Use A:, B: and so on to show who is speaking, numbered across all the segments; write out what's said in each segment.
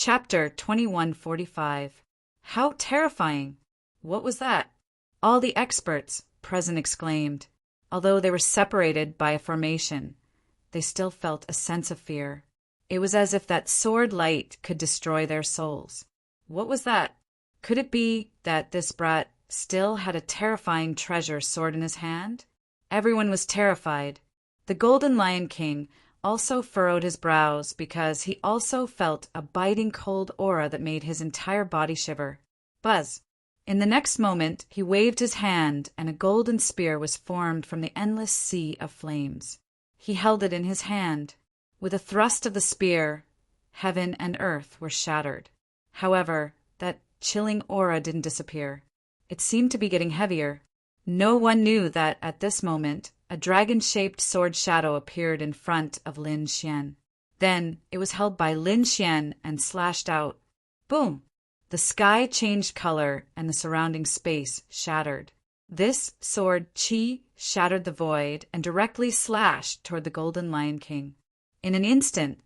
A: Chapter 2145. How terrifying! What was that? All the experts present exclaimed. Although they were separated by a formation, they still felt a sense of fear. It was as if that sword light could destroy their souls. What was that? Could it be that this brat still had a terrifying treasure sword in his hand? Everyone was terrified. The Golden Lion King also furrowed his brows because he also felt a biting cold aura that made his entire body shiver. Buzz! In the next moment, he waved his hand and a golden spear was formed from the endless sea of flames. He held it in his hand. With a thrust of the spear, heaven and earth were shattered. However, that chilling aura didn't disappear. It seemed to be getting heavier. No one knew that at this moment, a dragon-shaped sword shadow appeared in front of Lin Xian. Then it was held by Lin Xian and slashed out. Boom! The sky changed color and the surrounding space shattered. This sword Qi shattered the void and directly slashed toward the Golden Lion King. In an instant,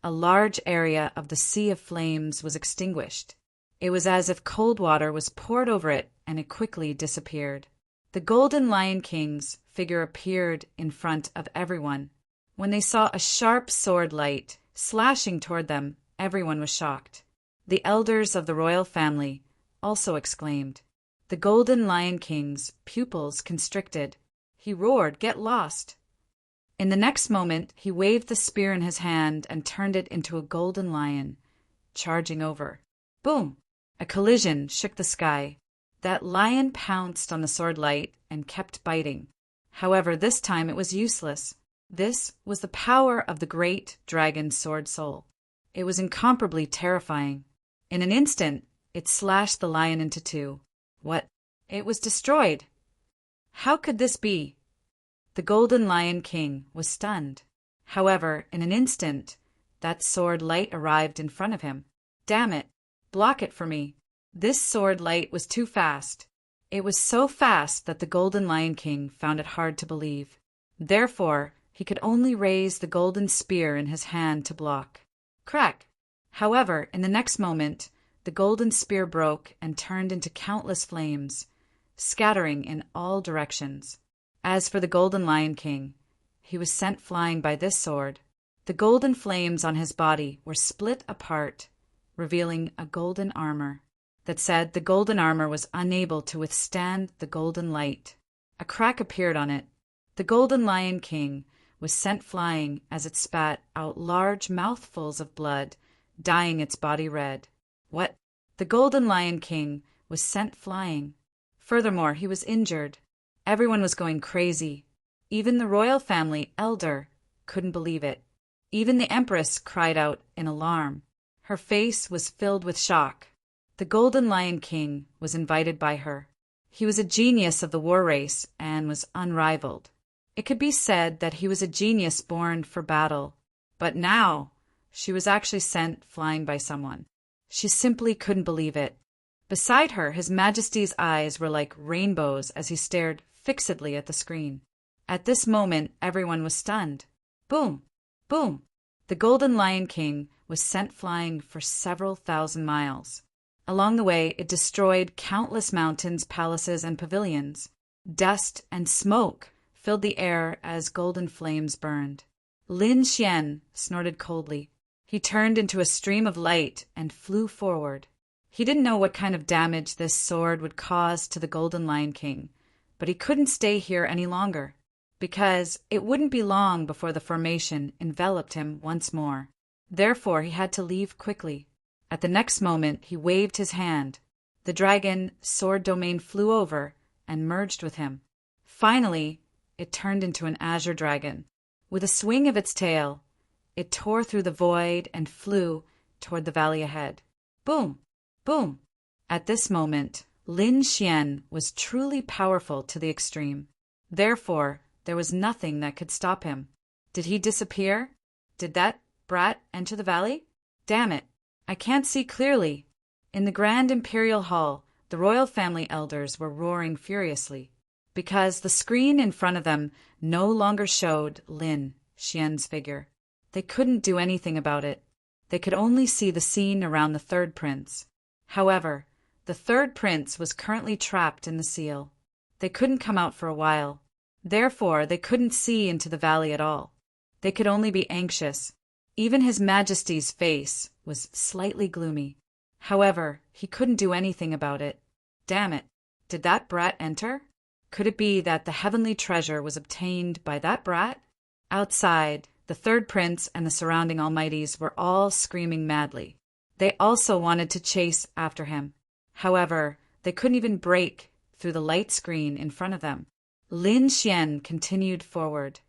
A: a large area of the sea of flames was extinguished. It was as if cold water was poured over it and it quickly disappeared. The Golden Lion King's figure appeared in front of everyone. When they saw a sharp sword light slashing toward them, everyone was shocked. The elders of the royal family also exclaimed. The Golden Lion King's pupils constricted. He roared, "Get lost!" In the next moment, he waved the spear in his hand and turned it into a golden lion, charging over. Boom! A collision shook the sky. That lion pounced on the sword light and kept biting. However, this time it was useless. This was the power of the great dragon sword soul. It was incomparably terrifying. In an instant, it slashed the lion into two. What? It was destroyed. How could this be? The Golden Lion King was stunned. However, in an instant, that sword light arrived in front of him. Damn it! Block it for me. This sword light was too fast. It was so fast that the Golden Lion King found it hard to believe. Therefore, he could only raise the golden spear in his hand to block. Crack! However, in the next moment, the golden spear broke and turned into countless flames, scattering in all directions. As for the Golden Lion King, he was sent flying by this sword. The golden flames on his body were split apart, revealing a golden armor. That said, the golden armor was unable to withstand the golden light. A crack appeared on it. The Golden Lion King was sent flying as it spat out large mouthfuls of blood, dyeing its body red. What? The Golden Lion King was sent flying. Furthermore, he was injured. Everyone was going crazy. Even the royal family elder couldn't believe it. Even the Empress cried out in alarm. Her face was filled with shock. The Golden Lion King was invited by her. He was a genius of the war race and was unrivaled. It could be said that he was a genius born for battle. But now, she was actually sent flying by someone. She simply couldn't believe it. Beside her, His Majesty's eyes were like rainbows as he stared fixedly at the screen. At this moment, everyone was stunned. Boom! Boom! The Golden Lion King was sent flying for several thousand miles. Along the way, it destroyed countless mountains, palaces, and pavilions. Dust and smoke filled the air as golden flames burned. Lin Xian snorted coldly. He turned into a stream of light and flew forward. He didn't know what kind of damage this sword would cause to the Golden Lion King, but he couldn't stay here any longer, because it wouldn't be long before the formation enveloped him once more. Therefore, he had to leave quickly. At the next moment, he waved his hand. The dragon sword domain flew over and merged with him. Finally, it turned into an azure dragon. With a swing of its tail, it tore through the void and flew toward the valley ahead. Boom! Boom! At this moment, Lin Xian was truly powerful to the extreme. Therefore, there was nothing that could stop him. Did he disappear? Did that brat enter the valley? Damn it! I can't see clearly. In the Grand Imperial Hall, the royal family elders were roaring furiously, because the screen in front of them no longer showed Lin Xian's figure. They couldn't do anything about it. They could only see the scene around the third prince. However, the third prince was currently trapped in the seal. They couldn't come out for a while. Therefore, they couldn't see into the valley at all. They could only be anxious. Even His Majesty's face was slightly gloomy. However, he couldn't do anything about it. Damn it! Did that brat enter? Could it be that the heavenly treasure was obtained by that brat? Outside, the third prince and the surrounding almighties were all screaming madly. They also wanted to chase after him. However, they couldn't even break through the light screen in front of them. Lin Xian continued forward,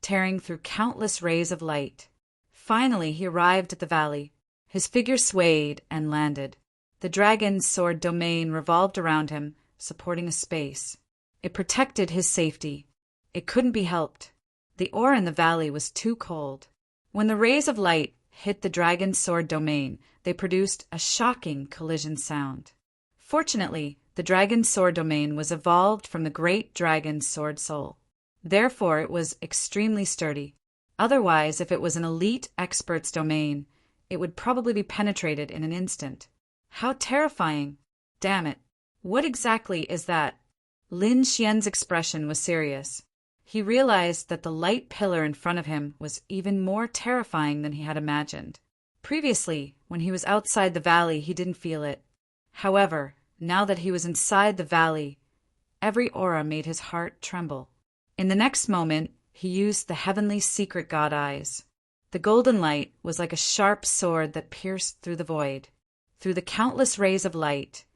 A: tearing through countless rays of light. Finally, he arrived at the valley. His figure swayed and landed. The dragon's sword domain revolved around him, supporting a space. It protected his safety. It couldn't be helped. The ore in the valley was too cold. When the rays of light hit the dragon's sword domain, they produced a shocking collision sound. Fortunately, the dragon's sword domain was evolved from the great dragon's sword soul. Therefore, it was extremely sturdy. Otherwise, if it was an elite expert's domain, it would probably be penetrated in an instant. How terrifying! Damn it! What exactly is that? Lin Xian's expression was serious. He realized that the light pillar in front of him was even more terrifying than he had imagined. Previously, when he was outside the valley, he didn't feel it. However, now that he was inside the valley, every aura made his heart tremble. In the next moment, he used the heavenly secret god eyes. The golden light was like a sharp sword that pierced through the void. Through the countless rays of light,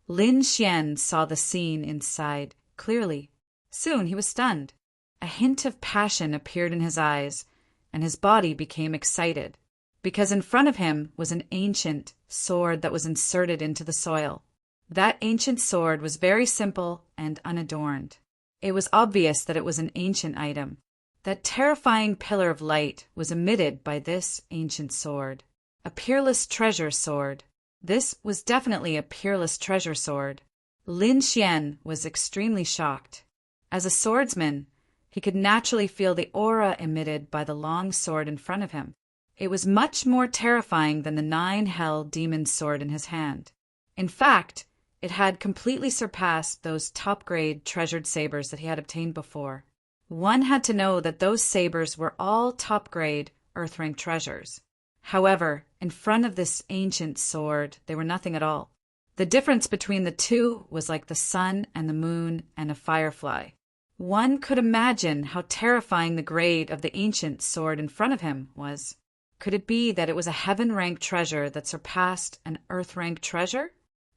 A: Lin Xian saw the scene inside clearly. Soon he was stunned. A hint of passion appeared in his eyes, and his body became excited, because in front of him was an ancient sword that was inserted into the soil. That ancient sword was very simple and unadorned. It was obvious that it was an ancient item. That terrifying pillar of light was emitted by this ancient sword. A peerless treasure sword. This was definitely a peerless treasure sword. Lin Xian was extremely shocked. As a swordsman, he could naturally feel the aura emitted by the long sword in front of him. It was much more terrifying than the 9 Hell Demon's sword in his hand. In fact, it had completely surpassed those top-grade treasured sabers that he had obtained before. One had to know that those sabers were all top-grade, earth-rank treasures. However, in front of this ancient sword, they were nothing at all. The difference between the two was like the sun and the moon and a firefly. One could imagine how terrifying the grade of the ancient sword in front of him was. Could it be that it was a heaven-ranked treasure that surpassed an earth-ranked treasure?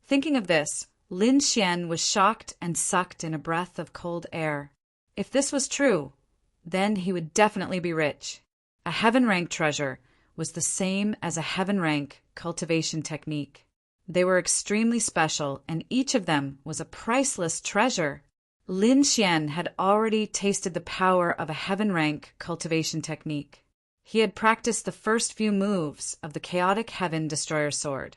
A: Thinking of this, Lin Xian was shocked and sucked in a breath of cold air. If this was true, then he would definitely be rich. A heaven-ranked treasure was the same as a heaven-rank cultivation technique. They were extremely special, and each of them was a priceless treasure. Lin Xian had already tasted the power of a heaven-rank cultivation technique. He had practiced the first few moves of the chaotic heaven destroyer sword,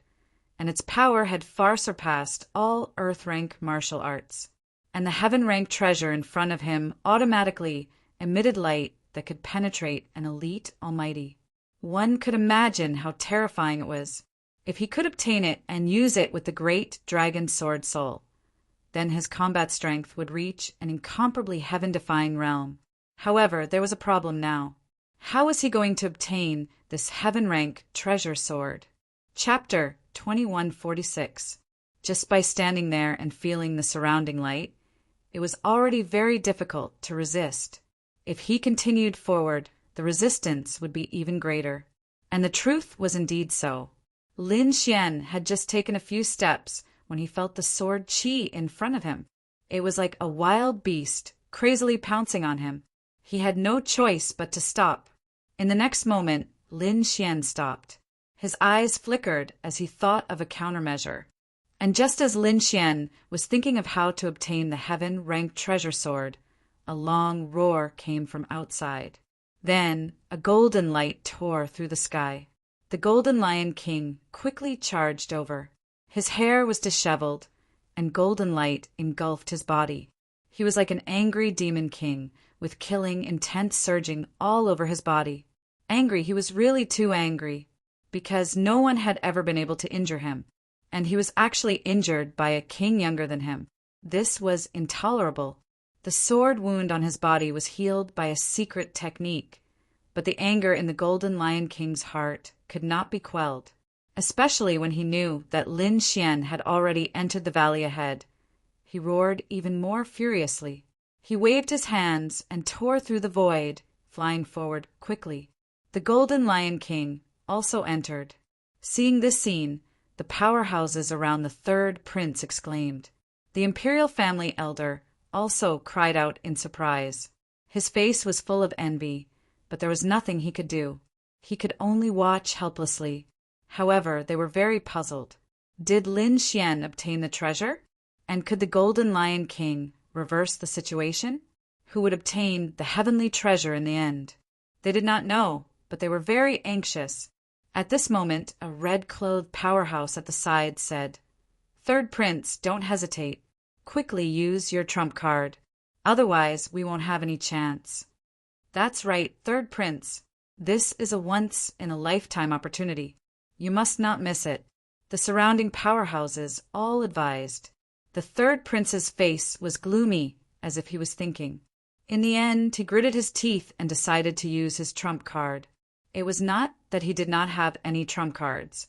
A: and its power had far surpassed all earth-rank martial arts. And the heaven-rank treasure in front of him automatically emitted light that could penetrate an elite almighty. One could imagine how terrifying it was. If he could obtain it and use it with the great dragon sword soul, then his combat strength would reach an incomparably heaven-defying realm. However, there was a problem now. How was he going to obtain this heaven-rank treasure sword? Chapter 2146. Just by standing there and feeling the surrounding light, it was already very difficult to resist. If he continued forward, the resistance would be even greater. And the truth was indeed so. Lin Xian had just taken a few steps when he felt the sword chi in front of him. It was like a wild beast, crazily pouncing on him. He had no choice but to stop. In the next moment, Lin Xian stopped. His eyes flickered as he thought of a countermeasure. And just as Lin Xian was thinking of how to obtain the heaven-ranked treasure sword, a long roar came from outside. Then a golden light tore through the sky. The Golden Lion King quickly charged over. His hair was disheveled, and golden light engulfed his body. He was like an angry demon king, with killing intent surging all over his body. Angry, he was really too angry. because no one had ever been able to injure him, and he was actually injured by a king younger than him. This was intolerable. The sword wound on his body was healed by a secret technique, but the anger in the Golden Lion King's heart could not be quelled, especially when he knew that Lin Xian had already entered the valley ahead. He roared even more furiously. He waved his hands and tore through the void, flying forward quickly. The Golden Lion King also entered. Seeing this scene, the powerhouses around the third prince exclaimed. The imperial family elder also cried out in surprise. His face was full of envy, but there was nothing he could do. He could only watch helplessly. However, they were very puzzled. Did Lin Xian obtain the treasure? And could the Golden Lion King reverse the situation? Who would obtain the heavenly treasure in the end? They did not know, but they were very anxious. At this moment, a red-clothed powerhouse at the side said, "Third Prince, don't hesitate. Quickly use your trump card. Otherwise, we won't have any chance." "That's right, Third Prince. This is a once-in-a-lifetime opportunity. You must not miss it," the surrounding powerhouses all advised. The third prince's face was gloomy, as if he was thinking. In the end, he gritted his teeth and decided to use his trump card. It was not that he did not have any trump cards,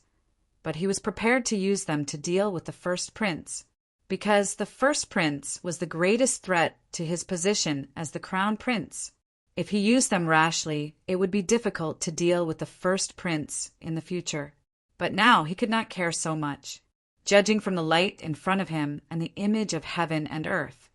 A: but he was prepared to use them to deal with the first prince, because the first prince was the greatest threat to his position as the crown prince. If he used them rashly, it would be difficult to deal with the first prince in the future. But now he could not care so much. Judging from the light in front of him and the image of heaven and earth,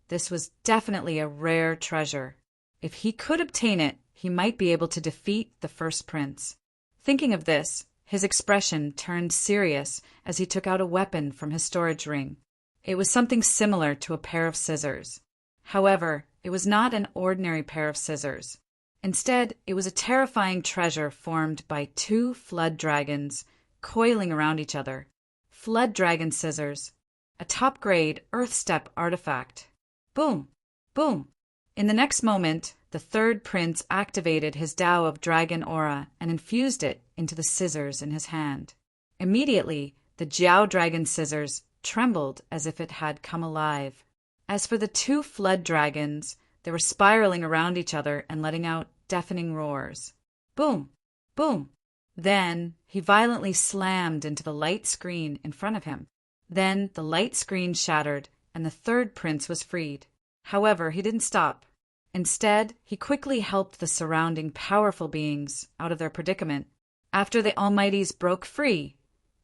A: this was definitely a rare treasure. If he could obtain it, he might be able to defeat the first prince. Thinking of this, his expression turned serious as he took out a weapon from his storage ring. It was something similar to a pair of scissors. However, it was not an ordinary pair of scissors. Instead, it was a terrifying treasure formed by two flood dragons coiling around each other. Flood dragon scissors, a top-grade Earth Step artifact. Boom! Boom! In the next moment, the third prince activated his Tao of Dragon Aura and infused it into the scissors in his hand. Immediately, the Jiao Dragon scissors trembled as if it had come alive. As for the two flood dragons, they were spiraling around each other and letting out deafening roars. Boom! Boom! Then he violently slammed into the light screen in front of him. Then the light screen shattered, and the third prince was freed. However, he didn't stop. Instead, he quickly helped the surrounding powerful beings out of their predicament. After the Almighties broke free,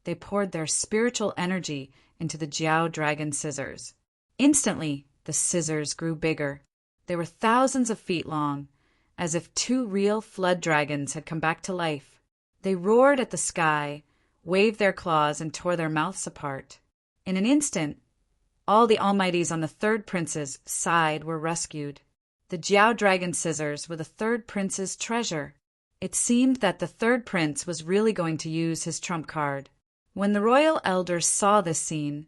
A: they poured their spiritual energy into the Jiao Dragon scissors. Instantly, the scissors grew bigger. They were thousands of feet long, as if two real flood dragons had come back to life. They roared at the sky, waved their claws, and tore their mouths apart. In an instant, all the Almighties on the third prince's side were rescued. The Jiao Dragon scissors were the third prince's treasure. It seemed that the third prince was really going to use his trump card. When the royal elders saw this scene,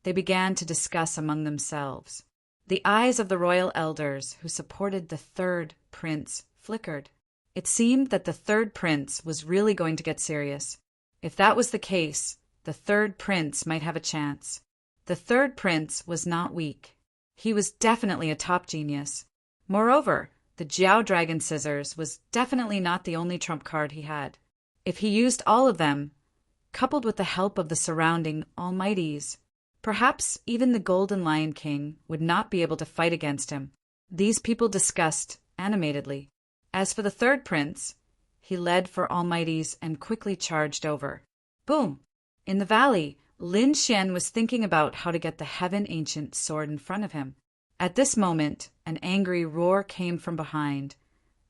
A: they began to discuss among themselves. The eyes of the royal elders who supported the third prince flickered. It seemed that the third prince was really going to get serious. If that was the case, the third prince might have a chance. The third prince was not weak. He was definitely a top genius. Moreover, the Jiao Dragon scissors was definitely not the only trump card he had. If he used all of them, coupled with the help of the surrounding Almighties, perhaps even the Golden Lion King would not be able to fight against him. These people discussed animatedly. As for the third prince, he led for Almighties and quickly charged over. Boom! In the valley, Lin Xian was thinking about how to get the Heaven Ancient sword in front of him. At this moment, an angry roar came from behind,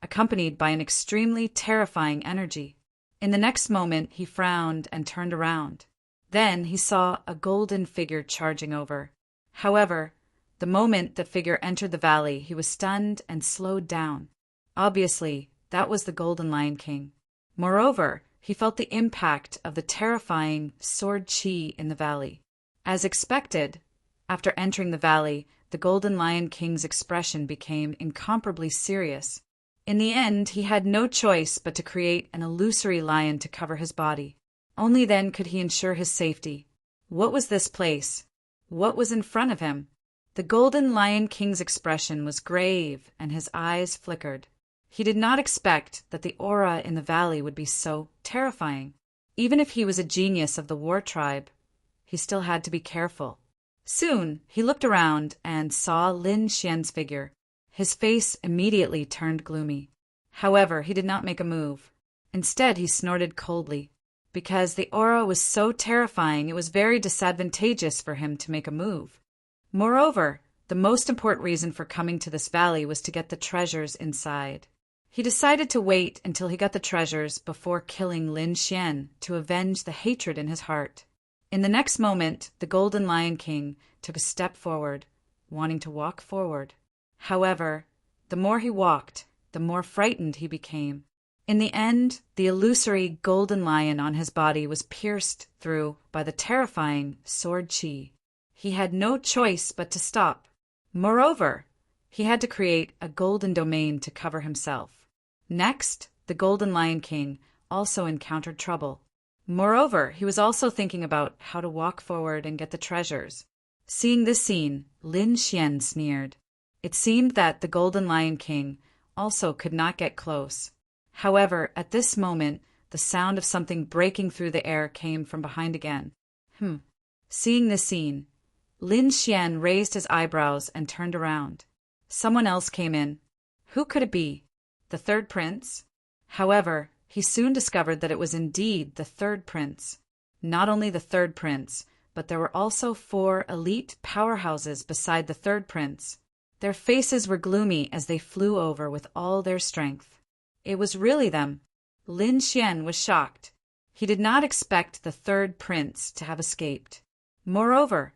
A: accompanied by an extremely terrifying energy. In the next moment, he frowned and turned around. Then he saw a golden figure charging over. However, the moment the figure entered the valley, he was stunned and slowed down. Obviously, that was the Golden Lion King. Moreover, he felt the impact of the terrifying sword chi in the valley. As expected, after entering the valley, the Golden Lion King's expression became incomparably serious. In the end, he had no choice but to create an illusory lion to cover his body. Only then could he ensure his safety. What was this place? What was in front of him? The Golden Lion King's expression was grave and his eyes flickered. He did not expect that the aura in the valley would be so terrifying. Even if he was a genius of the war tribe, he still had to be careful. Soon, he looked around and saw Lin Xian's figure. His face immediately turned gloomy. However, he did not make a move. Instead, he snorted coldly. Because the aura was so terrifying, it was very disadvantageous for him to make a move. Moreover, the most important reason for coming to this valley was to get the treasures inside. He decided to wait until he got the treasures before killing Lin Xian to avenge the hatred in his heart. In the next moment, the Golden Lion King took a step forward, wanting to walk forward. However, the more he walked, the more frightened he became. In the end, the illusory golden lion on his body was pierced through by the terrifying sword qi. He had no choice but to stop. Moreover, he had to create a golden domain to cover himself. Next, the Golden Lion King also encountered trouble. Moreover, he was also thinking about how to walk forward and get the treasures. Seeing this scene, Lin Xian sneered. It seemed that the Golden Lion King also could not get close. However, at this moment, the sound of something breaking through the air came from behind again. Seeing this scene, Lin Xian raised his eyebrows and turned around. Someone else came in. Who could it be? The third prince? However, he soon discovered that it was indeed the third prince. Not only the third prince, but there were also 4 elite powerhouses beside the third prince. Their faces were gloomy as they flew over with all their strength. It was really them. Lin Xian was shocked. He did not expect the third prince to have escaped. Moreover,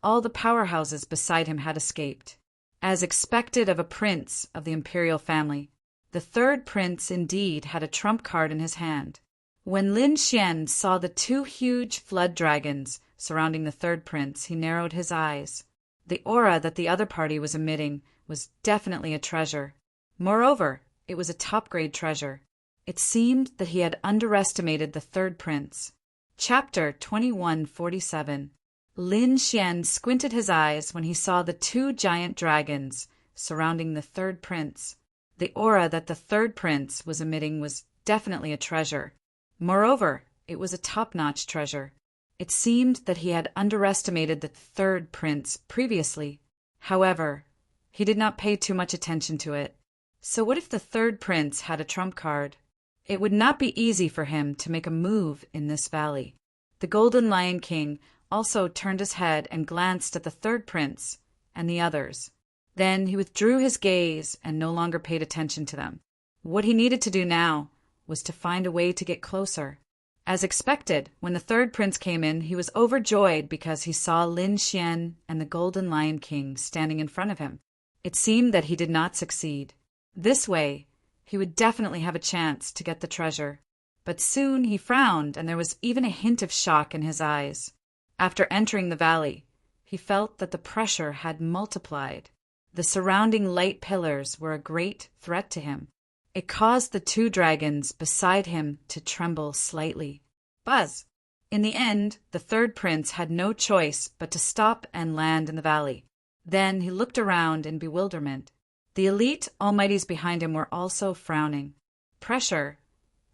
A: all the powerhouses beside him had escaped. As expected of a prince of the imperial family, the third prince indeed had a trump card in his hand. When Lin Xian saw the 2 huge flood dragons surrounding the third prince, he narrowed his eyes. The aura that the other party was emitting was definitely a treasure. Moreover, it was a top-grade treasure. It seemed that he had underestimated the third prince. Chapter 2147. Lin Xian squinted his eyes when he saw the 2 giant dragons surrounding the third prince. The aura that the third prince was emitting was definitely a treasure. Moreover, it was a top-notch treasure. It seemed that he had underestimated the third prince previously. However, he did not pay too much attention to it. So what if the third prince had a trump card? It would not be easy for him to make a move in this valley. The Golden Lion King also turned his head and glanced at the third prince and the others. Then he withdrew his gaze and no longer paid attention to them. What he needed to do now was to find a way to get closer. As expected, when the third prince came in, he was overjoyed because he saw Lin Xian and the Golden Lion King standing in front of him. It seemed that he did not succeed. This way, he would definitely have a chance to get the treasure. But soon he frowned, and there was even a hint of shock in his eyes. After entering the valley, he felt that the pressure had multiplied. The surrounding light pillars were a great threat to him. It caused the 2 dragons beside him to tremble slightly. Buzz! In the end, the third prince had no choice but to stop and land in the valley. Then he looked around in bewilderment. The elite almighties behind him were also frowning. Pressure,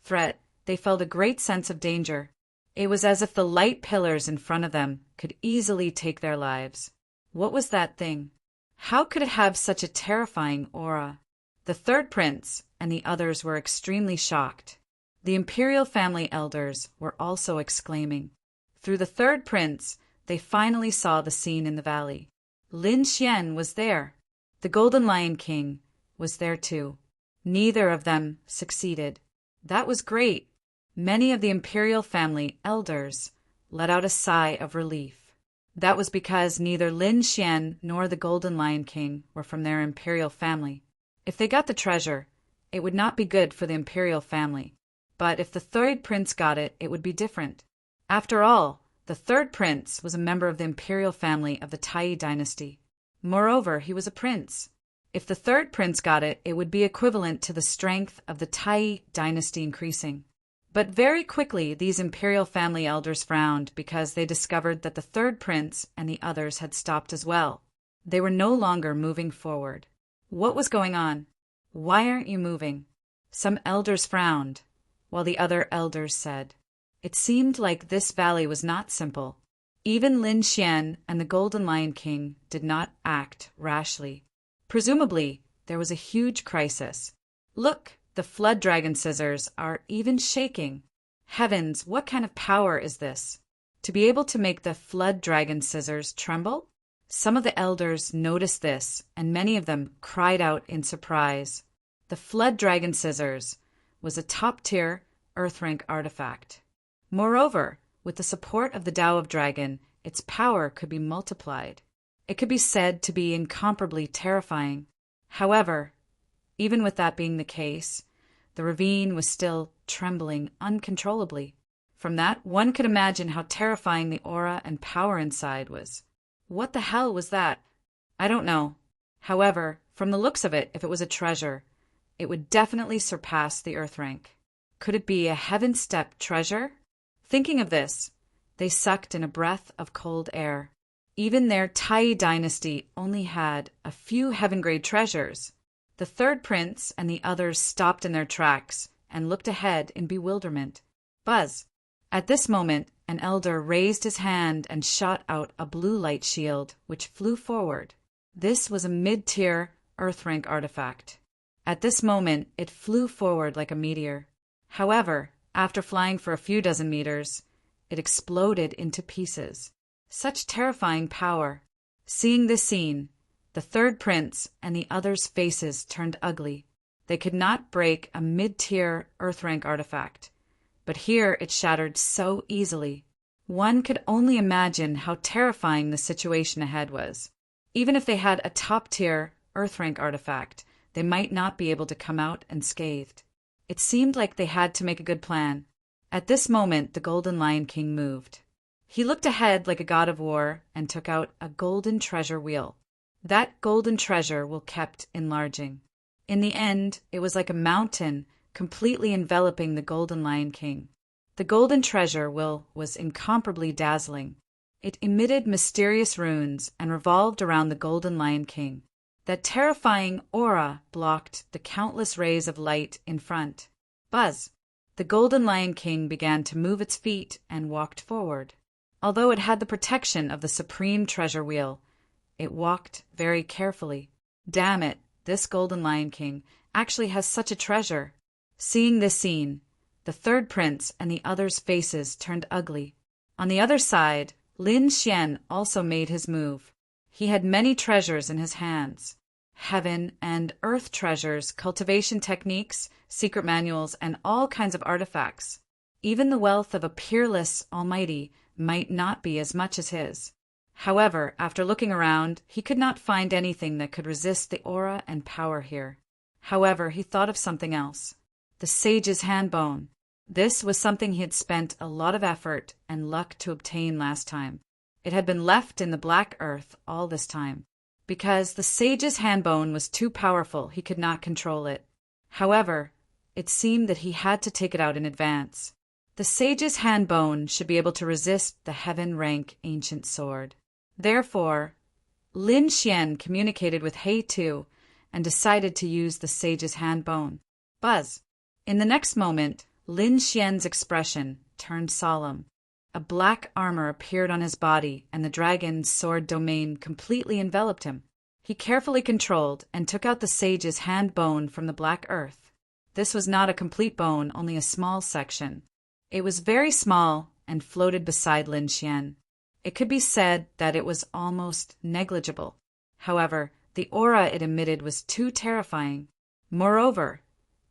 A: threat, they felt a great sense of danger. It was as if the light pillars in front of them could easily take their lives. What was that thing? How could it have such a terrifying aura? The third prince and the others were extremely shocked. The imperial family elders were also exclaiming. Through the third prince, they finally saw the scene in the valley. Lin Xian was there. The Golden Lion King was there too. Neither of them succeeded. That was great. Many of the imperial family elders let out a sigh of relief. That was because neither Lin Xian nor the Golden Lion King were from their imperial family. If they got the treasure, it would not be good for the imperial family. But if the third prince got it, it would be different. After all, the third prince was a member of the imperial family of the Tai dynasty. Moreover, he was a prince. If the third prince got it, it would be equivalent to the strength of the Tai dynasty increasing. But very quickly, these imperial family elders frowned because they discovered that the third prince and the others had stopped as well. They were no longer moving forward. What was going on? Why aren't you moving? Some elders frowned, while the other elders said. It seemed like this valley was not simple. Even Lin Xian and the Golden Lion King did not act rashly. Presumably, there was a huge crisis. Look, the flood dragon scissors are even shaking. Heavens, what kind of power is this? To be able to make the flood dragon scissors tremble? Some of the elders noticed this, and many of them cried out in surprise. The flood dragon scissors was a top-tier earth rank artifact. Moreover, with the support of the Tao of Dragon, its power could be multiplied. It could be said to be incomparably terrifying. However, even with that being the case, the ravine was still trembling uncontrollably. From that, one could imagine how terrifying the aura and power inside was. What the hell was that? I don't know. However, from the looks of it, if it was a treasure, it would definitely surpass the earth rank. Could it be a heaven-step treasure? Thinking of this, they sucked in a breath of cold air. Even their Tai dynasty only had a few heaven-grade treasures. The third prince and the others stopped in their tracks and looked ahead in bewilderment. Buzz! At this moment, an elder raised his hand and shot out a blue light shield, which flew forward. This was a mid-tier earth rank artifact. At this moment, it flew forward like a meteor. However, after flying for a few dozen meters, it exploded into pieces. Such terrifying power. Seeing this scene, the third prince and the others' faces turned ugly. They could not break a mid-tier earth rank artifact, but here it shattered so easily. One could only imagine how terrifying the situation ahead was. Even if they had a top-tier earth rank artifact, they might not be able to come out unscathed. It seemed like they had to make a good plan. At this moment, the Golden Lion King moved. He looked ahead like a god of war and took out a golden treasure wheel. That golden treasure wheel kept enlarging. In the end, it was like a mountain completely enveloping the Golden Lion King. The golden treasure wheel was incomparably dazzling. It emitted mysterious runes and revolved around the Golden Lion King. That terrifying aura blocked the countless rays of light in front. Buzz! The Golden Lion King began to move its feet and walked forward. Although it had the protection of the supreme treasure wheel, it walked very carefully. Damn it, this Golden Lion King actually has such a treasure. Seeing this scene, the third prince and the others' faces turned ugly. On the other side, Lin Xian also made his move. He had many treasures in his hands. Heaven and earth treasures, cultivation techniques, secret manuals, and all kinds of artifacts. Even the wealth of a peerless almighty might not be as much as his. However, after looking around, he could not find anything that could resist the aura and power here. However, he thought of something else. The sage's hand bone. This was something he had spent a lot of effort and luck to obtain last time. It had been left in the black earth all this time. Because the sage's hand bone was too powerful, he could not control it. However, it seemed that he had to take it out in advance. The sage's hand bone should be able to resist the heaven-rank ancient sword. Therefore, Lin Xian communicated with He Tu and decided to use the sage's hand bone. Buzz! In the next moment, Lin Xian's expression turned solemn. A black armor appeared on his body, and the dragon's sword domain completely enveloped him. He carefully controlled and took out the sage's hand bone from the black earth. This was not a complete bone, only a small section. It was very small and floated beside Lin Xian. It could be said that it was almost negligible. However, the aura it emitted was too terrifying. Moreover,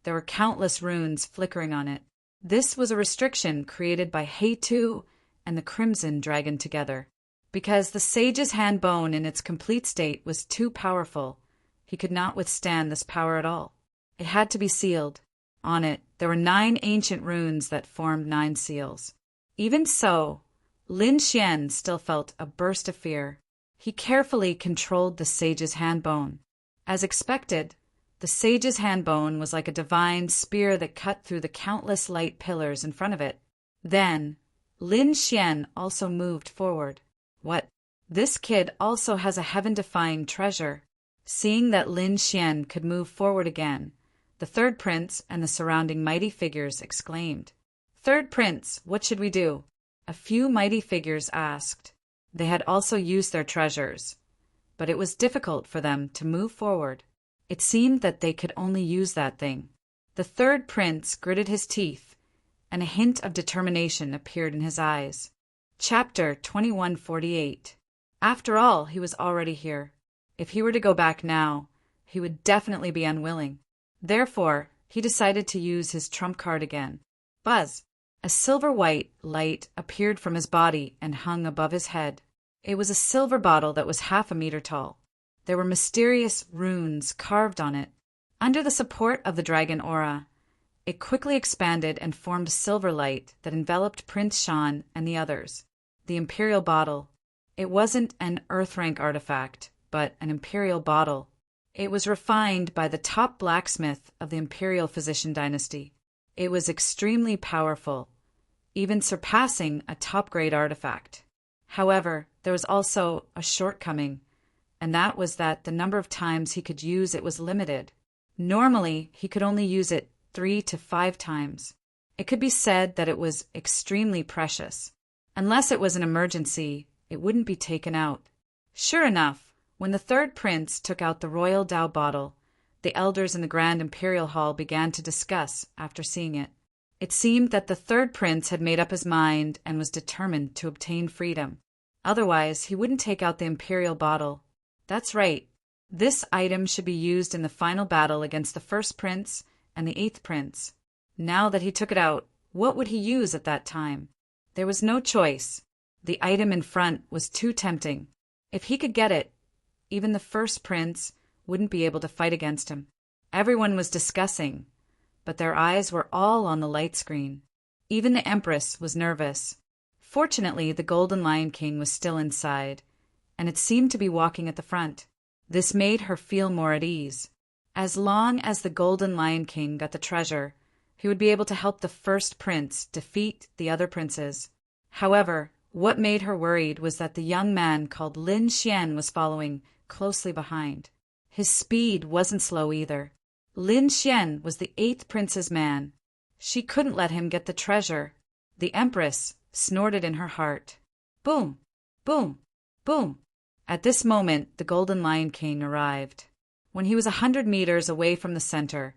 A: there were countless runes flickering on it. This was a restriction created by He Tu and the Crimson Dragon together. Because the sage's hand bone in its complete state was too powerful, he could not withstand this power at all. It had to be sealed. On it, there were 9 ancient runes that formed 9 seals. Even so, Lin Xian still felt a burst of fear. He carefully controlled the sage's hand bone. As expected, the sage's hand bone was like a divine spear that cut through the countless light pillars in front of it. Then, Lin Xian also moved forward. What? This kid also has a heaven-defying treasure. Seeing that Lin Xian could move forward again, the third prince and the surrounding mighty figures exclaimed. "Third prince, what should we do?" A few mighty figures asked. They had also used their treasures, but it was difficult for them to move forward. It seemed that they could only use that thing. The third prince gritted his teeth, and a hint of determination appeared in his eyes. Chapter 2148. After all, he was already here. If he were to go back now, he would definitely be unwilling. Therefore, he decided to use his trump card again. Buzz! A silver-white light appeared from his body and hung above his head. It was a silver bottle that was half a meter tall. There were mysterious runes carved on it. Under the support of the dragon aura, it quickly expanded and formed a silver light that enveloped Prince Shan and the others. The imperial bottle. It wasn't an Earth-rank artifact, but an imperial bottle. It was refined by the top blacksmith of the imperial physician dynasty. It was extremely powerful, even surpassing a top-grade artifact. However, there was also a shortcoming, and that was that the number of times he could use it was limited. Normally, he could only use it 3 to 5 times. It could be said that it was extremely precious. Unless it was an emergency, it wouldn't be taken out. Sure enough, when the third prince took out the royal Dao bottle, the elders in the Grand Imperial Hall began to discuss after seeing it. It seemed that the third prince had made up his mind and was determined to obtain freedom. Otherwise, he wouldn't take out the imperial bottle. That's right. This item should be used in the final battle against the first prince and the 8th prince. Now that he took it out, what would he use at that time? There was no choice. The item in front was too tempting. If he could get it, even the first prince wouldn't be able to fight against him. Everyone was discussing, but their eyes were all on the light screen. Even the Empress was nervous. Fortunately, the Golden Lion King was still inside, and it seemed to be walking at the front. This made her feel more at ease. As long as the Golden Lion King got the treasure, he would be able to help the first prince defeat the other princes. However, what made her worried was that the young man called Lin Xian was following closely behind. His speed wasn't slow either. Lin Xian was the 8th prince's man. She couldn't let him get the treasure. The Empress snorted in her heart. Boom! Boom! Boom! At this moment, the Golden Lion King arrived. When he was 100 meters away from the center,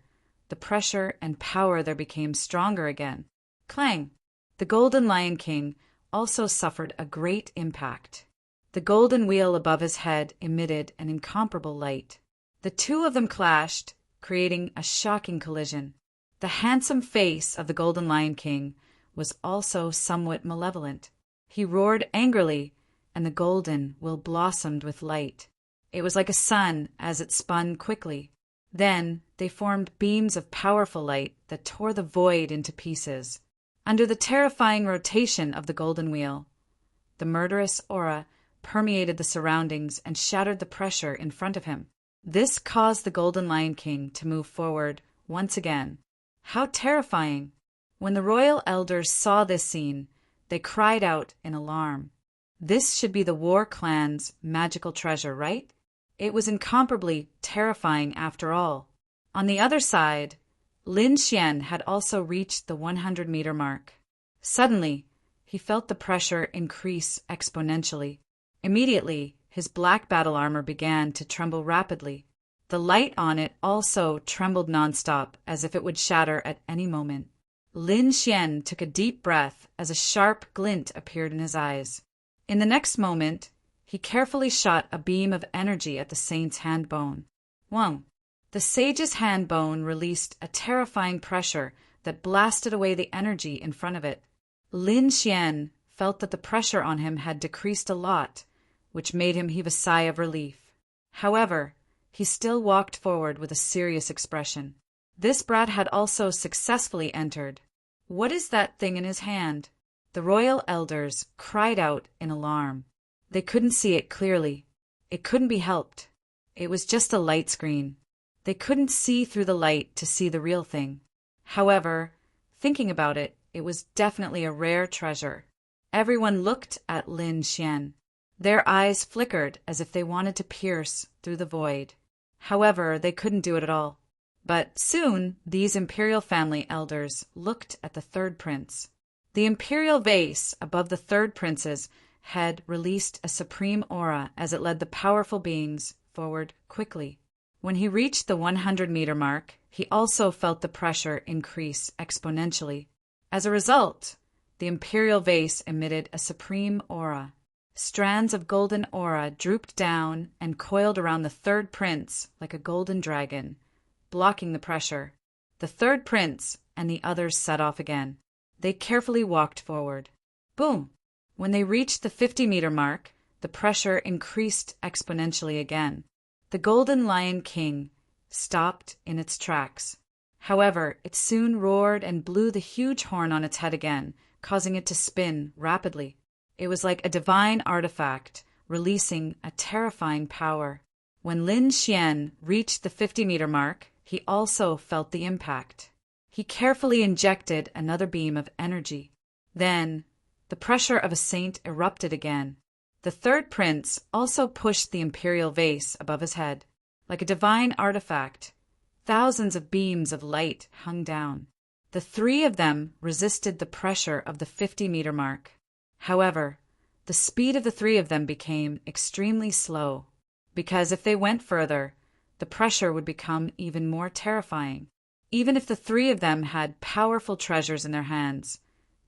A: the pressure and power there became stronger again. Clang! The Golden Lion King also suffered a great impact. The golden wheel above his head emitted an incomparable light. The two of them clashed, creating a shocking collision. The handsome face of the Golden Lion King was also somewhat malevolent. He roared angrily, and the golden wheel blossomed with light. It was like a sun as it spun quickly. Then they formed beams of powerful light that tore the void into pieces. Under the terrifying rotation of the golden wheel, the murderous aura permeated the surroundings and shattered the pressure in front of him. This caused the Golden Lion King to move forward once again. How terrifying! When the royal elders saw this scene, they cried out in alarm. This should be the War Clan's magical treasure, right? It was incomparably terrifying after all. On the other side, Lin Xian had also reached the 100-meter mark. Suddenly, he felt the pressure increase exponentially. Immediately, his black battle armor began to tremble rapidly. The light on it also trembled nonstop, as if it would shatter at any moment. Lin Xian took a deep breath as a sharp glint appeared in his eyes. In the next moment, he carefully shot a beam of energy at the saint's hand bone. Wang! The sage's hand bone released a terrifying pressure that blasted away the energy in front of it. Lin Xian felt that the pressure on him had decreased a lot, which made him heave a sigh of relief. However, he still walked forward with a serious expression. This brat had also successfully entered. What is that thing in his hand? The royal elders cried out in alarm. They couldn't see it clearly. It couldn't be helped. It was just a light screen. They couldn't see through the light to see the real thing. However, thinking about it, it was definitely a rare treasure. Everyone looked at Lin Xian. Their eyes flickered as if they wanted to pierce through the void. However, they couldn't do it at all. But soon, these imperial family elders looked at the third prince. The imperial vase above the third prince's head released a supreme aura as it led the powerful beings forward quickly. When he reached the 100-meter mark, he also felt the pressure increase exponentially. As a result, the imperial vase emitted a supreme aura. Strands of golden aura drooped down and coiled around the third prince like a golden dragon, blocking the pressure. The third prince and the others set off again. They carefully walked forward. Boom! When they reached the 50-meter mark, the pressure increased exponentially again. The Golden Lion King stopped in its tracks. However, it soon roared and blew the huge horn on its head again, causing it to spin rapidly. It was like a divine artifact, releasing a terrifying power. When Lin Xian reached the 50-meter mark, he also felt the impact. He carefully injected another beam of energy. Then, the pressure of a saint erupted again. The third prince also pushed the imperial vase above his head. Like a divine artifact, thousands of beams of light hung down. The three of them resisted the pressure of the 50-meter mark. However, the speed of the three of them became extremely slow, because if they went further, the pressure would become even more terrifying. Even if the three of them had powerful treasures in their hands,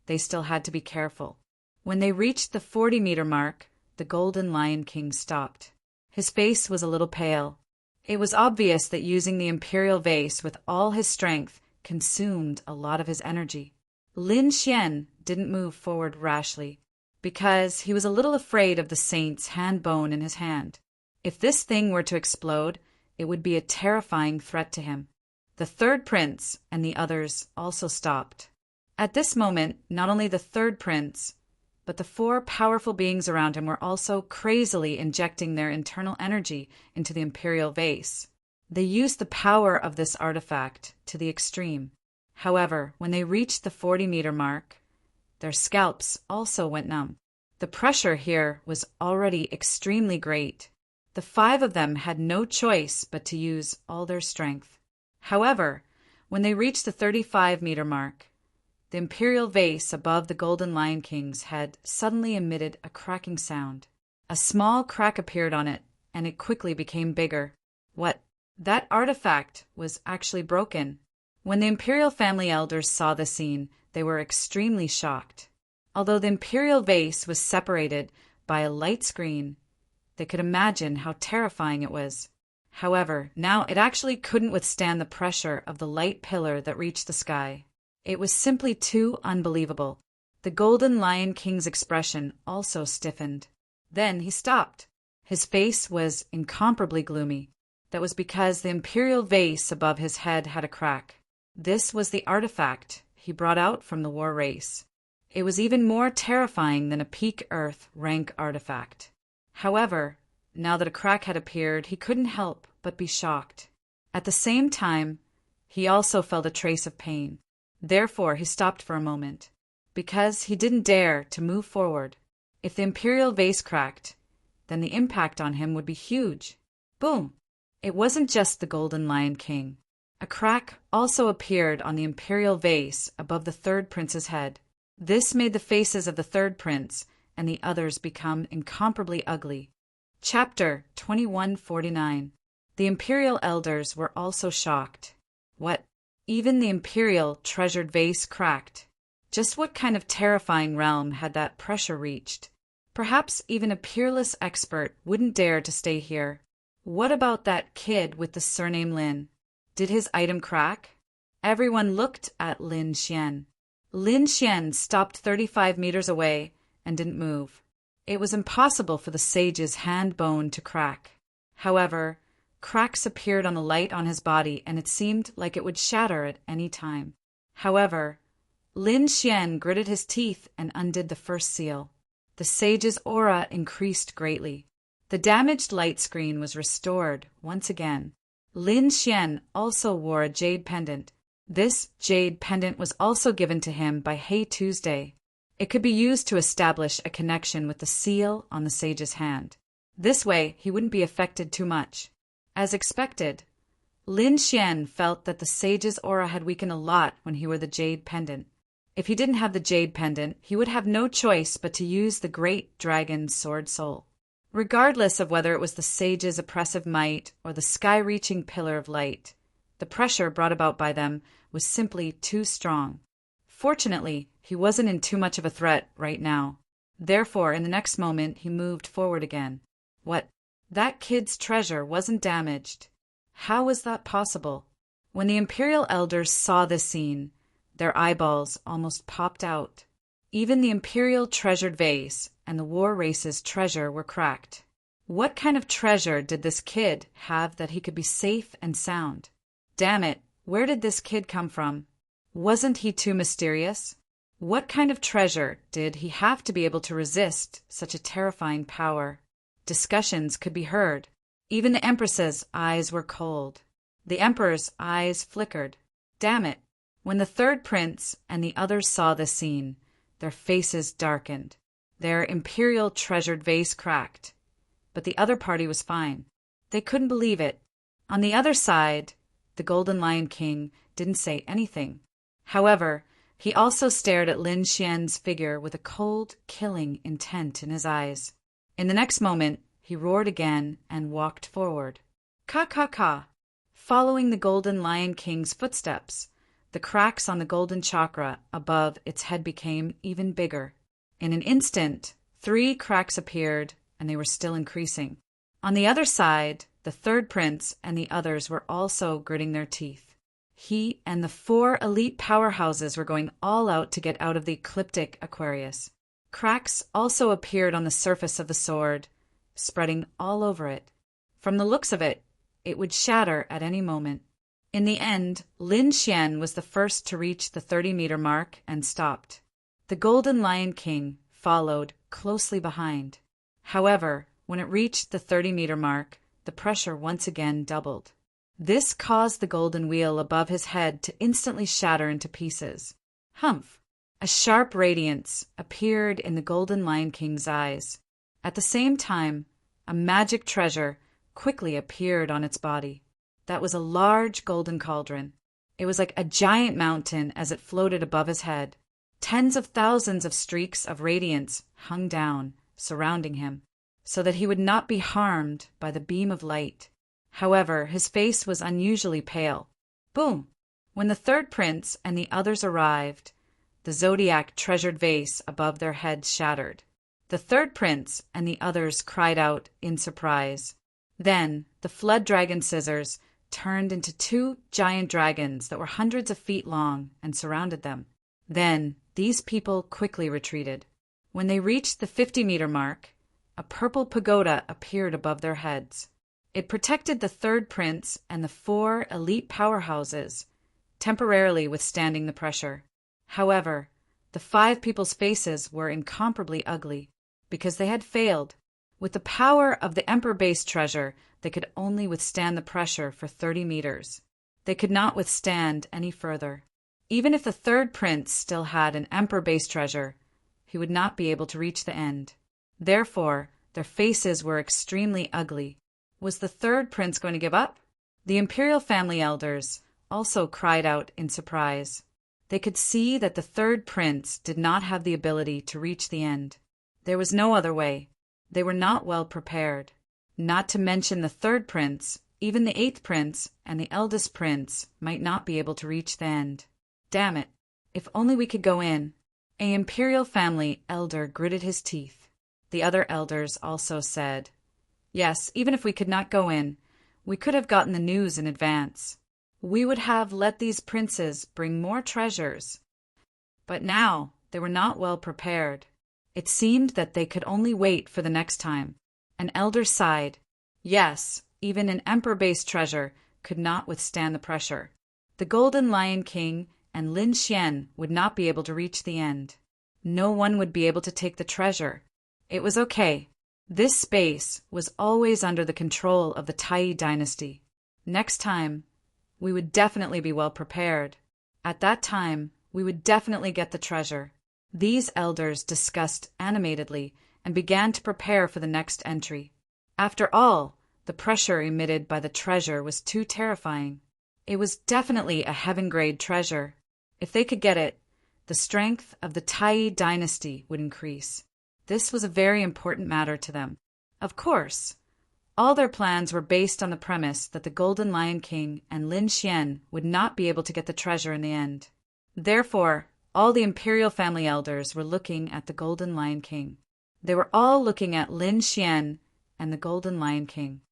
A: they still had to be careful. When they reached the 40-meter mark, the Golden Lion King stopped. His face was a little pale. It was obvious that using the imperial vase with all his strength consumed a lot of his energy. Lin Xian didn't move forward rashly, because he was a little afraid of the saint's hand bone in his hand. If this thing were to explode, it would be a terrifying threat to him. The third prince and the others also stopped. At this moment, not only the third prince, but the four powerful beings around him were also crazily injecting their internal energy into the imperial vase. They used the power of this artifact to the extreme. However, when they reached the 40-meter mark, their scalps also went numb. The pressure here was already extremely great. The five of them had no choice but to use all their strength. However, when they reached the 35-meter mark, the imperial vase above the Golden Lion King's head suddenly emitted a cracking sound. A small crack appeared on it, and it quickly became bigger. What? That artifact was actually broken. When the imperial family elders saw the scene, they were extremely shocked. Although the imperial vase was separated by a light screen, they could imagine how terrifying it was. However, now it actually couldn't withstand the pressure of the light pillar that reached the sky. It was simply too unbelievable. The Golden Lion King's expression also stiffened. Then he stopped. His face was incomparably gloomy. That was because the imperial vase above his head had a crack. This was the artifact he brought out from the war race. It was even more terrifying than a peak Earth rank artifact. However, now that a crack had appeared, he couldn't help but be shocked. At the same time, he also felt a trace of pain. Therefore, he stopped for a moment, because he didn't dare to move forward. If the imperial vase cracked, then the impact on him would be huge. Boom! It wasn't just the Golden Lion King. A crack also appeared on the imperial vase above the third prince's head. This made the faces of the third prince and the others become incomparably ugly. Chapter 2149. The imperial elders were also shocked. What? Even the imperial treasured vase cracked. Just what kind of terrifying realm had that pressure reached? Perhaps even a peerless expert wouldn't dare to stay here. What about that kid with the surname Lin? Did his item crack? Everyone looked at Lin Xian. Lin Xian stopped 35 meters away and didn't move. It was impossible for the sage's hand bone to crack. However, cracks appeared on the light on his body, and it seemed like it would shatter at any time. However, Lin Xian gritted his teeth and undid the first seal. The sage's aura increased greatly. The damaged light screen was restored once again. Lin Xian also wore a jade pendant. This jade pendant was also given to him by Hey Tuesday. It could be used to establish a connection with the seal on the sage's hand. This way, he wouldn't be affected too much. As expected, Lin Xian felt that the sage's aura had weakened a lot when he wore the jade pendant. If he didn't have the jade pendant, he would have no choice but to use the great dragon's sword soul. Regardless of whether it was the sage's oppressive might or the sky-reaching pillar of light, the pressure brought about by them was simply too strong. Fortunately, he wasn't in too much of a threat right now. Therefore, in the next moment, he moved forward again. What? That kid's treasure wasn't damaged. How was that possible? When the Imperial elders saw this scene, their eyeballs almost popped out. Even the Imperial treasured vase and the war race's treasure were cracked. What kind of treasure did this kid have that he could be safe and sound? Damn it, where did this kid come from? Wasn't he too mysterious? What kind of treasure did he have to be able to resist such a terrifying power? Discussions could be heard. Even the Empress's eyes were cold. The Emperor's eyes flickered. Damn it! When the third prince and the others saw this scene, their faces darkened. Their Imperial treasured vase cracked. But the other party was fine. They couldn't believe it. On the other side, the Golden Lion King didn't say anything. However, he also stared at Lin Xian's figure with a cold, killing intent in his eyes. In the next moment, he roared again and walked forward. Ka ka ka! Following the Golden Lion King's footsteps, the cracks on the golden chakra above its head became even bigger. In an instant, 3 cracks appeared, and they were still increasing. On the other side, the third prince and the others were also gritting their teeth. He and the 4 elite powerhouses were going all out to get out of the ecliptic Aquarius. Cracks also appeared on the surface of the sword, spreading all over it. From the looks of it, it would shatter at any moment. In the end, Lin Xian was the first to reach the 30-meter mark and stopped. The Golden Lion King followed closely behind. However, when it reached the 30-meter mark, the pressure once again doubled. This caused the golden wheel above his head to instantly shatter into pieces. Humph! A sharp radiance appeared in the Golden Lion King's eyes. At the same time, a magic treasure quickly appeared on its body. That was a large golden cauldron. It was like a giant mountain as it floated above his head. Tens of thousands of streaks of radiance hung down, surrounding him, so that he would not be harmed by the beam of light. However, his face was unusually pale. Boom! When the third prince and the others arrived, the zodiac treasured vase above their heads shattered. The third prince and the others cried out in surprise. Then the flood dragon scissors turned into 2 giant dragons that were hundreds of feet long and surrounded them. Then these people quickly retreated. When they reached the 50-meter mark, a purple pagoda appeared above their heads. It protected the third prince and the 4 elite powerhouses, temporarily withstanding the pressure. However, the 5 people's faces were incomparably ugly, because they had failed. With the power of the Emperor-based treasure, they could only withstand the pressure for 30 meters. They could not withstand any further. Even if the third prince still had an Emperor-based treasure, he would not be able to reach the end. Therefore, their faces were extremely ugly. Was the third prince going to give up? The Imperial family elders also cried out in surprise. They could see that the third prince did not have the ability to reach the end. There was no other way. They were not well prepared. Not to mention the third prince, even the 8th prince and the eldest prince might not be able to reach the end. Damn it! If only we could go in. An Imperial family elder gritted his teeth. The other elders also said, "Yes, even if we could not go in, we could have gotten the news in advance. We would have let these princes bring more treasures." But now they were not well prepared. It seemed that they could only wait for the next time. An elder sighed. Yes, even an Emperor-based treasure could not withstand the pressure. The Golden Lion King and Lin Xian would not be able to reach the end. No one would be able to take the treasure. It was okay. This space was always under the control of the Tai dynasty. Next time, we would definitely be well prepared. At that time, we would definitely get the treasure. These elders discussed animatedly and began to prepare for the next entry. After all, the pressure emitted by the treasure was too terrifying. It was definitely a heaven-grade treasure. If they could get it, the strength of the Tai dynasty would increase. This was a very important matter to them. Of course, all their plans were based on the premise that the Golden Lion King and Lin Xian would not be able to get the treasure in the end. Therefore, all the imperial family elders were looking at the Golden Lion King. They were all looking at Lin Xian and the Golden Lion King.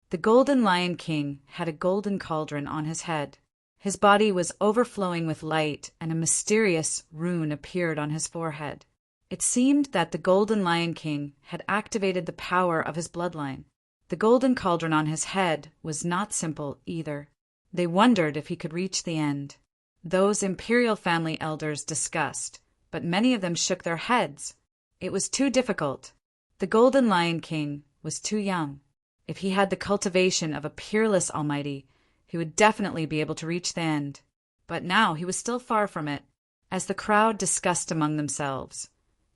A: The Golden Lion King had a golden cauldron on his head. His body was overflowing with light, and a mysterious rune appeared on his forehead. It seemed that the Golden Lion King had activated the power of his bloodline. The golden cauldron on his head was not simple either. They wondered if he could reach the end. Those imperial family elders discussed, but many of them shook their heads. It was too difficult. The Golden Lion King was too young. If he had the cultivation of a peerless Almighty, he would definitely be able to reach the end. But now he was still far from it. As the crowd discussed among themselves,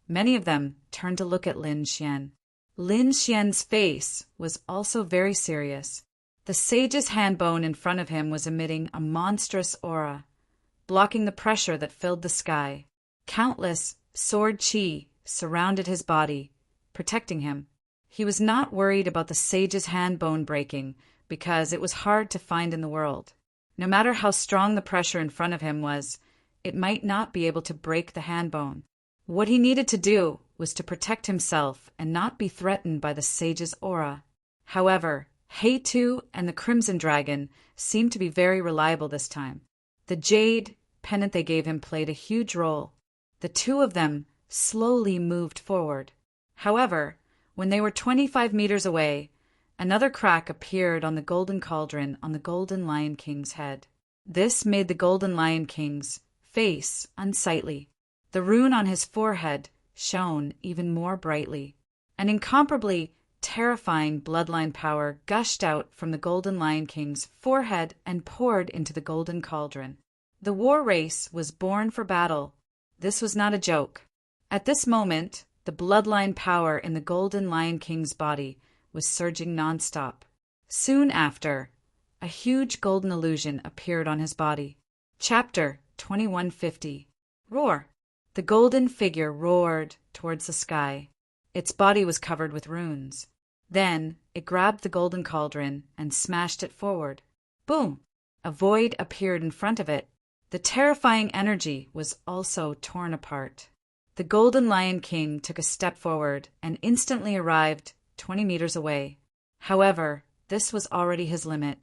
A: many of them turned to look at Lin Xian. Lin Xian's face was also very serious. The sage's hand bone in front of him was emitting a monstrous aura, blocking the pressure that filled the sky. Countless sword chi surrounded his body, protecting him. He was not worried about the sage's hand bone breaking, because it was hard to find in the world. No matter how strong the pressure in front of him was, it might not be able to break the hand bone. What he needed to do was to protect himself and not be threatened by the sage's aura. However, Hei-Tu and the Crimson Dragon seemed to be very reliable this time. The jade pendant they gave him played a huge role. The two of them slowly moved forward. However, when they were 25 meters away, another crack appeared on the golden cauldron on the Golden Lion King's head. This made the Golden Lion King's face unsightly. The rune on his forehead shone even more brightly. An incomparably terrifying bloodline power gushed out from the Golden Lion King's forehead and poured into the golden cauldron. The war race was born for battle. This was not a joke. At this moment, the bloodline power in the Golden Lion King's body was surging nonstop. Soon after, a huge golden illusion appeared on his body. Chapter 2150. Roar. The golden figure roared towards the sky. Its body was covered with runes. Then it grabbed the golden cauldron and smashed it forward. Boom! A void appeared in front of it. The terrifying energy was also torn apart. The Golden Lion King took a step forward and instantly arrived 20 meters away. However, this was already his limit.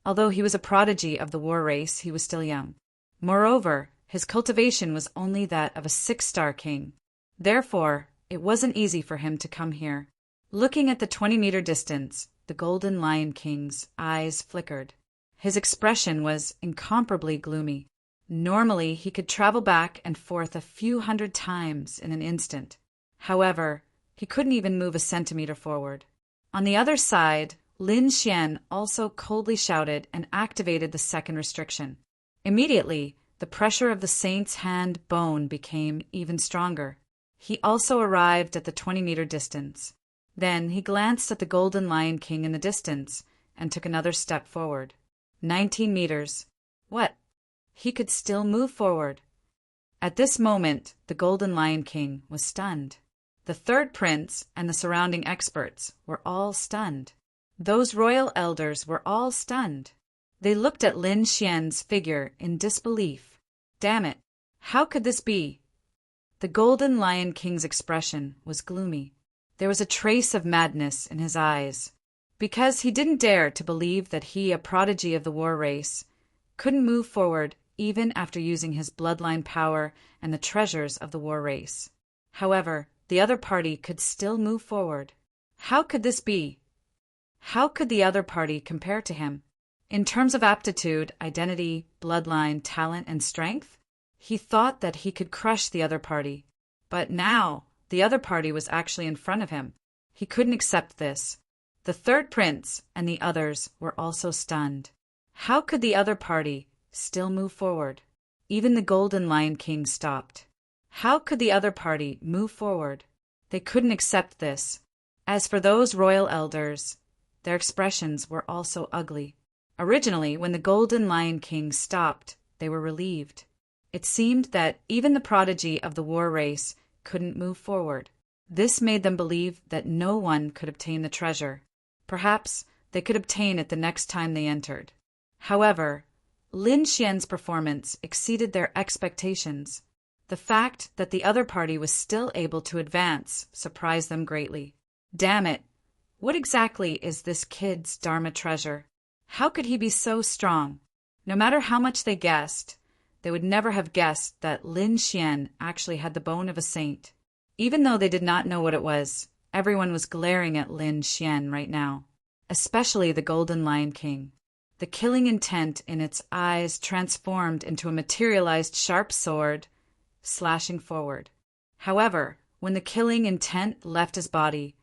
A: Although he was a prodigy of the war race, he was still young. Moreover, his cultivation was only that of a 6-star king. Therefore, it wasn't easy for him to come here. Looking at the 20-meter distance, the Golden Lion King's eyes flickered. His expression was incomparably gloomy. Normally, he could travel back and forth a few hundred times in an instant. However, he couldn't even move a centimeter forward. On the other side, Lin Xian also coldly shouted and activated the second restriction. Immediately, the pressure of the saint's hand bone became even stronger. He also arrived at the 20-meter distance. Then he glanced at the Golden Lion King in the distance and took another step forward. 19 meters. What? He could still move forward. At this moment, the Golden Lion King was stunned. The third prince and the surrounding experts were all stunned. Those royal elders were all stunned. They looked at Lin Xian's figure in disbelief. Damn it! How could this be? The Golden Lion King's expression was gloomy. There was a trace of madness in his eyes. Because he didn't dare to believe that he, a prodigy of the war race, couldn't move forward even after using his bloodline power and the treasures of the war race. However, the other party could still move forward. How could this be? How could the other party compare to him? In terms of aptitude, identity, bloodline, talent, and strength, he thought that he could crush the other party. But now, the other party was actually in front of him. He couldn't accept this. The third prince and the others were also stunned. How could the other party still move forward? Even the Golden Lion King stopped. How could the other party move forward? They couldn't accept this. As for those royal elders, their expressions were also ugly. Originally, when the Golden Lion King stopped, they were relieved. It seemed that even the prodigy of the war race couldn't move forward. This made them believe that no one could obtain the treasure. Perhaps they could obtain it the next time they entered. However, Lin Xian's performance exceeded their expectations. The fact that the other party was still able to advance surprised them greatly. Damn it! What exactly is this kid's Dharma treasure? How could he be so strong? No matter how much they guessed, they would never have guessed that Lin Xian actually had the bone of a saint. Even though they did not know what it was, everyone was glaring at Lin Xian right now, especially the Golden Lion King. The killing intent in its eyes transformed into a materialized sharp sword, slashing forward. However, when the killing intent left his body,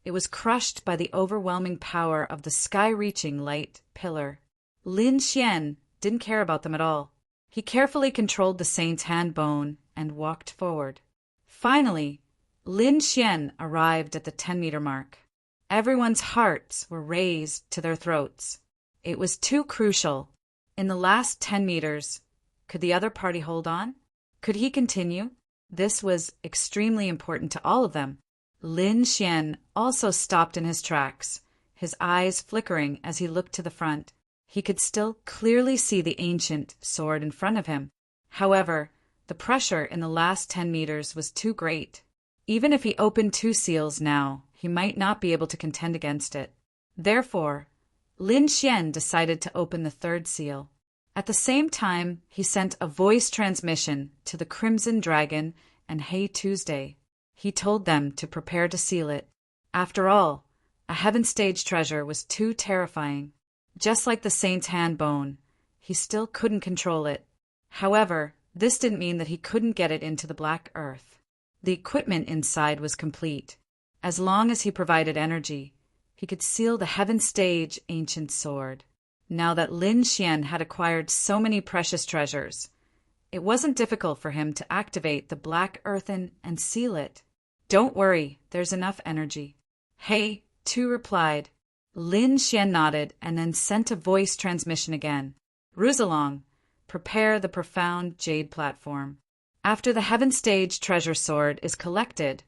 A: it was crushed by the overwhelming power of the sky-reaching light pillar. Lin Xian didn't care about them at all. He carefully controlled the saint's hand bone and walked forward. Finally, Lin Xian arrived at the 10-meter mark. Everyone's hearts were raised to their throats. It was too crucial. In the last 10 meters, could the other party hold on? Could he continue? This was extremely important to all of them. Lin Xian also stopped in his tracks, his eyes flickering as he looked to the front. He could still clearly see the ancient sword in front of him. However, the pressure in the last 10 meters was too great. Even if he opened 2 seals now, he might not be able to contend against it. Therefore, Lin Xian decided to open the 3rd seal. At the same time, he sent a voice transmission to the Crimson Dragon and Hey Tuesday. He told them to prepare to seal it. After all, a heaven stage treasure was too terrifying. Just like the saint's hand bone, he still couldn't control it. However, this didn't mean that he couldn't get it into the black earth. The equipment inside was complete. As long as he provided energy, he could seal the heaven stage ancient sword. Now that Lin Xian had acquired so many precious treasures, it wasn't difficult for him to activate the black earthen and seal it. Don't worry, there's enough energy. Hey, Tu replied. Lin Xian nodded and then sent a voice transmission again. Ruzalong, prepare the profound jade platform. After the heaven stage treasure sword is collected,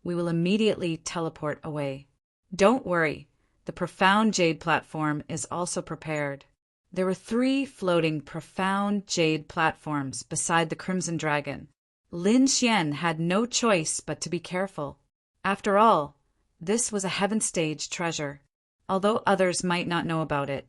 A: we will immediately teleport away. Don't worry, the profound jade platform is also prepared. There were 3 floating profound jade platforms beside the Crimson Dragon. Lin Xian had no choice but to be careful. After all, this was a heaven stage treasure. Although others might not know about it,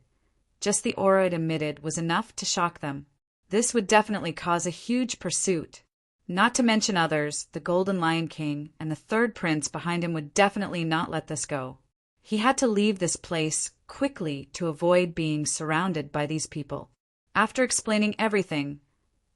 A: just the aura it emitted was enough to shock them. This would definitely cause a huge pursuit. Not to mention others, the Golden Lion King and the 3rd prince behind him would definitely not let this go. He had to leave this place quickly to avoid being surrounded by these people. After explaining everything,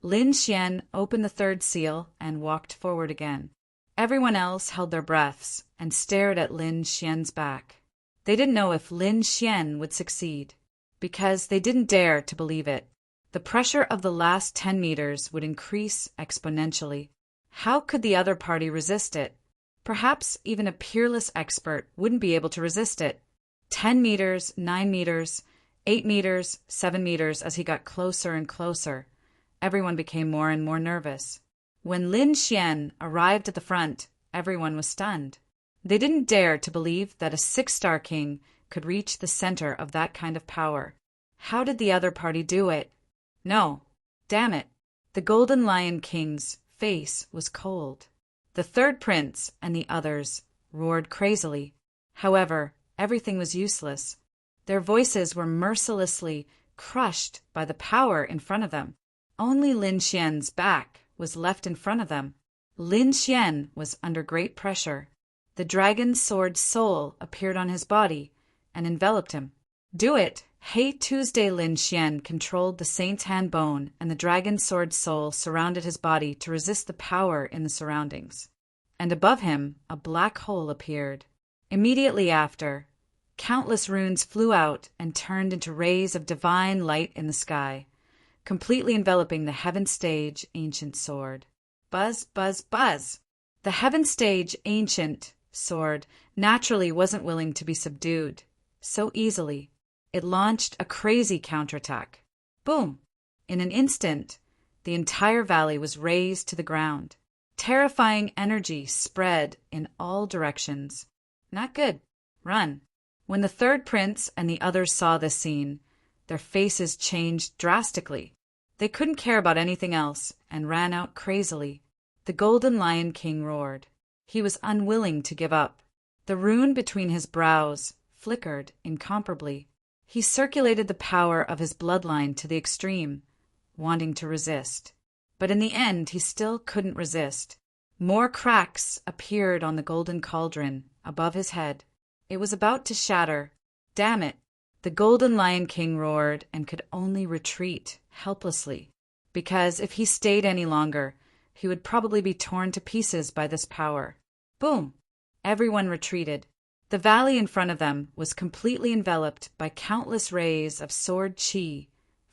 A: Lin Xian opened the 3rd seal and walked forward again. Everyone else held their breaths and stared at Lin Xian's back. They didn't know if Lin Xian would succeed, because they didn't dare to believe it. The pressure of the last 10 meters would increase exponentially. How could the other party resist it? Perhaps even a peerless expert wouldn't be able to resist it. 10 meters, 9 meters, 8 meters, 7 meters as he got closer and closer. Everyone became more and more nervous. When Lin Xian arrived at the front, everyone was stunned. They didn't dare to believe that a 6-star king could reach the center of that kind of power. How did the other party do it? No. Damn it. The Golden Lion King's face was cold. The 3rd prince and the others roared crazily. However, everything was useless. Their voices were mercilessly crushed by the power in front of them. Only Lin Xian's back was left in front of them. Lin Xian was under great pressure. The dragon's sword soul appeared on his body and enveloped him. Do it! Hey Tuesday! Lin Xian controlled the saint's hand bone, and the dragon's sword soul surrounded his body to resist the power in the surroundings. And above him, a black hole appeared. Immediately after, countless runes flew out and turned into rays of divine light in the sky, completely enveloping the Heaven Stage Ancient Sword. Buzz, buzz, buzz! The Heaven Stage Ancient Sword naturally wasn't willing to be subdued so easily. It launched a crazy counterattack. Boom! In an instant, the entire valley was razed to the ground. Terrifying energy spread in all directions. Not good. Run. When the third prince and the others saw this scene, their faces changed drastically. They couldn't care about anything else and ran out crazily. The Golden Lion King roared. He was unwilling to give up. The rune between his brows flickered incomparably. He circulated the power of his bloodline to the extreme, wanting to resist. But in the end, he still couldn't resist. More cracks appeared on the golden cauldron above his head. It was about to shatter. Damn it! The Golden Lion King roared and could only retreat helplessly, because if he stayed any longer, he would probably be torn to pieces by this power. Boom! Everyone retreated. The valley in front of them was completely enveloped by countless rays of sword chi,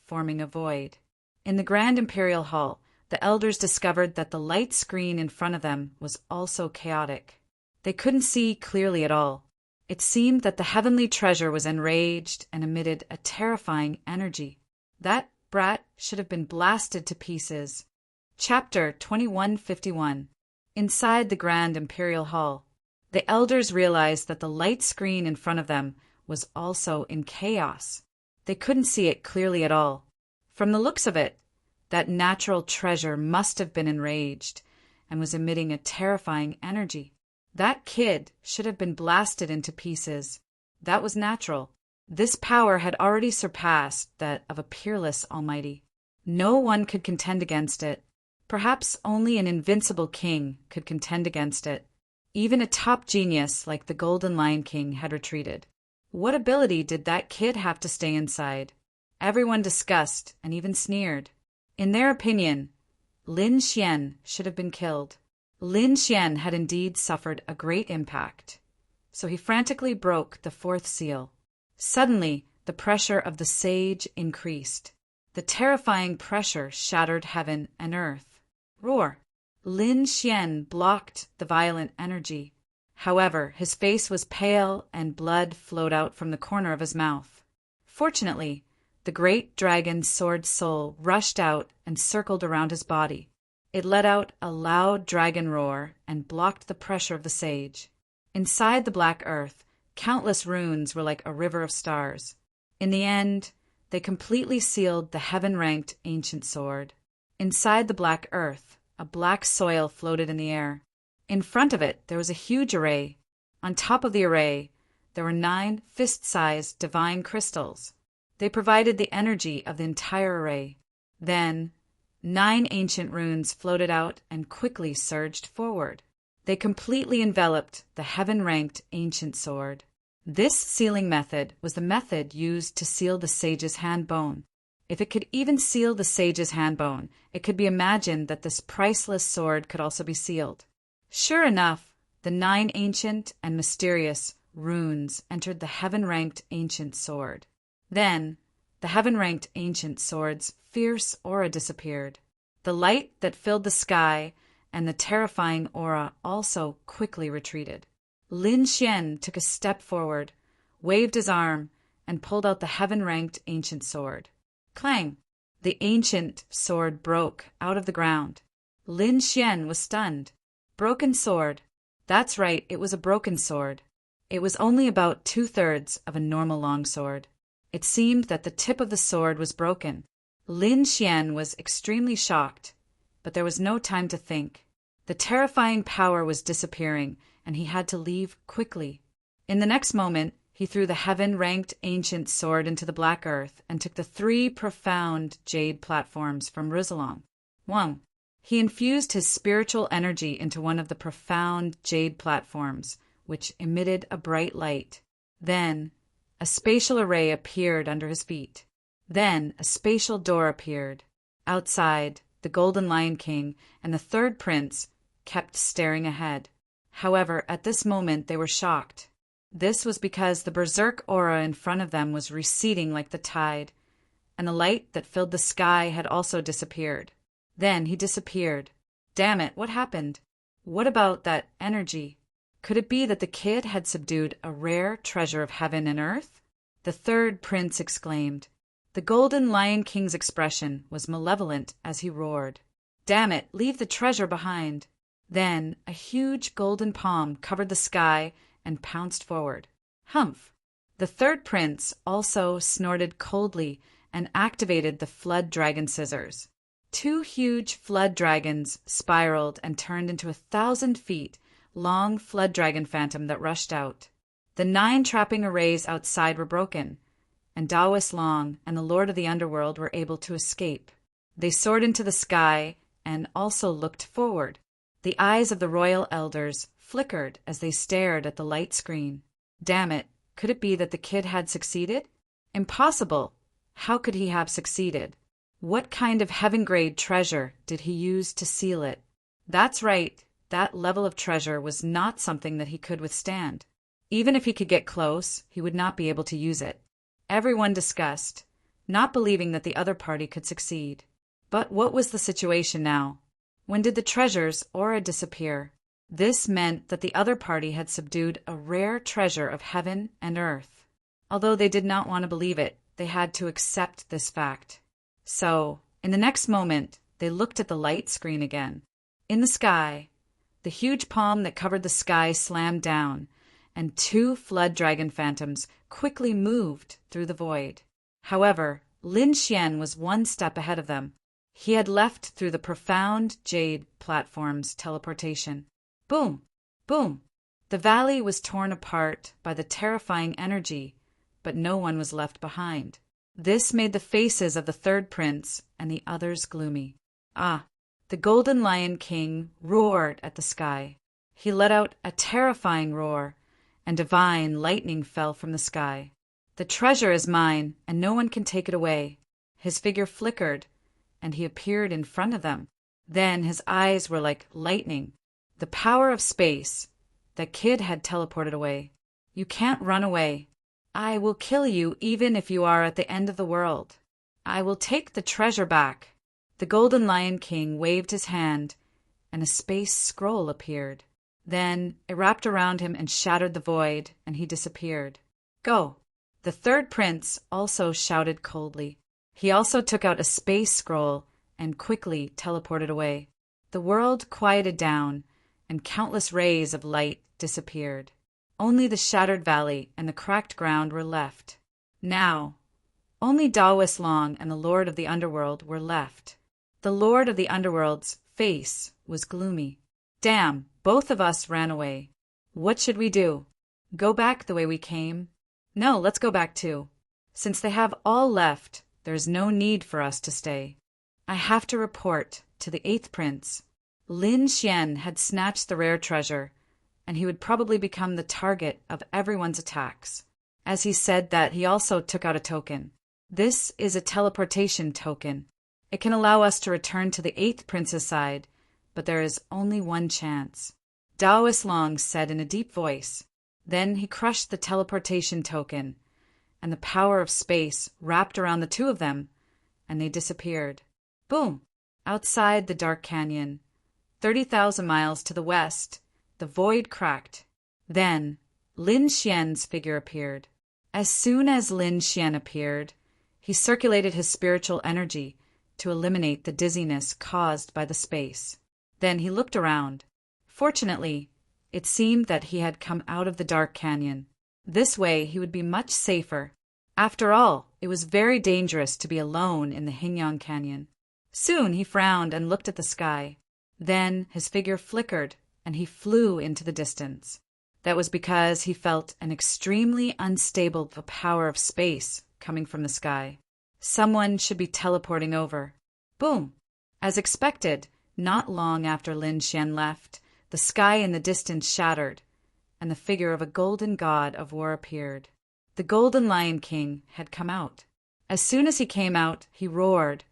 A: forming a void. In the Grand Imperial Hall, the elders discovered that the light screen in front of them was also chaotic. They couldn't see clearly at all. It seemed that the heavenly treasure was enraged and emitted a terrifying energy. That brat should have been blasted to pieces. Chapter 2151. Inside the Grand Imperial Hall, the elders realized that the light screen in front of them was also in chaos. They couldn't see it clearly at all. From the looks of it, that natural treasure must have been enraged and was emitting a terrifying energy. That kid should have been blasted into pieces. That was natural. This power had already surpassed that of a peerless Almighty. No one could contend against it. Perhaps only an invincible king could contend against it. Even a top genius like the Golden Lion King had retreated. What ability did that kid have to stay inside? Everyone discussed and even sneered. In their opinion, Lin Xian should have been killed. Lin Xian had indeed suffered a great impact, so he frantically broke the fourth seal. Suddenly, the pressure of the sage increased. The terrifying pressure shattered heaven and earth. Roar! Lin Xian blocked the violent energy. However, his face was pale and blood flowed out from the corner of his mouth. Fortunately, the great dragon's sword soul rushed out and circled around his body. It let out a loud dragon roar and blocked the pressure of the sage. Inside the black earth, countless runes were like a river of stars. In the end, they completely sealed the heaven-ranked ancient sword. Inside the black earth, a black soil floated in the air. In front of it, there was a huge array. On top of the array, there were 9 fist-sized divine crystals. They provided the energy of the entire array. Then, 9 ancient runes floated out and quickly surged forward. They completely enveloped the heaven-ranked ancient sword. This sealing method was the method used to seal the sage's hand bone. If it could even seal the sage's hand bone, it could be imagined that this priceless sword could also be sealed. Sure enough, the 9 ancient and mysterious runes entered the heaven-ranked ancient sword. Then, the heaven-ranked ancient sword's fierce aura disappeared. The light that filled the sky and the terrifying aura also quickly retreated. Lin Xian took a step forward, waved his arm, and pulled out the heaven-ranked ancient sword. Clang! The ancient sword broke out of the ground. Lin Xian was stunned. Broken sword. That's right, it was a broken sword. It was only about 2/3 of a normal longsword. It seemed that the tip of the sword was broken. Lin Xian was extremely shocked, but there was no time to think. The terrifying power was disappearing, and he had to leave quickly. In the next moment, he threw the heaven-ranked ancient sword into the black earth and took the 3 profound jade platforms from Rizalong. 1. He infused his spiritual energy into one of the profound jade platforms, which emitted a bright light. Then, a spatial array appeared under his feet. Then a spatial door appeared. Outside, the Golden Lion King and the third prince kept staring ahead. However, at this moment they were shocked. This was because the berserk aura in front of them was receding like the tide, and the light that filled the sky had also disappeared. Then he disappeared. Damn it, what happened? What about that energy? Could it be that the kid had subdued a rare treasure of heaven and earth? The third prince exclaimed. The golden Lion King's expression was malevolent as he roared. Damn it, leave the treasure behind. Then a huge golden palm covered the sky and pounced forward. Humph! The third prince also snorted coldly and activated the flood dragon scissors. 2 huge flood dragons spiraled and turned into 1,000 feet long flood dragon phantom that rushed out. The 9 trapping arrays outside were broken, and Taoist Long and the Lord of the Underworld were able to escape. They soared into the sky and also looked forward. The eyes of the royal elders flickered as they stared at the light screen. Damn it, could it be that the kid had succeeded? Impossible! How could he have succeeded? What kind of heaven-grade treasure did he use to seal it? That's right, that level of treasure was not something that he could withstand. Even if he could get close, he would not be able to use it. Everyone discussed, not believing that the other party could succeed. But what was the situation now? When did the treasure's aura disappear? This meant that the other party had subdued a rare treasure of heaven and earth. Although they did not want to believe it, they had to accept this fact. So, in the next moment, they looked at the light screen again. In the sky, the huge palm that covered the sky slammed down, and 2 flood dragon phantoms quickly moved through the void. However, Lin Xian was 1 step ahead of them. He had left through the profound jade platform's teleportation. Boom! Boom! The valley was torn apart by the terrifying energy, but no one was left behind. This made the faces of the third prince and the others gloomy. Ah! The golden Lion King roared at the sky. He let out a terrifying roar, and divine lightning fell from the sky. The treasure is mine, and no one can take it away. His figure flickered, and he appeared in front of them. Then his eyes were like lightning. The power of space. The kid had teleported away. You can't run away. I will kill you even if you are at the end of the world. I will take the treasure back. The golden Lion King waved his hand, and a space scroll appeared. Then it wrapped around him and shattered the void, and he disappeared. Go! The third prince also shouted coldly. He also took out a space scroll and quickly teleported away. The world quieted down, and countless rays of light disappeared. Only the shattered valley and the cracked ground were left. Now, only Taoist Long and the Lord of the Underworld were left. The Lord of the Underworld's face was gloomy. Damn, both of us ran away. What should we do? Go back the way we came? No, let's go back too. Since they have all left, there's no need for us to stay. I have to report to the 8th prince. Lin Xian had snatched the rare treasure, and he would probably become the target of everyone's attacks. As he said that, he also took out a token. This is a teleportation token. It can allow us to return to the 8th prince's side, but there is only one chance. Taoist Long said in a deep voice. Then he crushed the teleportation token, and the power of space wrapped around the 2 of them, and they disappeared. Boom! Outside the dark canyon, 30,000 miles to the west, the void cracked. Then Lin Xian's figure appeared. As soon as Lin Xian appeared, he circulated his spiritual energy to eliminate the dizziness caused by the space. Then he looked around. Fortunately, it seemed that he had come out of the dark canyon. This way he would be much safer. After all, it was very dangerous to be alone in the Hingyang Canyon. Soon he frowned and looked at the sky. Then his figure flickered, and he flew into the distance. That was because he felt an extremely unstable power of space coming from the sky. Someone should be teleporting over. Boom! As expected, not long after Lin Xian left, the sky in the distance shattered, and the figure of a golden god of war appeared. The golden Lion King had come out. As soon as he came out, he roared,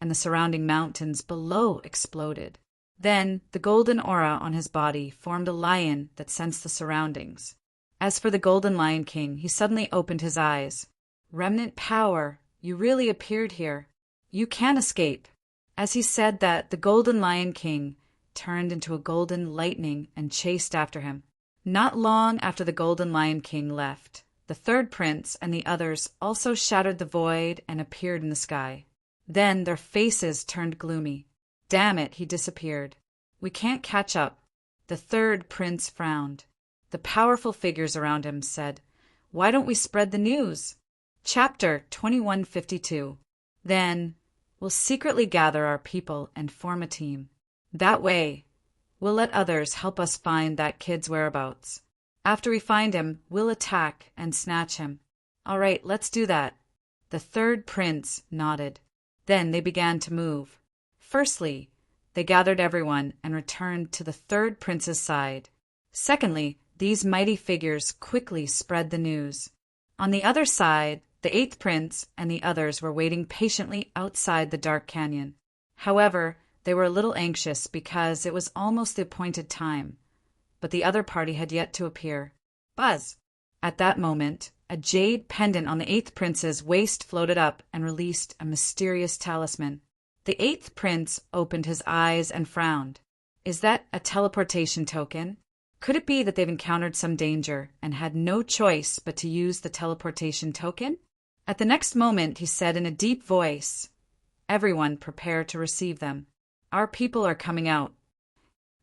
A: and the surrounding mountains below exploded. Then the golden aura on his body formed a lion that sensed the surroundings. As for the Golden Lion King, he suddenly opened his eyes. Remnant power, you really appeared here. You can escape. As he said that, the Golden Lion King turned into a golden lightning and chased after him. Not long after the Golden Lion King left, the third prince and the others also shattered the void and appeared in the sky. Then their faces turned gloomy. Damn it, he disappeared. We can't catch up. The third prince frowned. The powerful figures around him said, "Why don't we spread the news?" Chapter 2152. Then, we'll secretly gather our people and form a team. That way, we'll let others help us find that kid's whereabouts. After we find him, we'll attack and snatch him. All right, let's do that. The third prince nodded. Then they began to move. Firstly, they gathered everyone and returned to the third prince's side. Secondly, these mighty figures quickly spread the news. On the other side, the eighth prince and the others were waiting patiently outside the dark canyon. However, they were a little anxious because it was almost the appointed time, but the other party had yet to appear. Buzz! At that moment, a jade pendant on the eighth prince's waist floated up and released a mysterious talisman. The eighth prince opened his eyes and frowned. Is that a teleportation token? Could it be that they've encountered some danger and had no choice but to use the teleportation token? At the next moment, he said in a deep voice, "Everyone prepare to receive them. Our people are coming out."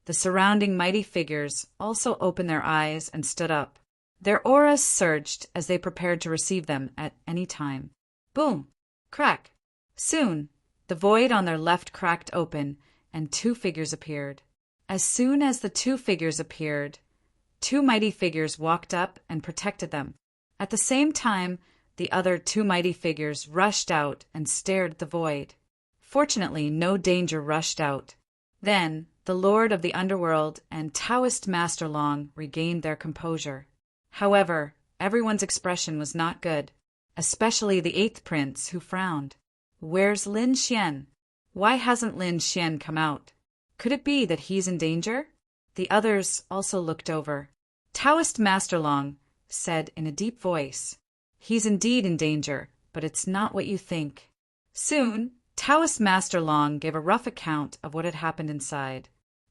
A: The surrounding mighty figures also opened their eyes and stood up. Their auras surged as they prepared to receive them at any time. Boom! Crack! Soon, the void on their left cracked open, and two figures appeared. As soon as the two figures appeared, two mighty figures walked up and protected them. At the same time, the other two mighty figures rushed out and stared at the void. Fortunately, no danger rushed out. Then, the Lord of the Underworld and Taoist Master Long regained their composure. However, everyone's expression was not good, especially the eighth prince, who frowned. Where's Lin Xian? Why hasn't Lin Xian come out? Could it be that he's in danger? The others also looked over. Taoist Master Long said in a deep voice, "He's indeed in danger, but it's not what you think." Soon, Taoist Master Long gave a rough account of what had happened inside.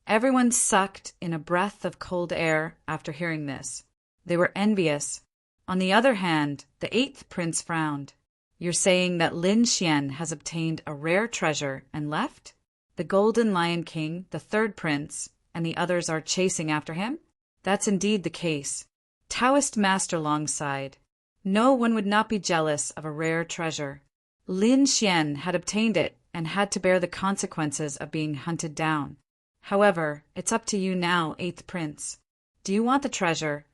A: Everyone sucked in a breath of cold air after hearing this. They were envious. On the other hand, the eighth prince frowned. "You're saying that Lin Xian has obtained a rare treasure and left? The Golden Lion King, the third prince, and the others are chasing after him?" "That's indeed the case." Taoist Master Long sighed. "No one would not be jealous of a rare treasure. Lin Xian had obtained it and had to bear the consequences of being hunted down. However, it's up to you now, eighth prince. Do you want the treasure,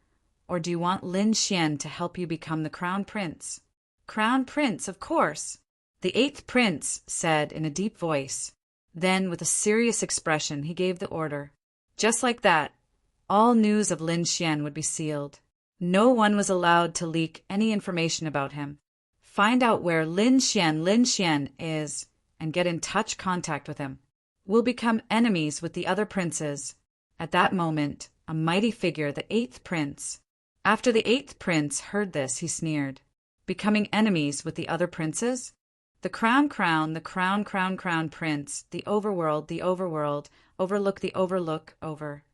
A: or do you want Lin Xian to help you become the crown prince?" "Crown prince, of course," the eighth prince said in a deep voice. Then, with a serious expression, he gave the order. Just like that, all news of Lin Xian would be sealed. No one was allowed to leak any information about him. Find out where Lin Xian is, and get in touch contact with him. We'll become enemies with the other princes. At that moment, a mighty figure, the eighth prince. After the eighth prince heard this, he sneered. Becoming enemies with the other princes? The crown prince, the overworld, overlook the overlook over.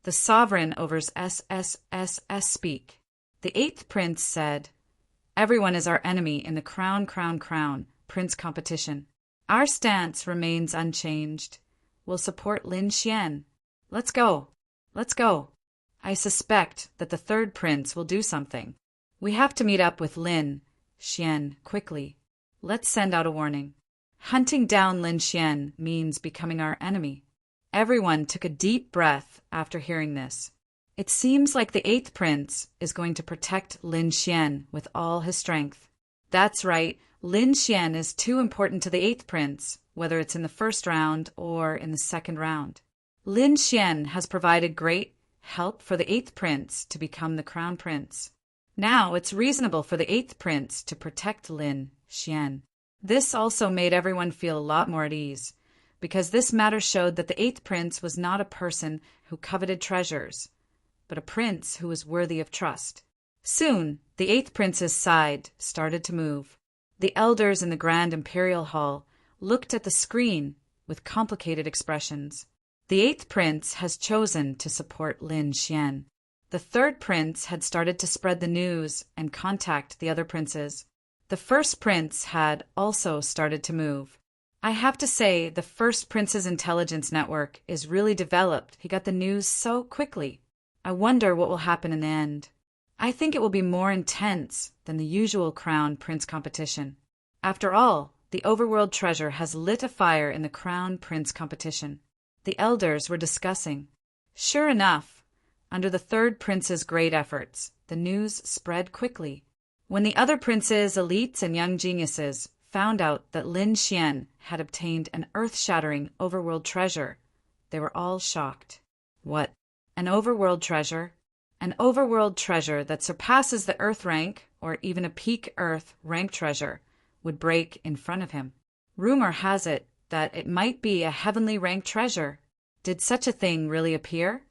A: The sovereign overs SSSS speak. The eighth prince said, "Everyone is our enemy in the crown prince competition. Our stance remains unchanged. We'll support Lin Xian. Let's go. I suspect that the third prince will do something. We have to meet up with Lin Xian quickly. Let's send out a warning. Hunting down Lin Xian means becoming our enemy." Everyone took a deep breath after hearing this. It seems like the eighth prince is going to protect Lin Xian with all his strength. That's right, Lin Xian is too important to the eighth prince, whether it's in the first round or in the second round. Lin Xian has provided great help for the eighth prince to become the crown prince. Now it's reasonable for the eighth prince to protect Lin Xian. This also made everyone feel a lot more at ease, because this matter showed that the eighth prince was not a person who coveted treasures, but a prince who was worthy of trust. Soon, the eighth prince's side started to move. The elders in the grand imperial hall looked at the screen with complicated expressions. The eighth prince has chosen to support Lin Xian. The third prince had started to spread the news and contact the other princes. The first prince had also started to move. I have to say, the first prince's intelligence network is really developed. He got the news so quickly. I wonder what will happen in the end. I think it will be more intense than the usual crown prince competition. After all, the overworld treasure has lit a fire in the crown prince competition. The elders were discussing. Sure enough, under the third prince's great efforts, the news spread quickly. When the other princes, elites, and young geniuses found out that Lin Xian had obtained an earth-shattering overworld treasure, they were all shocked. What? An overworld treasure? An overworld treasure that surpasses the Earth rank, or even a peak Earth rank treasure, would break in front of him. Rumor has it that it might be a heavenly ranked treasure. Did such a thing really appear?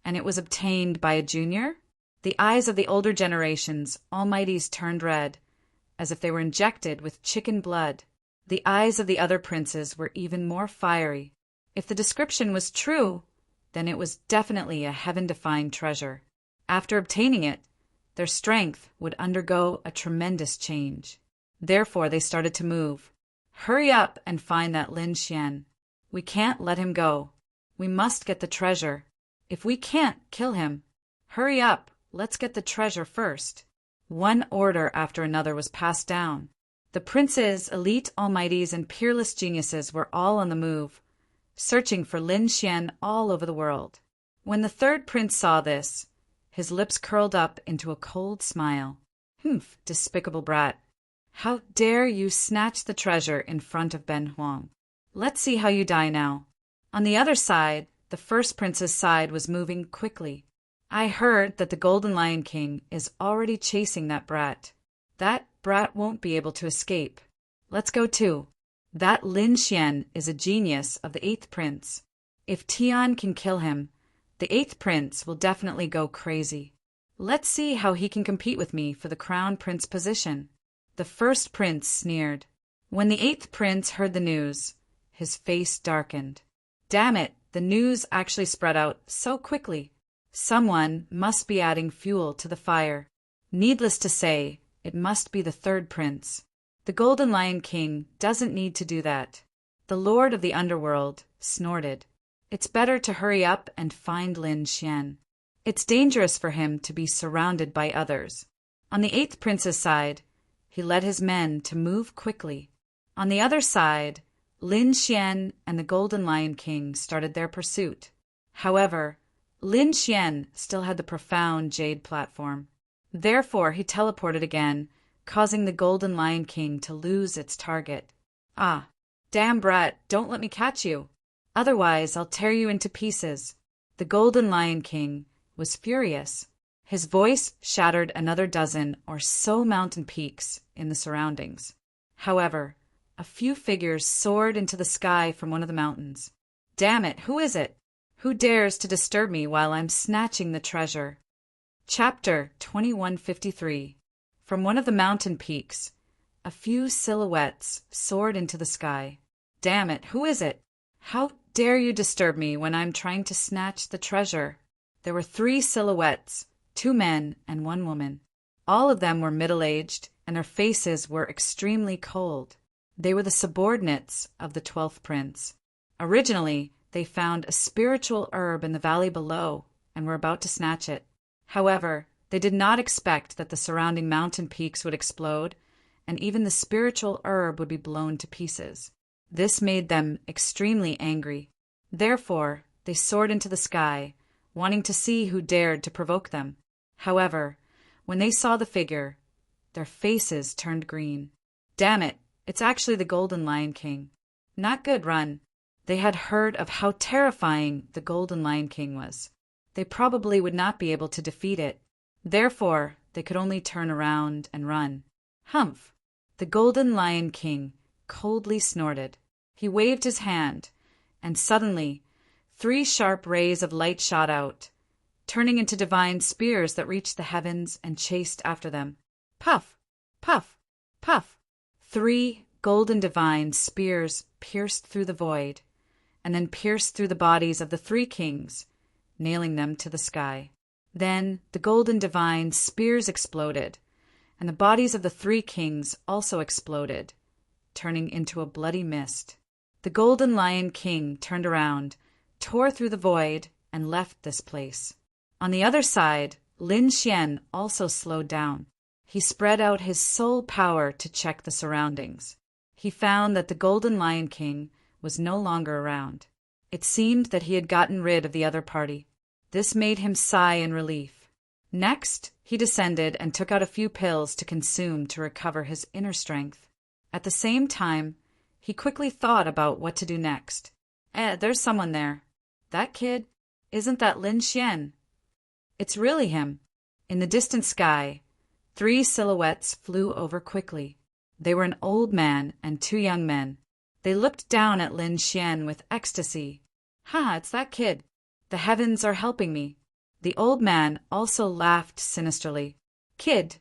A: And it was obtained by a junior? The eyes of the older generation's almighties turned red, as if they were injected with chicken blood. The eyes of the other princes were even more fiery. If the description was true, then it was definitely a heaven-defying treasure. After obtaining it, their strength would undergo a tremendous change. Therefore, they started to move. Hurry up and find that Lin Xian. We can't let him go. We must get the treasure. If we can't kill him, hurry up, let's get the treasure first. One order after another was passed down. The princes, elite almighties, and peerless geniuses were all on the move, searching for Lin Xian all over the world. When the third prince saw this, his lips curled up into a cold smile. Humph, despicable brat. How dare you snatch the treasure in front of Ben Huang? Let's see how you die now. On the other side, the first prince's side was moving quickly. I heard that the Golden Lion King is already chasing that brat. That brat won't be able to escape. Let's go too. That Lin Xian is a genius of the eighth prince. If Tian can kill him, the eighth prince will definitely go crazy. Let's see how he can compete with me for the crown prince position. The first prince sneered. When the eighth prince heard the news, his face darkened. Damn it, the news actually spread out so quickly. Someone must be adding fuel to the fire. Needless to say, it must be the third prince. The Golden Lion King doesn't need to do that. The Lord of the Underworld snorted. It's better to hurry up and find Lin Xian. It's dangerous for him to be surrounded by others. On the eighth prince's side, he led his men to move quickly. On the other side, Lin Xian and the Golden Lion King started their pursuit. However, Lin Xian still had the profound jade platform. Therefore, he teleported again, causing the Golden Lion King to lose its target. Ah, damn brat, don't let me catch you. Otherwise, I'll tear you into pieces. The Golden Lion King was furious. His voice shattered another dozen or so mountain peaks in the surroundings. However, a few figures soared into the sky from one of the mountains. Damn it, who is it? Who dares to disturb me while I'm snatching the treasure? Chapter 2153. From one of the mountain peaks, a few silhouettes soared into the sky. Damn it, who is it? How dare you disturb me when I'm trying to snatch the treasure? There were 3 silhouettes, 2 men and 1 woman. All of them were middle-aged, and their faces were extremely cold. They were the subordinates of the 12th prince. Originally, they found a spiritual herb in the valley below and were about to snatch it. However, they did not expect that the surrounding mountain peaks would explode, and even the spiritual herb would be blown to pieces. This made them extremely angry. Therefore, they soared into the sky, wanting to see who dared to provoke them. However, when they saw the figure, their faces turned green. Damn it, it's actually the Golden Lion King. Not good, run. They had heard of how terrifying the Golden Lion King was. They probably would not be able to defeat it. Therefore, they could only turn around and run. Humph! The Golden Lion King coldly snorted. He waved his hand, and suddenly 3 sharp rays of light shot out. turning into divine spears that reached the heavens and chased after them. Puff, puff, puff. 3 golden divine spears pierced through the void, and then pierced through the bodies of the 3 kings, nailing them to the sky. Then the golden divine spears exploded, and the bodies of the 3 kings also exploded, turning into a bloody mist. The golden lion king turned around, tore through the void, and left this place. On the other side, Lin Xian also slowed down. He spread out his soul power to check the surroundings. He found that the golden lion king was no longer around. It seemed that he had gotten rid of the other party. This made him sigh in relief. Next, he descended and took out a few pills to consume to recover his inner strength. At the same time, he quickly thought about what to do next. There's someone there. That kid? Isn't that Lin Xian? It's really him. In the distant sky, 3 silhouettes flew over quickly. They were an old man and 2 young men. They looked down at Lin Xian with ecstasy. It's that kid. The heavens are helping me. The old man also laughed sinisterly. Kid,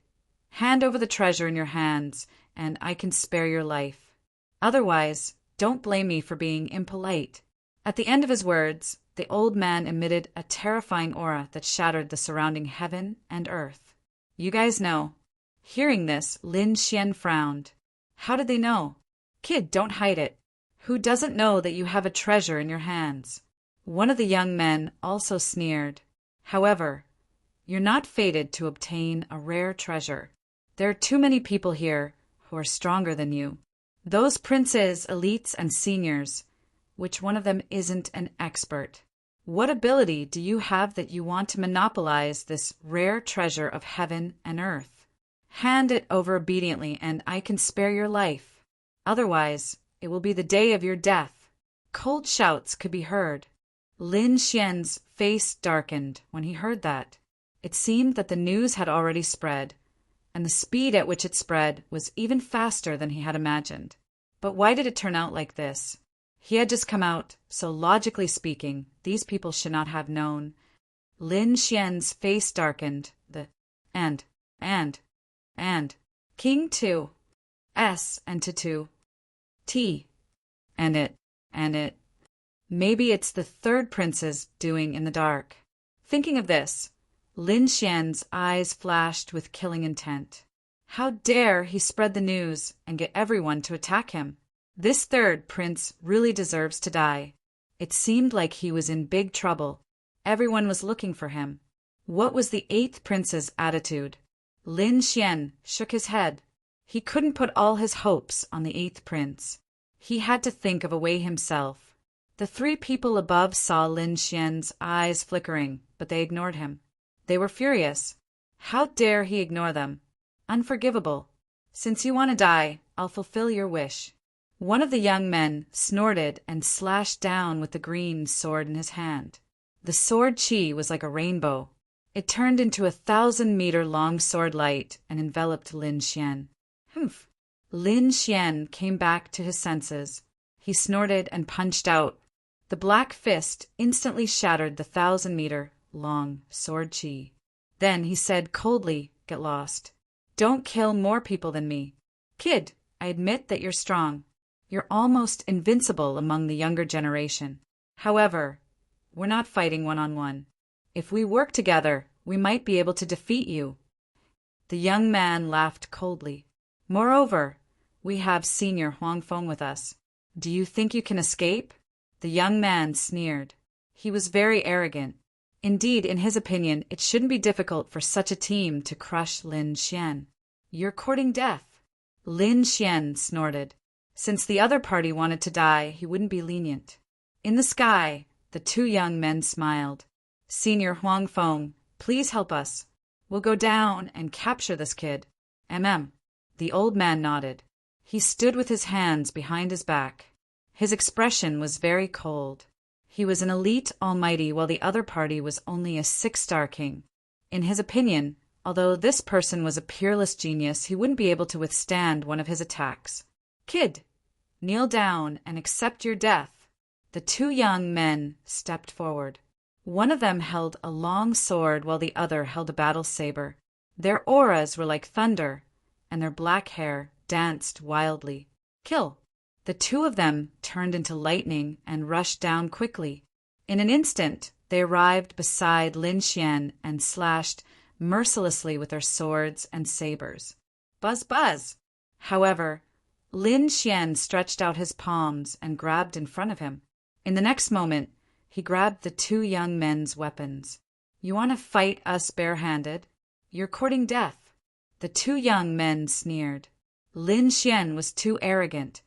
A: hand over the treasure in your hands, and I can spare your life. Otherwise, don't blame me for being impolite. At the end of his words, the old man emitted a terrifying aura that shattered the surrounding heaven and earth. You guys know. Hearing this, Lin Xian frowned. How did they know? Kid, don't hide it. Who doesn't know that you have a treasure in your hands? One of the young men also sneered. However, you're not fated to obtain a rare treasure. There are too many people here who are stronger than you. Those princes, elites, and seniors. Which one of them isn't an expert? What ability do you have that you want to monopolize this rare treasure of heaven and earth? Hand it over obediently, and I can spare your life. Otherwise, it will be the day of your death. Cold shouts could be heard. Lin Xian's face darkened when he heard that. It seemed that the news had already spread, and the speed at which it spread was even faster than he had imagined. But why did it turn out like this? He had just come out, so logically speaking, these people should not have known. Lin Xian's face darkened. King 2. S and to 2. T. And it. Maybe it's the 3rd prince's doing in the dark. Thinking of this, Lin Xian's eyes flashed with killing intent. How dare he spread the news and get everyone to attack him? This 3rd prince really deserves to die. It seemed like he was in big trouble. Everyone was looking for him. What was the 8th prince's attitude? Lin Xian shook his head. He couldn't put all his hopes on the 8th prince. He had to think of a way himself. The 3 people above saw Lin Xian's eyes flickering, but they ignored him. They were furious. How dare he ignore them? Unforgivable. Since you want to die, I'll fulfill your wish. One of the young men snorted and slashed down with the green sword in his hand. The sword chi was like a rainbow. It turned into 1,000-meter-long sword light and enveloped Lin Xian. Humph! Lin Xian came back to his senses. He snorted and punched out. The black fist instantly shattered the 1,000-meter-long sword chi. Then he said coldly, "Get lost. Don't kill more people than me. Kid, I admit that you're strong. You're almost invincible among the younger generation. However, we're not fighting one-on-one. If we work together, we might be able to defeat you." The young man laughed coldly. "Moreover, we have Senior Huangfeng with us. Do you think you can escape?" The young man sneered. He was very arrogant. Indeed, in his opinion, it shouldn't be difficult for such a team to crush Lin Xian. "You're courting death." Lin Xian snorted. Since the other party wanted to die, he wouldn't be lenient. In the sky, the 2 young men smiled. "Senior Huangfeng, please help us. We'll go down and capture this kid." The old man nodded. He stood with his hands behind his back. His expression was very cold. He was an elite almighty while the other party was only a 6-star king. In his opinion, although this person was a peerless genius, he wouldn't be able to withstand one of his attacks. "Kid, kneel down and accept your death." The 2 young men stepped forward. One of them held a long sword while the other held a battle saber. Their auras were like thunder, and their black hair danced wildly. Kill! The two of them turned into lightning and rushed down quickly. In an instant, they arrived beside Lin Xian and slashed mercilessly with their swords and sabers. Buzz, buzz! However, Lin Xian stretched out his palms and grabbed in front of him. In the next moment, he grabbed the two young men's weapons. You want to fight us barehanded? You're courting death. The two young men sneered. Lin Xian was too arrogant.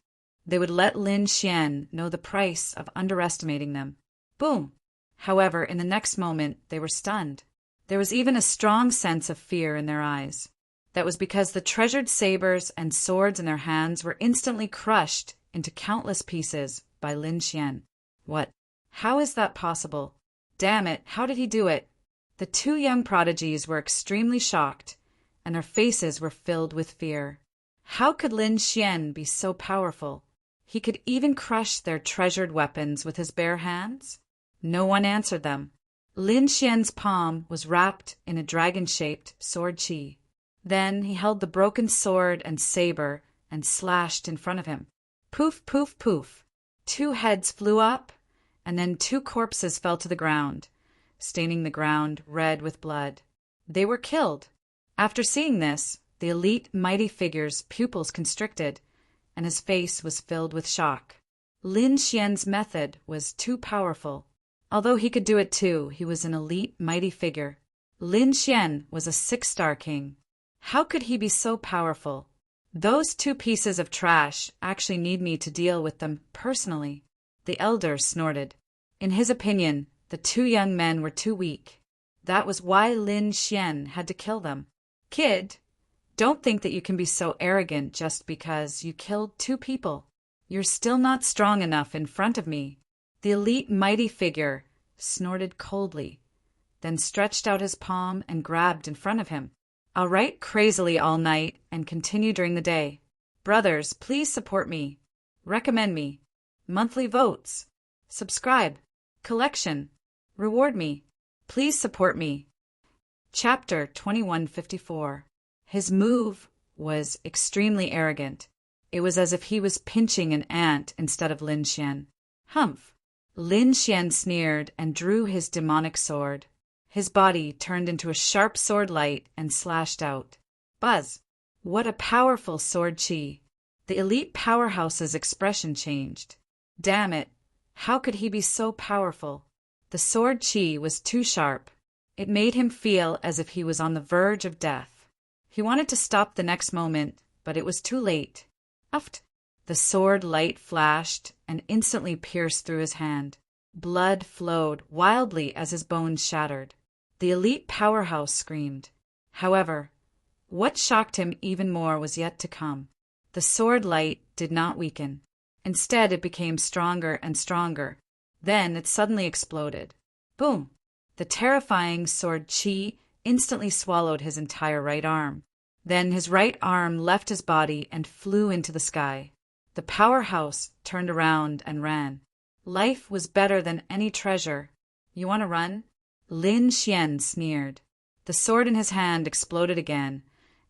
A: They would let Lin Xian know the price of underestimating them. Boom! However, in the next moment, they were stunned. There was even a strong sense of fear in their eyes. That was because the treasured sabers and swords in their hands were instantly crushed into countless pieces by Lin Xian. What? How is that possible? Damn it, how did he do it? The two young prodigies were extremely shocked, and their faces were filled with fear. How could Lin Xian be so powerful? He could even crush their treasured weapons with his bare hands? No one answered them. Lin Xian's palm was wrapped in a dragon-shaped sword chi. Then he held the broken sword and saber and slashed in front of him. Poof, poof, poof. Two heads flew up, and then two corpses fell to the ground, staining the ground red with blood. They were killed. After seeing this, the elite mighty figure's pupils constricted, and his face was filled with shock. Lin Xian's method was too powerful. Although he could do it too, he was an elite mighty figure. Lin Xian was a 6-star king. How could he be so powerful? Those two pieces of trash actually need me to deal with them personally. The elder snorted. In his opinion, the two young men were too weak. That was why Lin Xian had to kill them. Kid, don't think that you can be so arrogant just because you killed two people. You're still not strong enough in front of me. The elite mighty figure snorted coldly, then stretched out his palm and grabbed in front of him. I'll write crazily all night and continue during the day. Brothers, please support me. Recommend me. Monthly votes. Subscribe. Collection. Reward me. Please support me. Chapter 2154. His move was extremely arrogant. It was as if he was pinching an ant instead of Lin Xian. Humph! Lin Xian sneered and drew his demonic sword. His body turned into a sharp sword light and slashed out. Buzz! What a powerful sword chi! The elite powerhouse's expression changed. Damn it! How could he be so powerful? The sword chi was too sharp. It made him feel as if he was on the verge of death. He wanted to stop the next moment, but it was too late. Uft! The sword light flashed and instantly pierced through his hand. Blood flowed wildly as his bones shattered. The elite powerhouse screamed. However, what shocked him even more was yet to come. The sword light did not weaken. Instead, it became stronger and stronger. Then it suddenly exploded. Boom! The terrifying sword chi instantly swallowed his entire right arm. Then his right arm left his body and flew into the sky. The powerhouse turned around and ran. Life was better than any treasure. You want to run? Lin Xian sneered. The sword in his hand exploded again,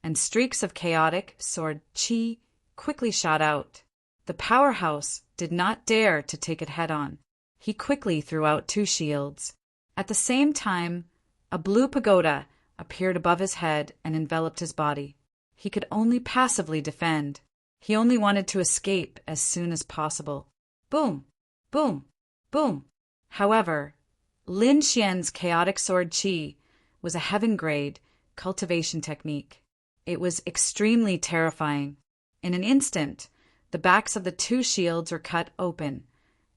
A: and streaks of chaotic sword chi quickly shot out. The powerhouse did not dare to take it head-on. He quickly threw out two shields. At the same time, a blue pagoda appeared above his head and enveloped his body. He could only passively defend. He only wanted to escape as soon as possible. Boom! Boom! Boom! However, Lin Xian's chaotic sword chi was a heaven-grade cultivation technique. It was extremely terrifying. In an instant, the backs of the two shields were cut open,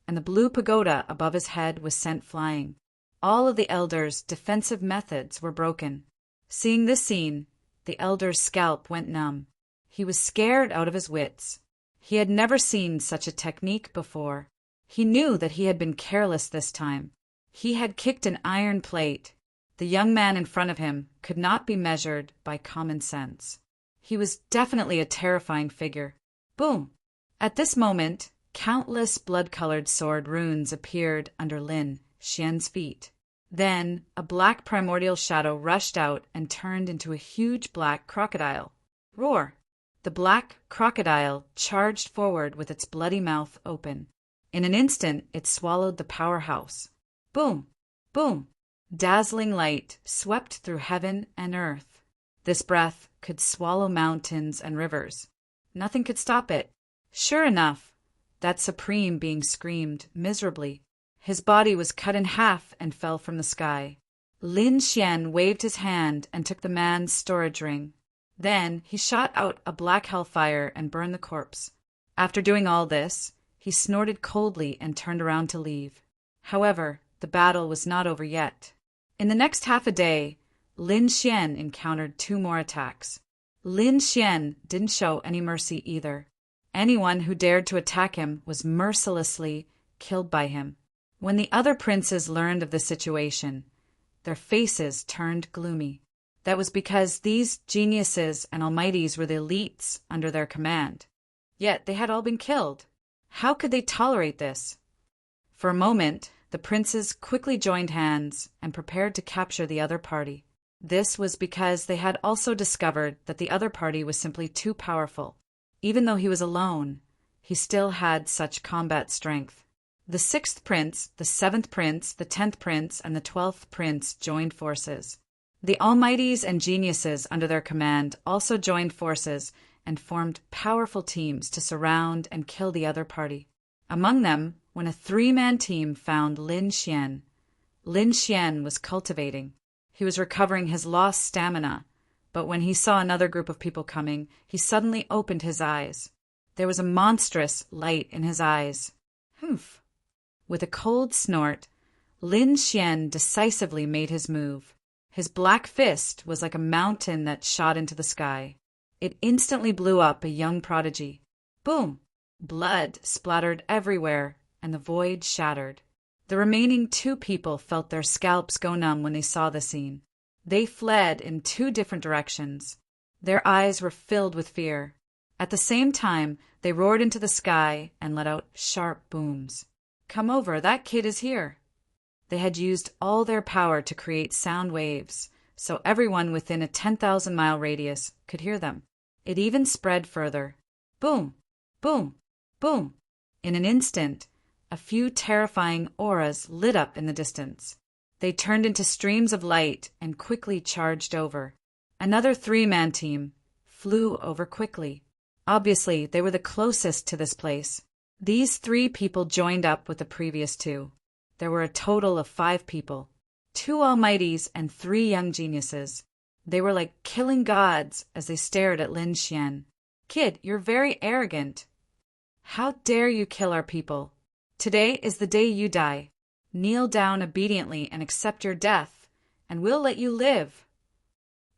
A: and the blue pagoda above his head was sent flying. All of the elder's defensive methods were broken. Seeing this scene, the elder's scalp went numb. He was scared out of his wits. He had never seen such a technique before. He knew that he had been careless this time. He had kicked an iron plate. The young man in front of him could not be measured by common sense. He was definitely a terrifying figure. Boom! At this moment, countless blood-colored sword runes appeared under Lin Xian's feet. Then a black primordial shadow rushed out and turned into a huge black crocodile. Roar! The black crocodile charged forward with its bloody mouth open. In an instant, it swallowed the powerhouse. Boom! Boom! Dazzling light swept through heaven and earth. This breath could swallow mountains and rivers. Nothing could stop it. Sure enough, that supreme being screamed miserably. His body was cut in half and fell from the sky. Lin Xian waved his hand and took the man's storage ring. Then he shot out a black hellfire and burned the corpse. After doing all this, he snorted coldly and turned around to leave. However, the battle was not over yet. In the next half a day, Lin Xian encountered 2 more attacks. Lin Xian didn't show any mercy either. Anyone who dared to attack him was mercilessly killed by him. When the other princes learned of the situation, their faces turned gloomy. That was because these geniuses and almighties were the elites under their command. Yet they had all been killed. How could they tolerate this? For a moment, the princes quickly joined hands and prepared to capture the other party. This was because they had also discovered that the other party was simply too powerful. Even though he was alone, he still had such combat strength. The 6th prince, the 7th prince, the 10th prince, and the 12th prince joined forces. The almighties and geniuses under their command also joined forces and formed powerful teams to surround and kill the other party. Among them, when a 3-man team found Lin Xian, Lin Xian was cultivating. He was recovering his lost stamina, but when he saw another group of people coming, he suddenly opened his eyes. There was a monstrous light in his eyes. Humph! With a cold snort, Lin Xian decisively made his move. His black fist was like a mountain that shot into the sky. It instantly blew up a young prodigy. Boom! Blood splattered everywhere, and the void shattered. The remaining 2 people felt their scalps go numb when they saw the scene. They fled in 2 different directions. Their eyes were filled with fear. At the same time, they roared into the sky and let out sharp booms. Come over, that kid is here. They had used all their power to create sound waves, so everyone within a 10,000-mile radius could hear them. It even spread further. Boom! Boom! Boom! In an instant, a few terrifying auras lit up in the distance. They turned into streams of light and quickly charged over. Another 3-man team flew over quickly. Obviously, they were the closest to this place. These 3 people joined up with the previous 2. There were a total of 5 people, 2 almighties and 3 young geniuses. They were like killing gods as they stared at Lin Xian. Kid, you're very arrogant. How dare you kill our people? Today is the day you die. Kneel down obediently and accept your death, and we'll let you live.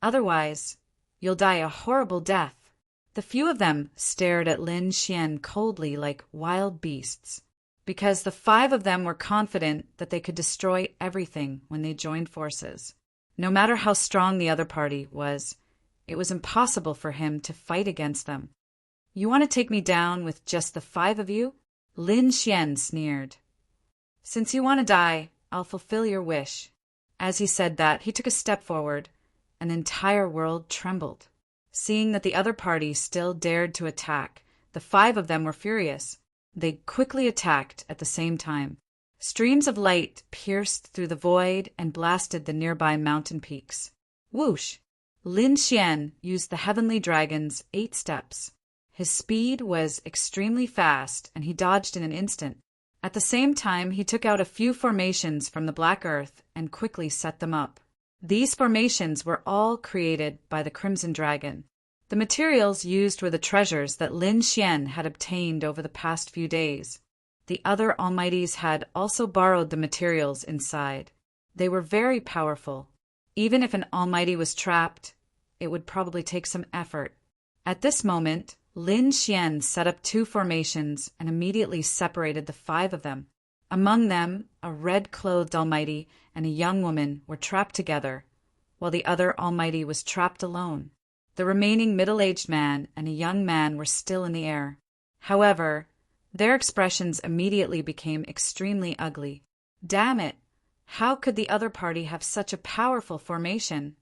A: Otherwise, you'll die a horrible death. The few of them stared at Lin Xian coldly like wild beasts, because the 5 of them were confident that they could destroy everything when they joined forces. No matter how strong the other party was, it was impossible for him to fight against them. You want to take me down with just the 5 of you? Lin Xian sneered. Since you want to die, I'll fulfill your wish. As he said that, he took a step forward. An entire world trembled. Seeing that the other party still dared to attack, the 5 of them were furious. They quickly attacked at the same time. Streams of light pierced through the void and blasted the nearby mountain peaks. Whoosh! Lin Xian used the heavenly dragon's 8 steps. His speed was extremely fast, and he dodged in an instant. At the same time, he took out a few formations from the black earth and quickly set them up. These formations were all created by the Crimson Dragon. The materials used were the treasures that Lin Xian had obtained over the past few days. The other almighties had also borrowed the materials inside. They were very powerful. Even if an almighty was trapped, it would probably take some effort. At this moment, Lin Xian set up 2 formations and immediately separated the 5 of them. Among them, a red-clothed almighty and a young woman were trapped together, while the other almighty was trapped alone. The remaining middle-aged man and a young man were still in the air. However, their expressions immediately became extremely ugly. Damn it! How could the other party have such a powerful formation?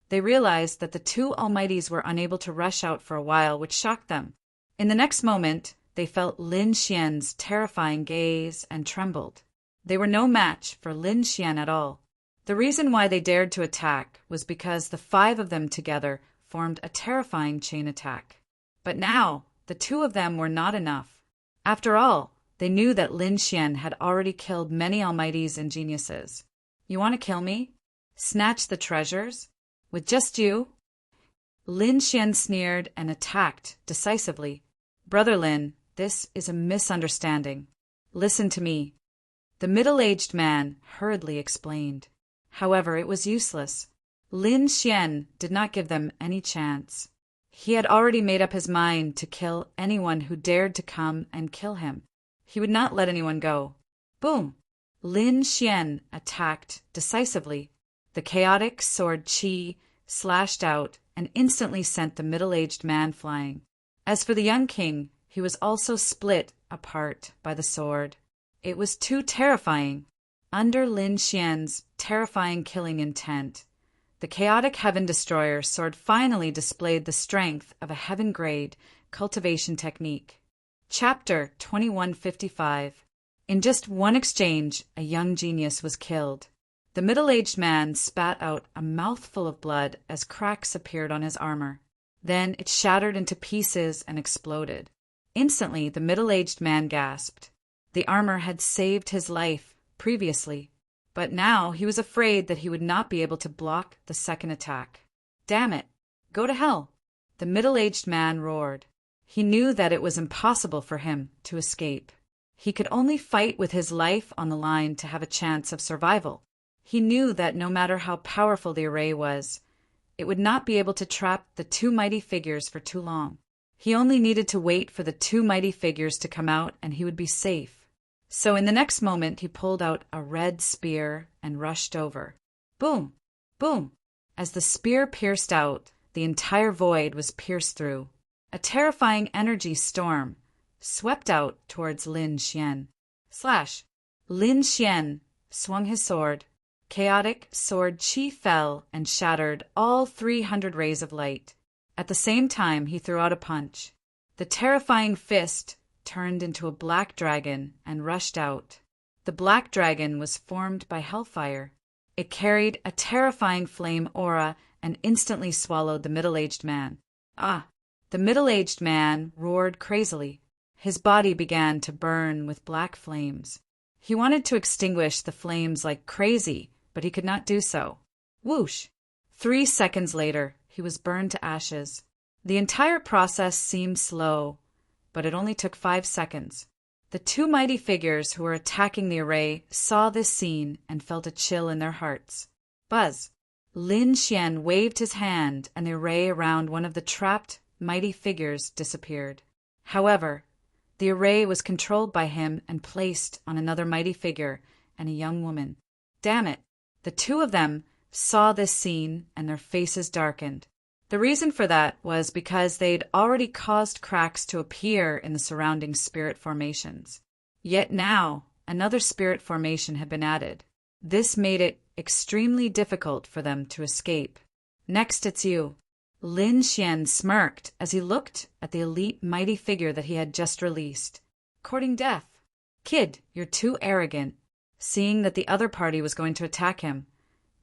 A: They realized that the two almighties were unable to rush out for a while, which shocked them. In the next moment, they felt Lin Xian's terrifying gaze and trembled. They were no match for Lin Xian at all. The reason why they dared to attack was because the 5 of them together formed a terrifying chain attack. But now, the 2 of them were not enough. After all, they knew that Lin Xian had already killed many almighties and geniuses. You want to kill me? Snatch the treasures? With just you? Lin Xian sneered and attacked decisively. Brother Lin, this is a misunderstanding. Listen to me. The middle-aged man hurriedly explained. However, it was useless. Lin Xian did not give them any chance. He had already made up his mind to kill anyone who dared to come and kill him. He would not let anyone go. Boom! Lin Xian attacked decisively. The chaotic sword qi slashed out and instantly sent the middle-aged man flying. As for the young king, he was also split apart by the sword. It was too terrifying. Under Lin Xian's terrifying killing intent, the chaotic heaven destroyer sword finally displayed the strength of a heaven-grade cultivation technique. Chapter 2155. In just one exchange, a young genius was killed. The middle-aged man spat out a mouthful of blood as cracks appeared on his armor. Then it shattered into pieces and exploded. Instantly, the middle-aged man gasped. The armor had saved his life previously, but now he was afraid that he would not be able to block the second attack. Damn it! Go to hell! The middle-aged man roared. He knew that it was impossible for him to escape. He could only fight with his life on the line to have a chance of survival. He knew that no matter how powerful the array was, it would not be able to trap the 2 mighty figures for too long. He only needed to wait for the 2 mighty figures to come out and he would be safe. So in the next moment he pulled out a red spear and rushed over. Boom! Boom! As the spear pierced out, the entire void was pierced through. A terrifying energy storm swept out towards Lin Xian. Slash! Lin Xian swung his sword. Chaotic sword qi fell and shattered all 300 rays of light. At the same time, he threw out a punch. The terrifying fist turned into a black dragon and rushed out. The black dragon was formed by hellfire. It carried a terrifying flame aura and instantly swallowed the middle-aged man. Ah! The middle-aged man roared crazily. His body began to burn with black flames. He wanted to extinguish the flames like crazy, but he could not do so. Whoosh! 3 seconds later, he was burned to ashes. The entire process seemed slow, but it only took 5 seconds. The 2 mighty figures who were attacking the array saw this scene and felt a chill in their hearts. Buzz! Lin Xian waved his hand and the array around one of the trapped mighty figures disappeared. However, the array was controlled by him and placed on another mighty figure and a young woman. Damn it! The 2 of them saw this scene and their faces darkened. The reason for that was because they'd already caused cracks to appear in the surrounding spirit formations. Yet now, another spirit formation had been added. This made it extremely difficult for them to escape. Next, it's you. Lin Xian smirked as he looked at the elite mighty figure that he had just released. Courting death. Kid, you're too arrogant. Seeing that the other party was going to attack him,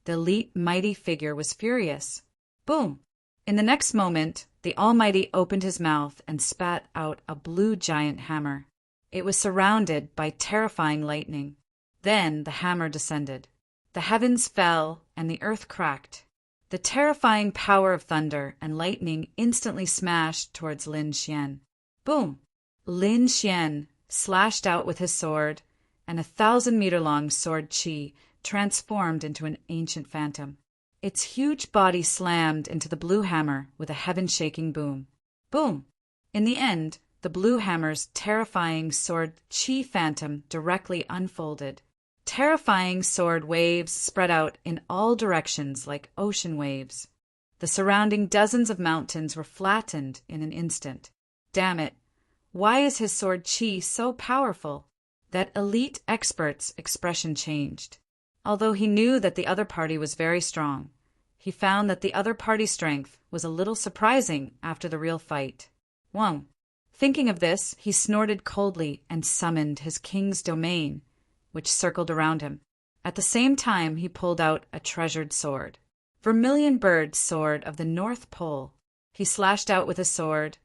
A: the elite mighty figure was furious. Boom! In the next moment, the Almighty opened his mouth and spat out a blue giant hammer. It was surrounded by terrifying lightning. Then the hammer descended. The heavens fell and the earth cracked. The terrifying power of thunder and lightning instantly smashed towards Lin Xian. Boom! Lin Xian slashed out with his sword, and a 1,000-meter-long sword qi transformed into an ancient phantom. Its huge body slammed into the blue hammer with a heaven-shaking boom. Boom! In the end, the blue hammer's terrifying sword qi phantom directly unfolded. Terrifying sword waves spread out in all directions like ocean waves. The surrounding dozens of mountains were flattened in an instant. Damn it! Why is his sword qi so powerful? That elite expert's expression changed. Although he knew that the other party was very strong, he found that the other party's strength was a little surprising after the real fight. Whoa. Thinking of this, he snorted coldly and summoned his king's domain, which circled around him. At the same time, he pulled out a treasured sword. Vermilion Bird's sword of the North Pole. He slashed out with his sword,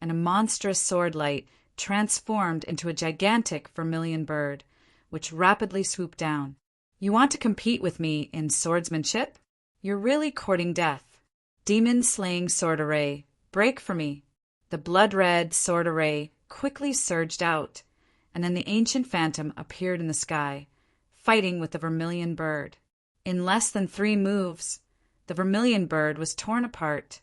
A: and a monstrous sword light transformed into a gigantic vermilion bird, which rapidly swooped down. You want to compete with me in swordsmanship? You're really courting death. Demon-slaying sword array, break for me. The blood-red sword array quickly surged out, and then the ancient phantom appeared in the sky, fighting with the vermilion bird. In less than 3 moves, the vermilion bird was torn apart,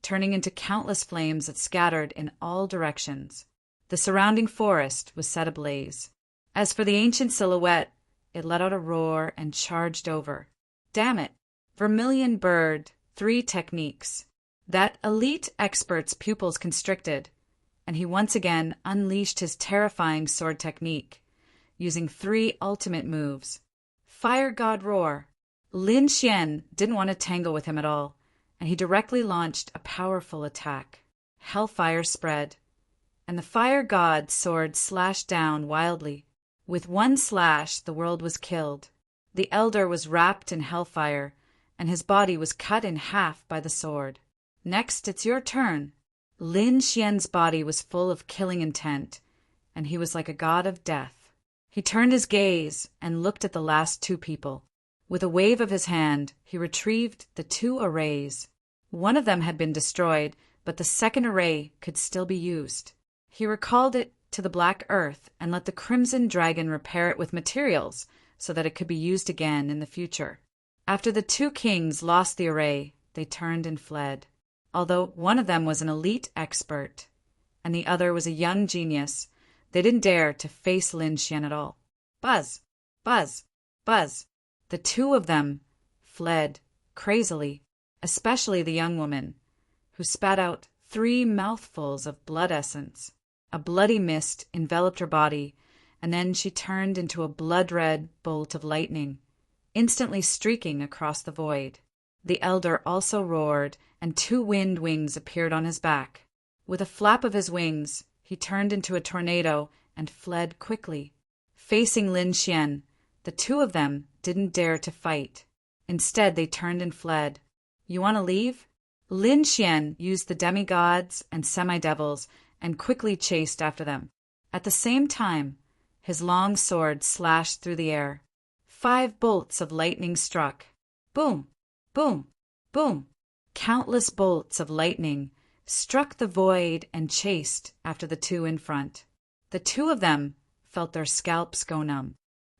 A: turning into countless flames that scattered in all directions. The surrounding forest was set ablaze. As for the ancient silhouette, it let out a roar and charged over. Damn it! Vermilion Bird, 3 techniques. That elite expert's pupils constricted, and he once again unleashed his terrifying sword technique, using 3 ultimate moves. Fire God Roar. Lin Xian didn't want to tangle with him at all, and he directly launched a powerful attack. Hellfire spread, and the Fire God's sword slashed down wildly. With one slash, the world was killed. The elder was wrapped in hellfire, and his body was cut in half by the sword. Next, it's your turn. Lin Xian's body was full of killing intent, and he was like a god of death. He turned his gaze and looked at the last 2 people. With a wave of his hand, he retrieved the 2 arrays. One of them had been destroyed, but the second array could still be used. He recalled it to the Black Earth and let the Crimson Dragon repair it with materials so that it could be used again in the future. After the 2 kings lost the array, they turned and fled. Although one of them was an elite expert, and the other was a young genius, they didn't dare to face Lin Xian at all. Buzz! Buzz! Buzz! The 2 of them fled crazily, especially the young woman, who spat out 3 mouthfuls of blood essence. A bloody mist enveloped her body, and then she turned into a blood-red bolt of lightning, instantly streaking across the void. The elder also roared, and 2 wind wings appeared on his back. With a flap of his wings, he turned into a tornado and fled quickly. Facing Lin Xian, the 2 of them didn't dare to fight. Instead, they turned and fled. You want to leave? Lin Xian used the demigods and semi-devils and quickly chased after them. At the same time, his long sword slashed through the air. 5 bolts of lightning struck. Boom! Boom! Boom! Countless bolts of lightning struck the void and chased after the 2 in front. The 2 of them felt their scalps go numb.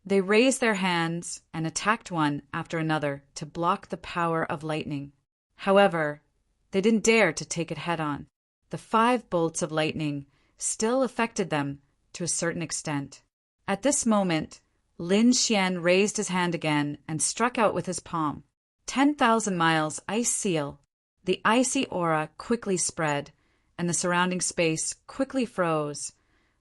A: They raised their hands and attacked one after another to block the power of lightning. However, they didn't dare to take it head-on. The 5 bolts of lightning still affected them to a certain extent. At this moment, Lin Xian raised his hand again and struck out with his palm. 10,000 miles ice seal. The icy aura quickly spread, and the surrounding space quickly froze,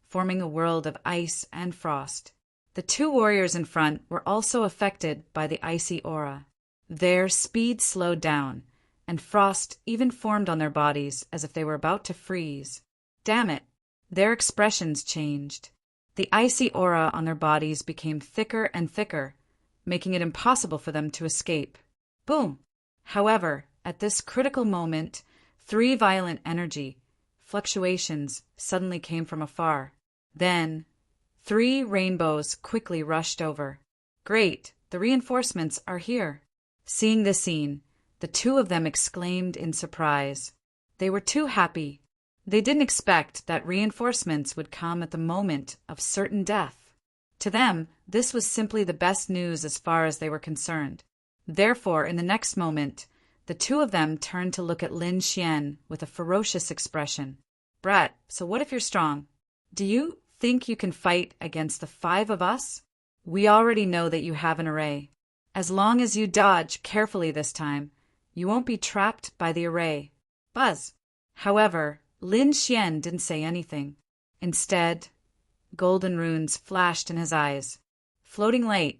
A: forming a world of ice and frost. The 2 warriors in front were also affected by the icy aura. Their speed slowed down, and frost even formed on their bodies as if they were about to freeze. Damn it! Their expressions changed. The icy aura on their bodies became thicker and thicker, making it impossible for them to escape. Boom! However, at this critical moment, 3 violent energy fluctuations suddenly came from afar. Then, 3 rainbows quickly rushed over. Great! The reinforcements are here. Seeing this scene, the 2 of them exclaimed in surprise. They were too happy. They didn't expect that reinforcements would come at the moment of certain death. To them, this was simply the best news as far as they were concerned. Therefore, in the next moment, the 2 of them turned to look at Lin Xian with a ferocious expression. Brat, so what if you're strong? Do you think you can fight against the 5 of us? We already know that you have an array. As long as you dodge carefully this time, you won't be trapped by the array. Buzz! However, Lin Xian didn't say anything. Instead, golden runes flashed in his eyes. Floating light.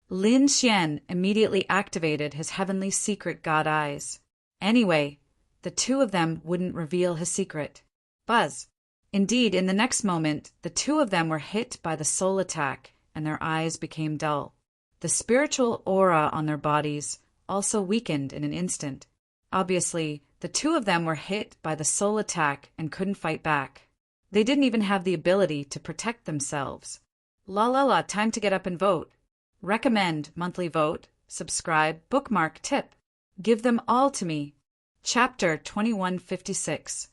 A: Lin Xian immediately activated his heavenly secret god eyes. Anyway, the two of them wouldn't reveal his secret. Buzz. Indeed, in the next moment, the two of them were hit by the soul attack, and their eyes became dull. The spiritual aura on their bodies also weakened in an instant. Obviously, the two of them were hit by the soul attack and couldn't fight back. They didn't even have the ability to protect themselves. La la la, time to get up and vote. Recommend, monthly vote, subscribe, bookmark, tip. Give them all to me. Chapter 2156.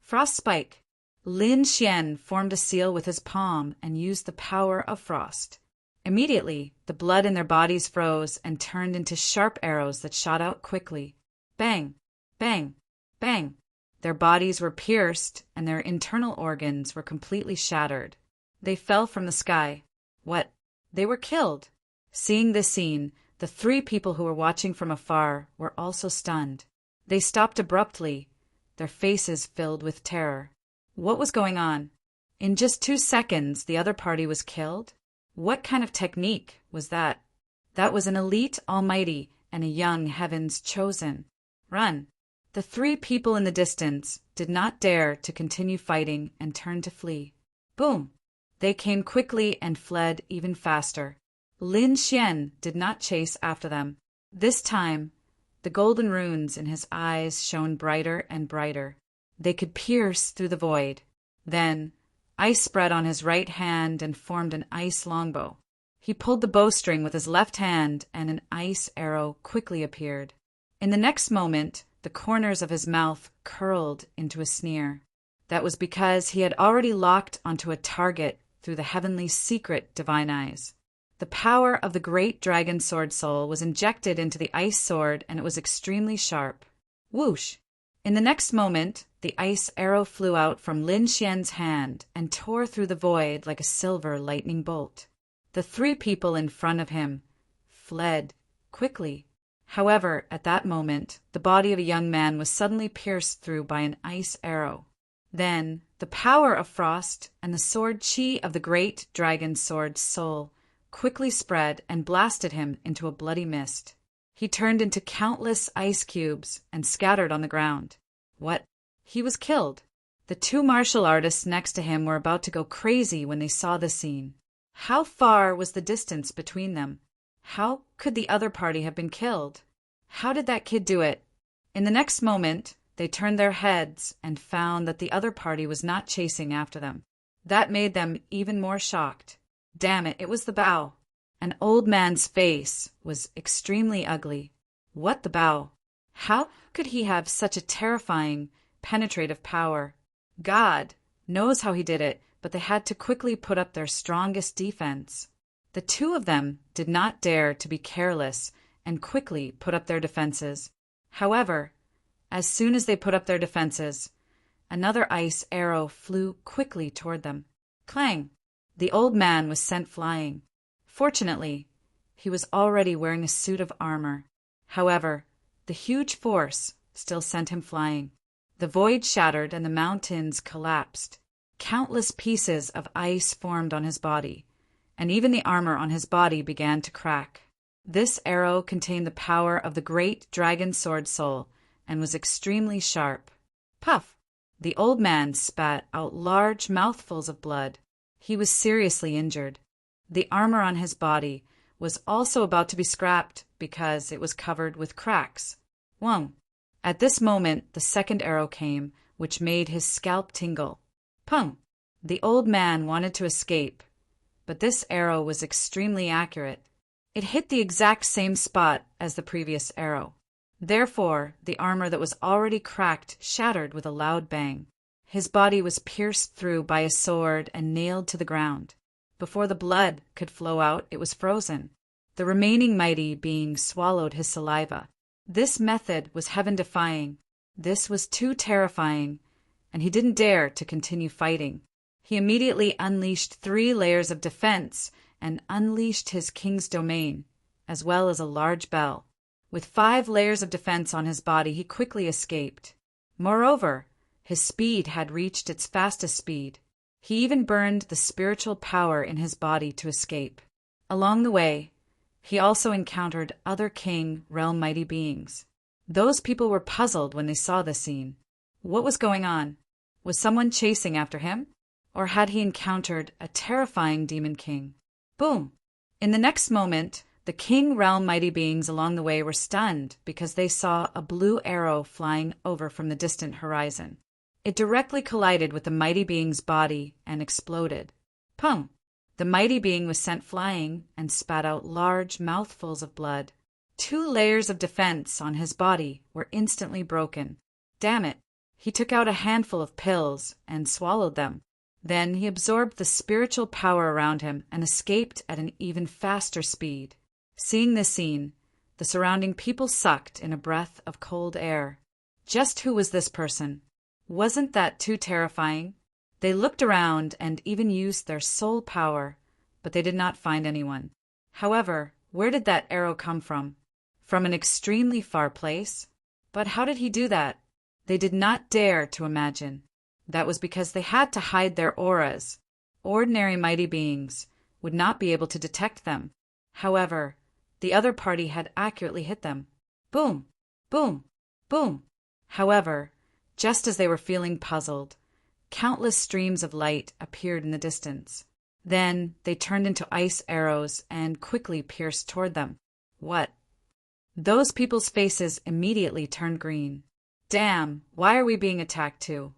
A: Frostspike. Lin Xian formed a seal with his palm and used the power of frost. Immediately, the blood in their bodies froze and turned into sharp arrows that shot out quickly. Bang! Bang! Bang! Their bodies were pierced, and their internal organs were completely shattered. They fell from the sky. What? They were killed! Seeing this scene, the three people who were watching from afar were also stunned. They stopped abruptly, their faces filled with terror. What was going on? In just 2 seconds, the other party was killed? What kind of technique was that? That was an elite almighty and a young heaven's chosen. Run! The three people in the distance did not dare to continue fighting and turned to flee. Boom! They came quickly and fled even faster. Lin Xian did not chase after them. This time, the golden runes in his eyes shone brighter and brighter. They could pierce through the void. Then, ice spread on his right hand and formed an ice longbow. He pulled the bowstring with his left hand, and an ice arrow quickly appeared. In the next moment, the corners of his mouth curled into a sneer. That was because he had already locked onto a target through the heavenly secret divine eyes. The power of the great dragon sword soul was injected into the ice sword, and it was extremely sharp. Whoosh! In the next moment, the ice arrow flew out from Lin Xian's hand and tore through the void like a silver lightning bolt. The three people in front of him fled quickly. However, at that moment, the body of a young man was suddenly pierced through by an ice arrow. Then, the power of frost and the sword chi of the great dragon sword soul quickly spread and blasted him into a bloody mist. He turned into countless ice cubes and scattered on the ground. What? He was killed. The two martial artists next to him were about to go crazy when they saw the scene. How far was the distance between them? How could the other party have been killed? How did that kid do it? In the next moment, they turned their heads and found that the other party was not chasing after them. That made them even more shocked. Damn it, it was the Bao. An old man's face was extremely ugly. What the Bao? How could he have such a terrifying, penetrative power? God knows how he did it, but they had to quickly put up their strongest defense. The two of them did not dare to be careless and quickly put up their defenses. However, as soon as they put up their defenses, another ice arrow flew quickly toward them. Clang! The old man was sent flying. Fortunately, he was already wearing a suit of armor. However, the huge force still sent him flying. The void shattered and the mountains collapsed. Countless pieces of ice formed on his body, and even the armor on his body began to crack. This arrow contained the power of the great dragon sword soul and was extremely sharp. Puff! The old man spat out large mouthfuls of blood. He was seriously injured. The armor on his body was also about to be scrapped because it was covered with cracks. Whong! At this moment, the second arrow came, which made his scalp tingle. Pung! The old man wanted to escape, but this arrow was extremely accurate. It hit the exact same spot as the previous arrow. Therefore, the armor that was already cracked shattered with a loud bang. His body was pierced through by a sword and nailed to the ground. Before the blood could flow out, it was frozen. The remaining mighty being swallowed his saliva. This method was heaven-defying. This was too terrifying, and he didn't dare to continue fighting. He immediately unleashed 3 layers of defense and unleashed his king's domain, as well as a large bell. With 5 layers of defense on his body, he quickly escaped. Moreover, his speed had reached its fastest speed. He even burned the spiritual power in his body to escape. Along the way, he also encountered other king realm mighty beings. Those people were puzzled when they saw the scene. What was going on? Was someone chasing after him? Or had he encountered a terrifying demon king? Boom! In the next moment, the king realm mighty beings along the way were stunned because they saw a blue arrow flying over from the distant horizon. It directly collided with the mighty being's body and exploded. Pum! The mighty being was sent flying and spat out large mouthfuls of blood. 2 layers of defense on his body were instantly broken. Damn it! He took out a handful of pills and swallowed them. Then he absorbed the spiritual power around him and escaped at an even faster speed. Seeing this scene, the surrounding people sucked in a breath of cold air. Just who was this person? Wasn't that too terrifying? They looked around and even used their soul power, but they did not find anyone. However, where did that arrow come from? From an extremely far place? But how did he do that? They did not dare to imagine. That was because they had to hide their auras. Ordinary mighty beings would not be able to detect them. However, the other party had accurately hit them. Boom! Boom! Boom! However, just as they were feeling puzzled, countless streams of light appeared in the distance. Then they turned into ice arrows and quickly pierced toward them. What? Those people's faces immediately turned green. Damn, why are we being attacked too?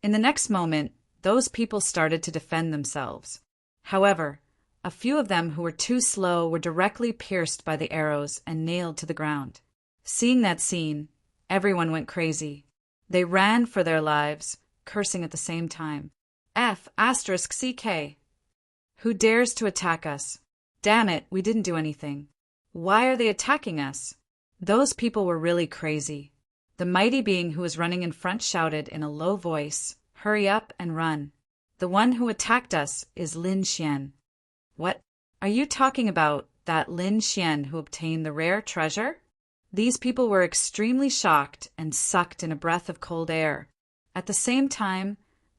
A: In the next moment, those people started to defend themselves. However, a few of them who were too slow were directly pierced by the arrows and nailed to the ground. Seeing that scene, everyone went crazy. They ran for their lives, cursing at the same time. F***CK. Who dares to attack us? Damn it, we didn't do anything. Why are they attacking us? Those people were really crazy. The mighty being who was running in front shouted in a low voice, "Hurry up and run. The one who attacked us is Lin Xian." What? Are you talking about that Lin Xian who obtained the rare treasure? These people were extremely shocked and sucked in a breath of cold air. At the same time,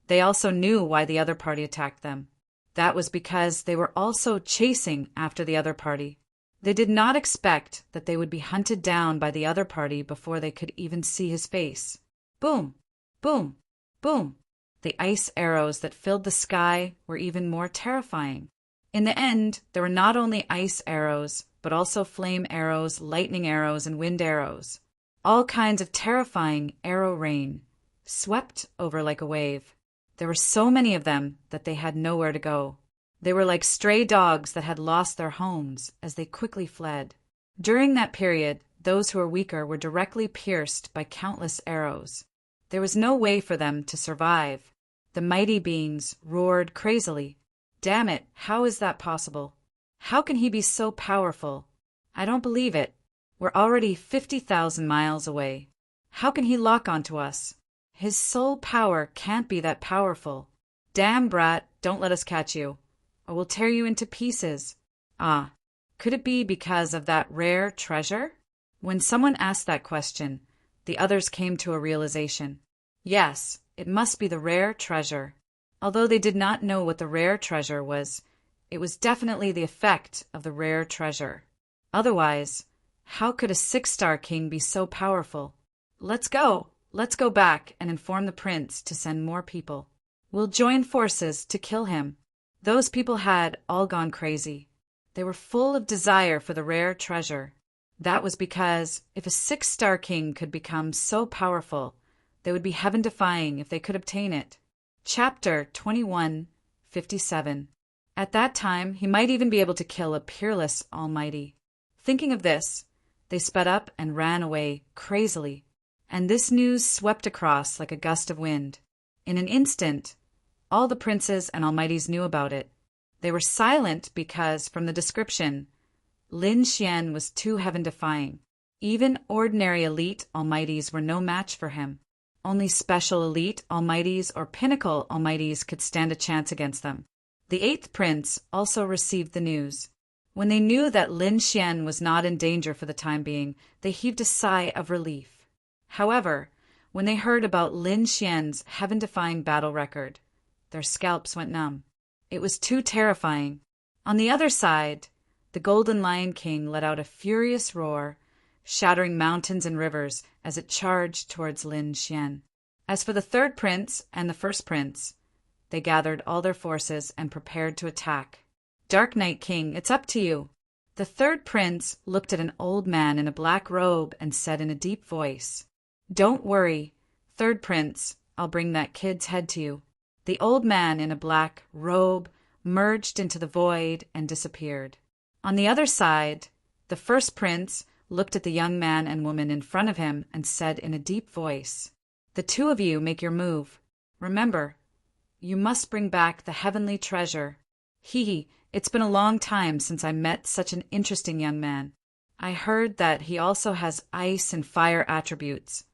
A: they also knew why the other party attacked them. That was because they were also chasing after the other party. They did not expect that they would be hunted down by the other party before they could even see his face. Boom! Boom! Boom! The ice arrows that filled the sky were even more terrifying. In the end, there were not only ice arrows, but also flame arrows, lightning arrows, and wind arrows. All kinds of terrifying arrow rain swept over like a wave. There were so many of them that they had nowhere to go. They were like stray dogs that had lost their homes as they quickly fled. During that period, those who were weaker were directly pierced by countless arrows. There was no way for them to survive. The mighty beings roared crazily. Damn it, how is that possible? How can he be so powerful? I don't believe it. We're already 50,000 miles away. How can he lock onto us? His soul power can't be that powerful. Damn, brat, don't let us catch you, or we'll tear you into pieces. Ah, could it be because of that rare treasure? When someone asked that question, the others came to a realization. Yes, it must be the rare treasure. Although they did not know what the rare treasure was, it was definitely the effect of the rare treasure. Otherwise, how could a 6-star king be so powerful? Let's go! Let's go back and inform the prince to send more people. We'll join forces to kill him. Those people had all gone crazy. They were full of desire for the rare treasure. That was because if a 6-star king could become so powerful, they would be heaven-defying if they could obtain it. Chapter 21:57. At that time, he might even be able to kill a peerless Almighty. Thinking of this, they sped up and ran away crazily. And this news swept across like a gust of wind. In an instant, all the princes and Almighties knew about it. They were silent because, from the description, Lin Xian was too heaven-defying. Even ordinary elite Almighties were no match for him. Only special elite Almighties or pinnacle Almighties could stand a chance against them. The 8th prince also received the news. When they knew that Lin Xian was not in danger for the time being, they heaved a sigh of relief. However, when they heard about Lin Xian's heaven-defying battle record, their scalps went numb. It was too terrifying. On the other side, The Golden Lion King let out a furious roar, shattering mountains and rivers as it charged towards Lin Xian. As for the third prince and the first prince, they gathered all their forces and prepared to attack. Dark Night King, it's up to you. The third prince looked at an old man in a black robe and said in a deep voice, "Don't worry, third prince, I'll bring that kid's head to you." The old man in a black robe merged into the void and disappeared. On the other side, the first prince looked at the young man and woman in front of him and said in a deep voice, "The two of you make your move. Remember, you must bring back the heavenly treasure. Hee, it's been a long time since I met such an interesting young man. I heard that he also has ice and fire attributes,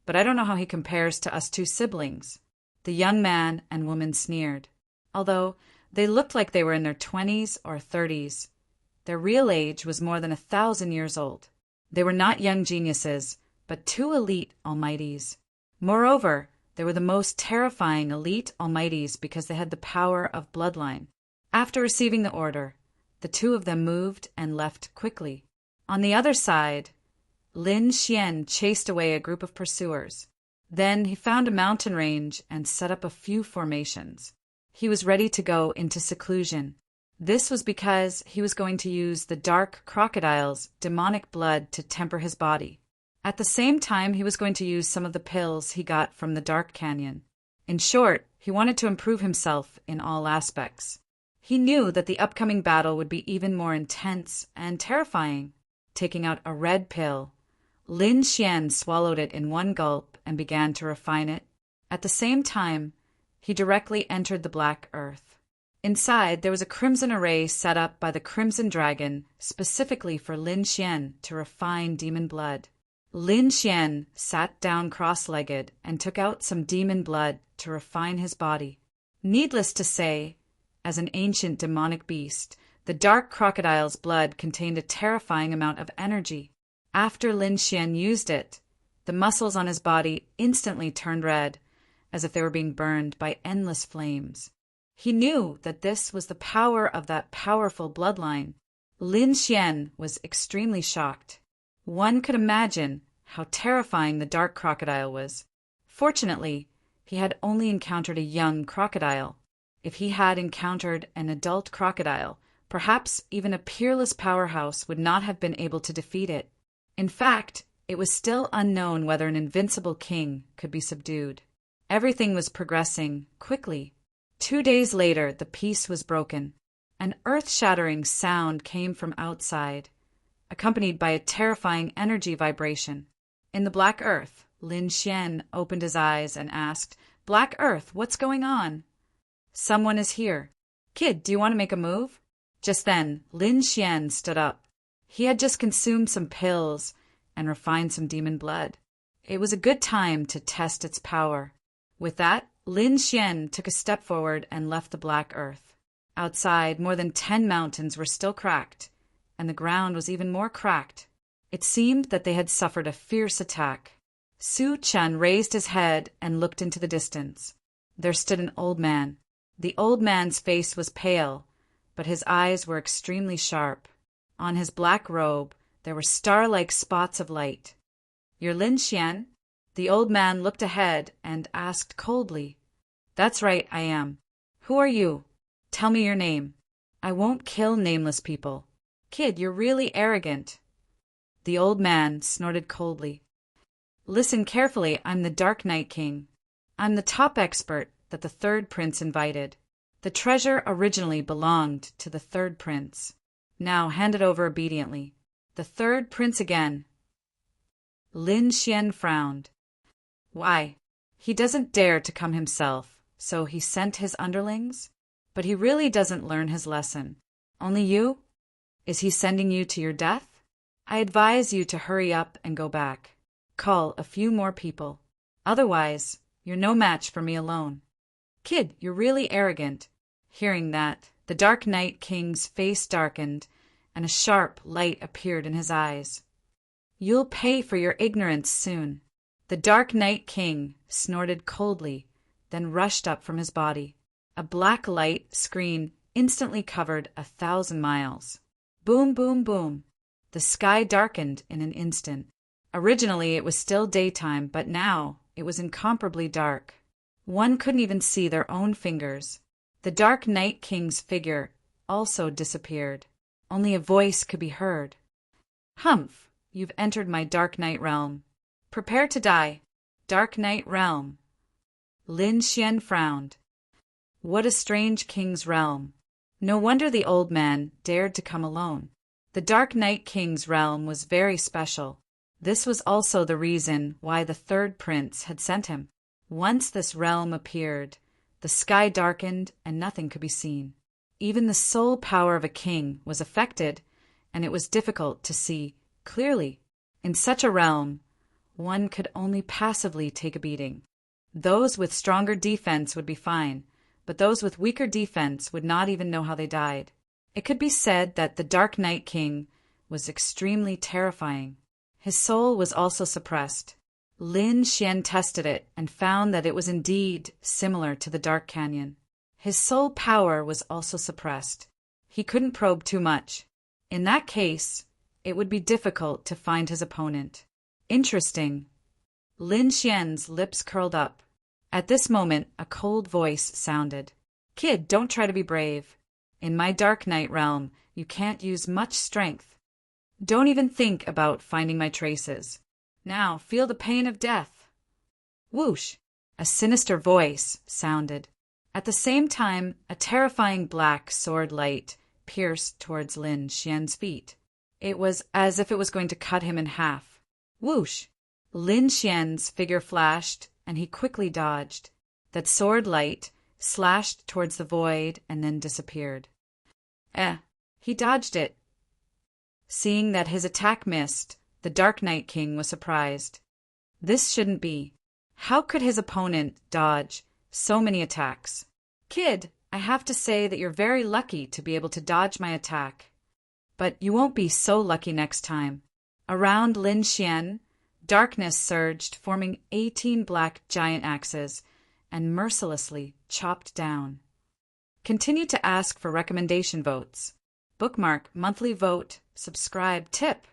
A: but I don't know how he compares to us two siblings." The young man and woman sneered. Although they looked like they were in their 20s or 30s, their real age was more than 1,000 years old. They were not young geniuses, but two elite almighties. Moreover, they were the most terrifying elite almighties because they had the power of bloodline. After receiving the order, the two of them moved and left quickly. On the other side, Lin Xian chased away a group of pursuers. Then he found a mountain range and set up a few formations. He was ready to go into seclusion. This was because he was going to use the dark crocodile's demonic blood to temper his body. At the same time, he was going to use some of the pills he got from the Dark Canyon. In short, he wanted to improve himself in all aspects. He knew that the upcoming battle would be even more intense and terrifying. Taking out a red pill, Lin Xian swallowed it in one gulp and began to refine it. At the same time, he directly entered the Black Earth. Inside, there was a crimson array set up by the Crimson Dragon specifically for Lin Xian to refine demon blood. Lin Xian sat down cross-legged and took out some demon blood to refine his body. Needless to say, as an ancient demonic beast, the dark crocodile's blood contained a terrifying amount of energy. After Lin Xian used it, the muscles on his body instantly turned red, as if they were being burned by endless flames. He knew that this was the power of that powerful bloodline. Lin Xian was extremely shocked. One could imagine how terrifying the dark crocodile was. Fortunately, he had only encountered a young crocodile. If he had encountered an adult crocodile, perhaps even a peerless powerhouse would not have been able to defeat it. In fact, it was still unknown whether an invincible king could be subdued. Everything was progressing quickly. 2 days later, the peace was broken. An earth-shattering sound came from outside, accompanied by a terrifying energy vibration. In the Black Earth, Lin Xian opened his eyes and asked, "Black Earth, what's going on?" "Someone is here. Kid, do you want to make a move?" Just then, Lin Xian stood up. He had just consumed some pills and refined some demon blood. It was a good time to test its power. With that, Lin Xian took a step forward and left the Black Earth. Outside, more than 10 mountains were still cracked, and the ground was even more cracked. It seemed that they had suffered a fierce attack. Su Chen raised his head and looked into the distance. There stood an old man. The old man's face was pale, but his eyes were extremely sharp. On his black robe, there were star-like spots of light. "You're Lin Xian?" The old man looked ahead and asked coldly. "That's right, I am. Who are you? Tell me your name." "I won't kill nameless people." "Kid, you're really arrogant." The old man snorted coldly. "Listen carefully, I'm the Dark Night King. I'm the top expert that the third prince invited. The treasure originally belonged to the third prince. Now hand it over obediently." "The third prince again." Lin Xian frowned. "Why? He doesn't dare to come himself, so he sent his underlings? But he really doesn't learn his lesson. Only you? Is he sending you to your death? I advise you to hurry up and go back. Call a few more people. Otherwise, you're no match for me alone." "Kid, you're really arrogant." Hearing that, the Dark Night King's face darkened, and a sharp light appeared in his eyes. "You'll pay for your ignorance soon." The Dark Night King snorted coldly, then rushed up from his body. A black light screen instantly covered 1,000 miles. Boom, boom, boom. The sky darkened in an instant. Originally, it was still daytime, but now it was incomparably dark. One couldn't even see their own fingers. The Dark Night King's figure also disappeared. Only a voice could be heard. Humph, you've entered my Dark Night realm. Prepare to die. Dark Night realm. Lin Xian frowned. What a strange king's realm. No wonder the old man dared to come alone. The Dark Night King's realm was very special. This was also the reason why the third prince had sent him. Once this realm appeared, the sky darkened and nothing could be seen. Even the soul power of a king was affected, and it was difficult to see clearly. In such a realm, one could only passively take a beating. Those with stronger defense would be fine, but those with weaker defense would not even know how they died. It could be said that the Dark Night King was extremely terrifying. His soul was also suppressed. Lin Xian tested it and found that it was indeed similar to the Dark Canyon. His soul power was also suppressed. He couldn't probe too much. In that case, it would be difficult to find his opponent. Interesting. Lin Xian's lips curled up. At this moment, a cold voice sounded. Kid, don't try to be brave. In my Dark Night realm, you can't use much strength. Don't even think about finding my traces. Now feel the pain of death. Whoosh! A sinister voice sounded. At the same time, a terrifying black sword light pierced towards Lin Xian's feet. It was as if it was going to cut him in half. Whoosh! Lin Xian's figure flashed, and he quickly dodged. That sword light slashed towards the void and then disappeared. He dodged it. Seeing that his attack missed, the Dark Night King was surprised. This shouldn't be. How could his opponent dodge so many attacks? Kid, I have to say that you're very lucky to be able to dodge my attack. But you won't be so lucky next time. Around Lin Xian, darkness surged, forming 18 black giant axes, and mercilessly chopped down. Continue to ask for recommendation votes. Bookmark, monthly vote, subscribe, tip.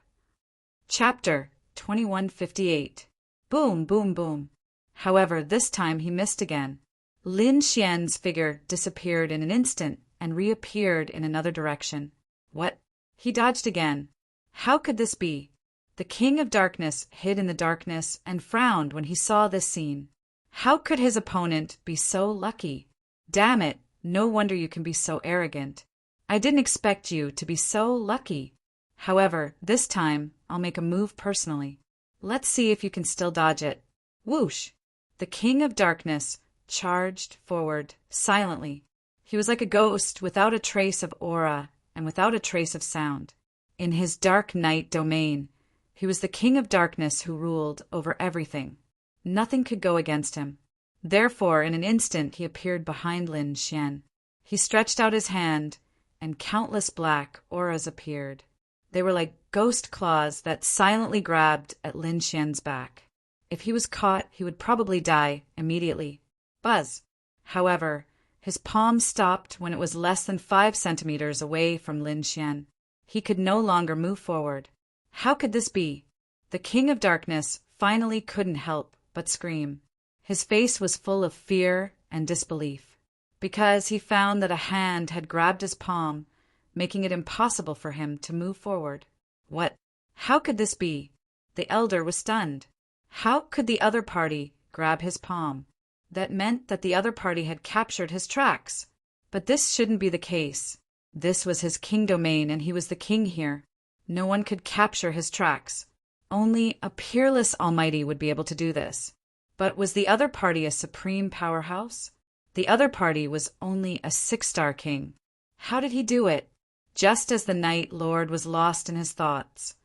A: Chapter 2158. Boom, boom, boom. However, this time he missed again. Lin Xian's figure disappeared in an instant and reappeared in another direction. What? He dodged again. How could this be? The King of Darkness hid in the darkness and frowned when he saw this scene. How could his opponent be so lucky? Damn it, no wonder you can be so arrogant. I didn't expect you to be so lucky. However, this time, I'll make a move personally. Let's see if you can still dodge it. Whoosh! The King of Darkness charged forward, silently. He was like a ghost without a trace of aura and without a trace of sound. In his dark night domain, he was the King of Darkness who ruled over everything. Nothing could go against him. Therefore, in an instant, he appeared behind Lin Xian. He stretched out his hand, and countless black auras appeared. They were like ghost claws that silently grabbed at Lin Xian's back. If he was caught, he would probably die immediately. Buzz! However, his palm stopped when it was less than 5 centimeters away from Lin Xian. He could no longer move forward. How could this be? The King of Darkness finally couldn't help but scream. His face was full of fear and disbelief, because he found that a hand had grabbed his palm, making it impossible for him to move forward. What? How could this be? The elder was stunned. How could the other party grab his palm? That meant that the other party had captured his tracks. But this shouldn't be the case. This was his king domain, and he was the king here. No one could capture his tracks. Only a peerless almighty would be able to do this. But was the other party a supreme powerhouse? The other party was only a 6-star king. How did he do it? Just as the Night Lord was lost in his thoughts,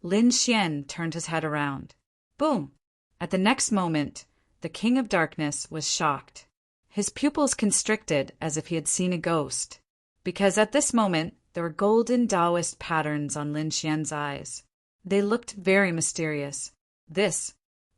A: Lin Xian turned his head around. Boom! At the next moment, the King of Darkness was shocked. His pupils constricted as if he had seen a ghost, because at this moment there were golden Taoist patterns on Lin Xian's eyes. They looked very mysterious.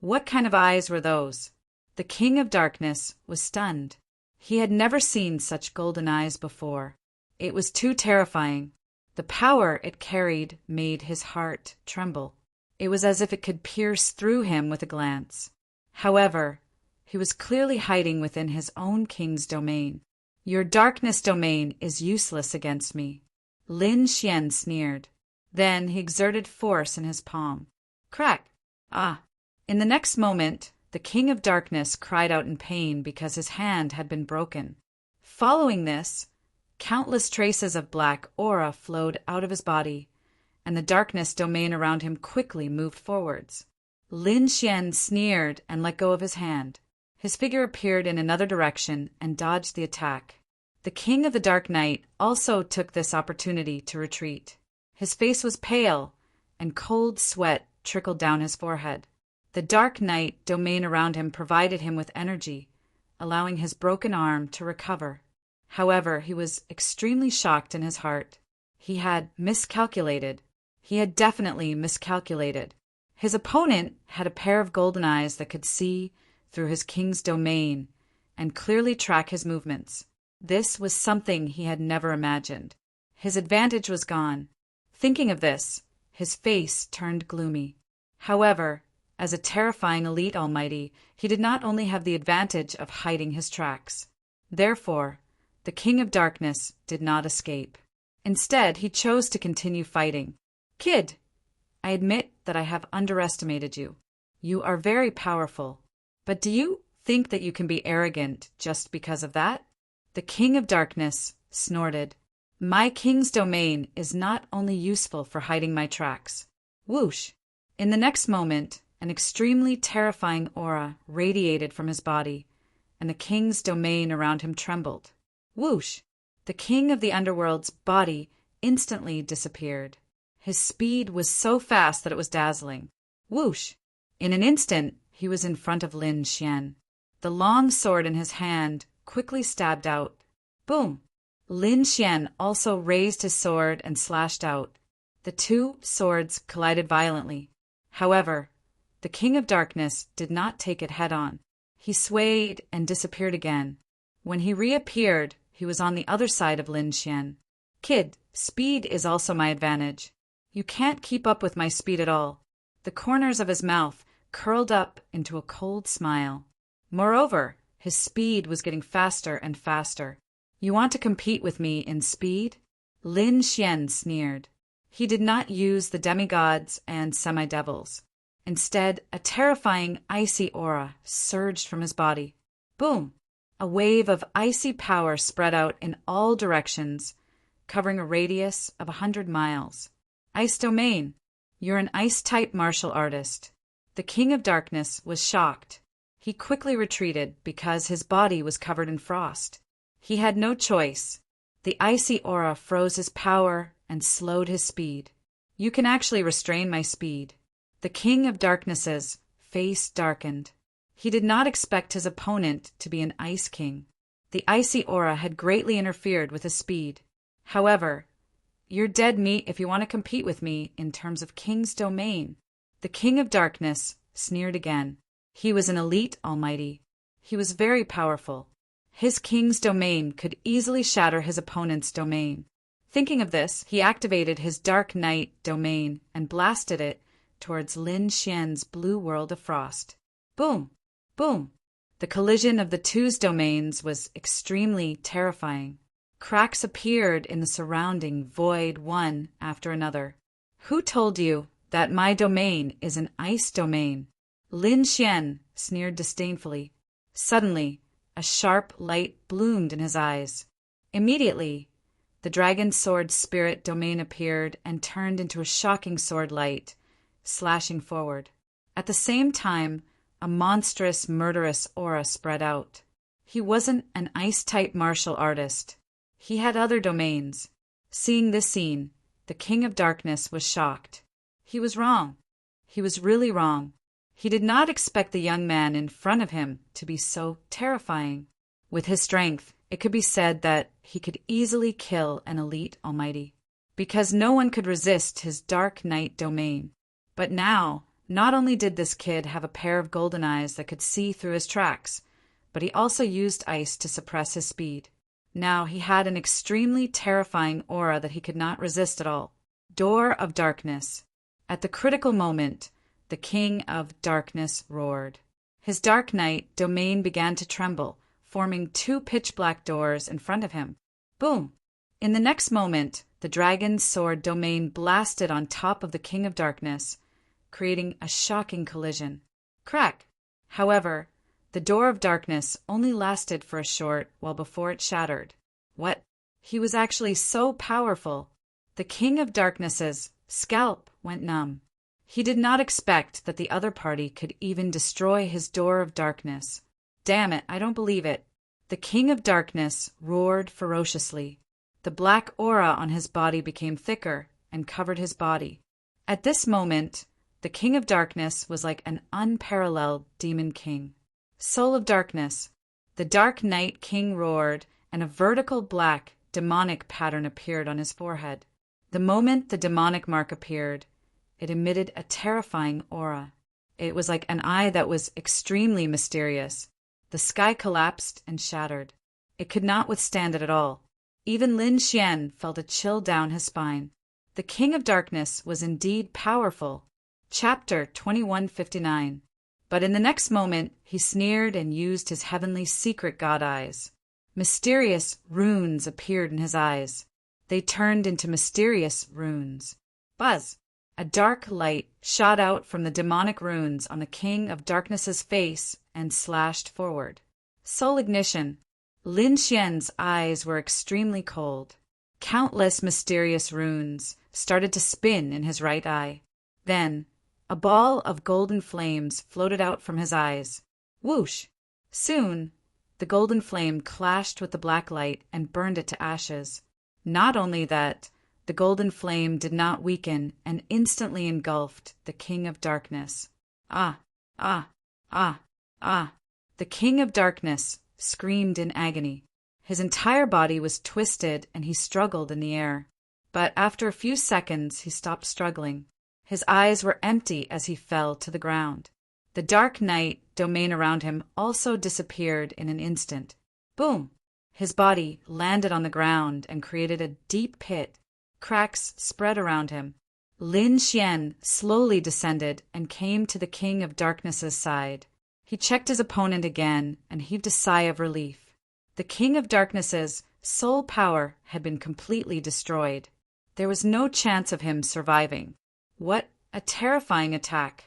A: What kind of eyes were those? The King of Darkness was stunned. He had never seen such golden eyes before. It was too terrifying. The power it carried made his heart tremble. It was as if it could pierce through him with a glance. However, he was clearly hiding within his own king's domain. Your darkness domain is useless against me. Lin Xian sneered. Then he exerted force in his palm. Crack! Ah! In the next moment, the King of Darkness cried out in pain because his hand had been broken. Following this, countless traces of black aura flowed out of his body, and the darkness domain around him quickly moved forwards. Lin Xian sneered and let go of his hand. His figure appeared in another direction and dodged the attack. The King of the Dark Night also took this opportunity to retreat. His face was pale, and cold sweat trickled down his forehead. The Dark Night domain around him provided him with energy, allowing his broken arm to recover. However, he was extremely shocked in his heart. He had miscalculated. He had definitely miscalculated. His opponent had a pair of golden eyes that could see through his king's domain and clearly track his movements. This was something he had never imagined. His advantage was gone. Thinking of this, his face turned gloomy. However, as a terrifying elite almighty, he did not only have the advantage of hiding his tracks. Therefore, the King of Darkness did not escape. Instead, he chose to continue fighting. Kid, I admit that I have underestimated you. You are very powerful. But do you think that you can be arrogant just because of that? The King of Darkness snorted. My king's domain is not only useful for hiding my tracks. Whoosh! In the next moment, an extremely terrifying aura radiated from his body, and the king's domain around him trembled. Whoosh! The king of the underworld's body instantly disappeared. His speed was so fast that it was dazzling. Whoosh! In an instant, he was in front of Lin Xian. The long sword in his hand quickly stabbed out. Boom! Lin Xian also raised his sword and slashed out. The two swords collided violently. However, the King of Darkness did not take it head-on. He swayed and disappeared again. When he reappeared, he was on the other side of Lin Xian. Kid, speed is also my advantage. You can't keep up with my speed at all. The corners of his mouth curled up into a cold smile. Moreover, his speed was getting faster and faster. You want to compete with me in speed? Lin Xian sneered. He did not use the demigods and semi-devils. Instead, a terrifying icy aura surged from his body. Boom! A wave of icy power spread out in all directions, covering a radius of 100 miles. Ice domain. You're an ice-type martial artist. The King of Darkness was shocked. He quickly retreated because his body was covered in frost. He had no choice. The icy aura froze his power and slowed his speed. You can actually restrain my speed. The King of Darkness's face darkened. He did not expect his opponent to be an Ice King. The icy aura had greatly interfered with his speed. However, you're dead meat if you want to compete with me in terms of King's domain. The King of Darkness sneered again. He was an elite almighty. He was very powerful. His king's domain could easily shatter his opponent's domain. Thinking of this, he activated his Dark Night domain and blasted it towards Lin Xian's blue world of frost. Boom! Boom! The collision of the two's domains was extremely terrifying. Cracks appeared in the surrounding void one after another. Who told you that my domain is an ice domain? Lin Xian sneered disdainfully. Suddenly, a sharp light bloomed in his eyes. Immediately, the dragon sword spirit domain appeared and turned into a shocking sword light, slashing forward. At the same time, a monstrous, murderous aura spread out. He wasn't an ice-type martial artist. He had other domains. Seeing this scene, the King of Darkness was shocked. He was wrong. He was really wrong. He did not expect the young man in front of him to be so terrifying. With his strength, it could be said that he could easily kill an elite almighty, because no one could resist his Dark Night domain. But now, not only did this kid have a pair of golden eyes that could see through his tracks, but he also used ice to suppress his speed. Now he had an extremely terrifying aura that he could not resist at all. Door of Darkness. At the critical moment, the King of Darkness roared. His dark night domain began to tremble, forming two pitch-black doors in front of him. Boom! In the next moment, the dragon's sword domain blasted on top of the King of Darkness, creating a shocking collision. Crack! However, the Door of Darkness only lasted for a short while before it shattered. What? He was actually so powerful. The King of Darkness's scalp went numb. He did not expect that the other party could even destroy his Door of Darkness. Damn it, I don't believe it. The King of Darkness roared ferociously. The black aura on his body became thicker and covered his body. At this moment, the King of Darkness was like an unparalleled demon king. Soul of Darkness. The Dark Knight King roared, and a vertical black, demonic pattern appeared on his forehead. The moment the demonic mark appeared, it emitted a terrifying aura. It was like an eye that was extremely mysterious. The sky collapsed and shattered. It could not withstand it at all. Even Lin Xian felt a chill down his spine. The King of Darkness was indeed powerful. Chapter 2159. But in the next moment, he sneered and used his heavenly secret god eyes. Mysterious runes appeared in his eyes. They turned into mysterious runes. Buzz! A dark light shot out from the demonic runes on the King of Darkness's face and slashed forward. Soul ignition. Lin Xian's eyes were extremely cold. Countless mysterious runes started to spin in his right eye. Then, a ball of golden flames floated out from his eyes. Whoosh! Soon, the golden flame clashed with the black light and burned it to ashes. Not only that, the golden flame did not weaken and instantly engulfed the King of Darkness. Ah! Ah! Ah! Ah! The King of Darkness screamed in agony. His entire body was twisted and he struggled in the air. But after a few seconds, he stopped struggling. His eyes were empty as he fell to the ground. The Dark Knight domain around him also disappeared in an instant. Boom! His body landed on the ground and created a deep pit. Cracks spread around him. Lin Xian slowly descended and came to the King of Darkness's side. He checked his opponent again and heaved a sigh of relief. The King of Darkness's soul power had been completely destroyed. There was no chance of him surviving. What a terrifying attack!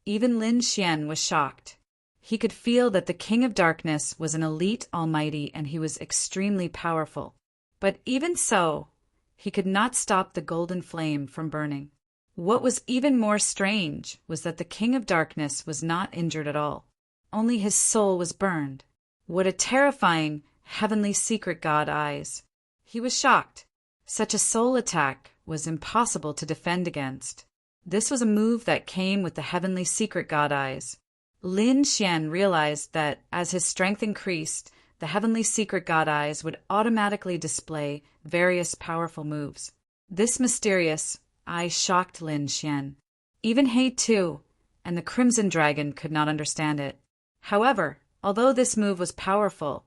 A: Even Lin Xian was shocked. He could feel that the King of Darkness was an elite almighty and he was extremely powerful. But even so, he could not stop the golden flame from burning. What was even more strange was that the King of Darkness was not injured at all. Only his soul was burned. What a terrifying, heavenly secret god eyes! He was shocked. Such a soul attack was impossible to defend against. This was a move that came with the heavenly secret god eyes. Lin Xian realized that as his strength increased, the heavenly secret god eyes would automatically display various powerful moves. This mysterious eye shocked Lin Xian. Even He too, and the Crimson Dragon could not understand it. However, although this move was powerful,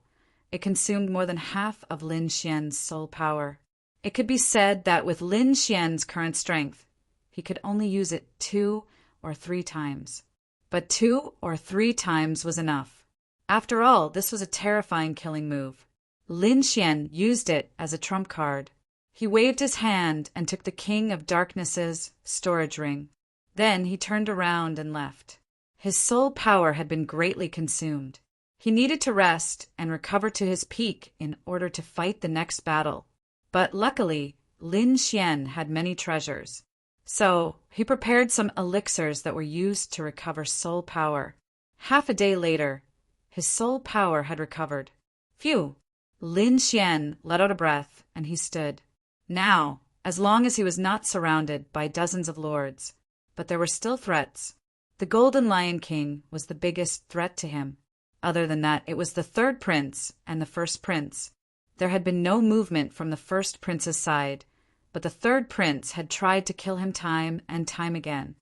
A: it consumed more than half of Lin Xian's soul power. It could be said that with Lin Xian's current strength, he could only use it 2 or 3 times. But 2 or 3 times was enough. After all, this was a terrifying killing move. Lin Xian used it as a trump card. He waved his hand and took the King of Darkness's storage ring. Then he turned around and left. His soul power had been greatly consumed. He needed to rest and recover to his peak in order to fight the next battle. But luckily, Lin Xian had many treasures. So he prepared some elixirs that were used to recover soul power. Half a day later, his soul power had recovered. Phew! Lin Xian let out a breath and he stood. Now, as long as he was not surrounded by dozens of lords, but there were still threats. The Golden Lion King was the biggest threat to him. Other than that, it was the third prince and the first prince. There had been no movement from the first prince's side, but the third prince had tried to kill him time and time again.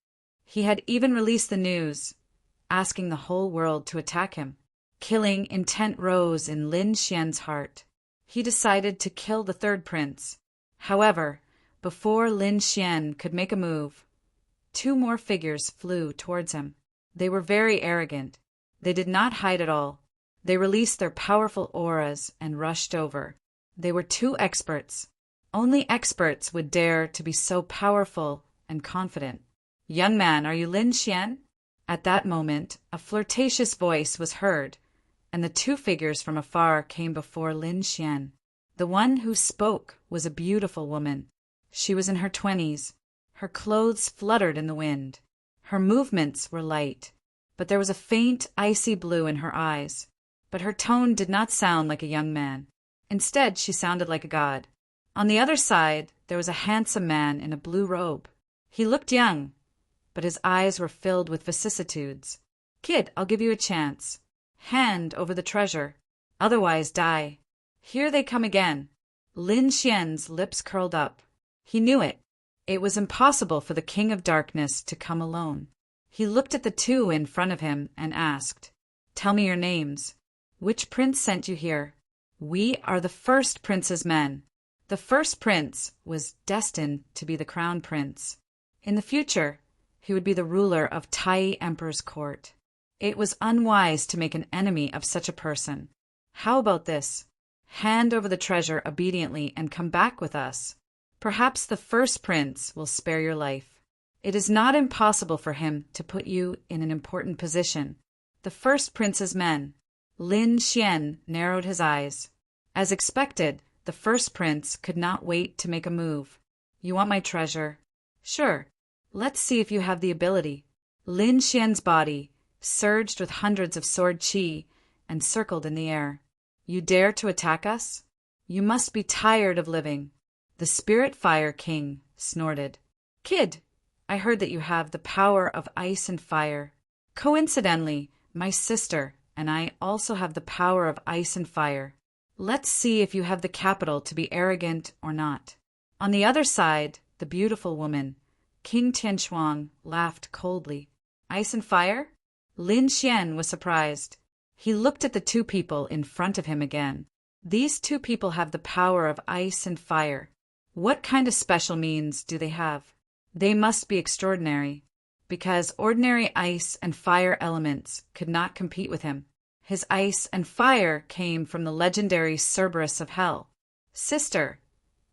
A: He had even released the news, asking the whole world to attack him. Killing intent rose in Lin Xian's heart. He decided to kill the third prince. However, before Lin Xian could make a move, two more figures flew towards him. They were very arrogant. They did not hide at all. They released their powerful auras and rushed over. They were two experts. Only experts would dare to be so powerful and confident. "Young man, are you Lin Xian?" At that moment, a flirtatious voice was heard, and the two figures from afar came before Lin Xian. The one who spoke was a beautiful woman. She was in her 20s. Her clothes fluttered in the wind. Her movements were light, but there was a faint, icy blue in her eyes. But her tone did not sound like a young man. Instead, she sounded like a god. On the other side, there was a handsome man in a blue robe. He looked young, but his eyes were filled with vicissitudes. "Kid, I'll give you a chance. Hand over the treasure. Otherwise die." Here they come again. Lin Xian's lips curled up. He knew it. It was impossible for the King of Darkness to come alone. He looked at the two in front of him and asked, "Tell me your names. Which prince sent you here?" "We are the first prince's men." The first prince was destined to be the crown prince. In the future, he would be the ruler of Tai Emperor's court. It was unwise to make an enemy of such a person. "How about this? Hand over the treasure obediently and come back with us. Perhaps the first prince will spare your life. It is not impossible for him to put you in an important position." The first prince's men. Lin Xian narrowed his eyes. As expected, the first prince could not wait to make a move. "You want my treasure?" "Sure. Let's see if you have the ability." Lin Xian's body surged with hundreds of sword qi and circled in the air. "You dare to attack us? You must be tired of living." The Spirit Fire King snorted. "Kid, I heard that you have the power of ice and fire. Coincidentally, my sister and I also have the power of ice and fire. Let's see if you have the capital to be arrogant or not." On the other side, the beautiful woman, King Tianshuang, laughed coldly. "Ice and fire?" Lin Xian was surprised. He looked at the two people in front of him again. These two people have the power of ice and fire. What kind of special means do they have? They must be extraordinary, because ordinary ice and fire elements could not compete with him. His ice and fire came from the legendary Cerberus of Hell. "Sister,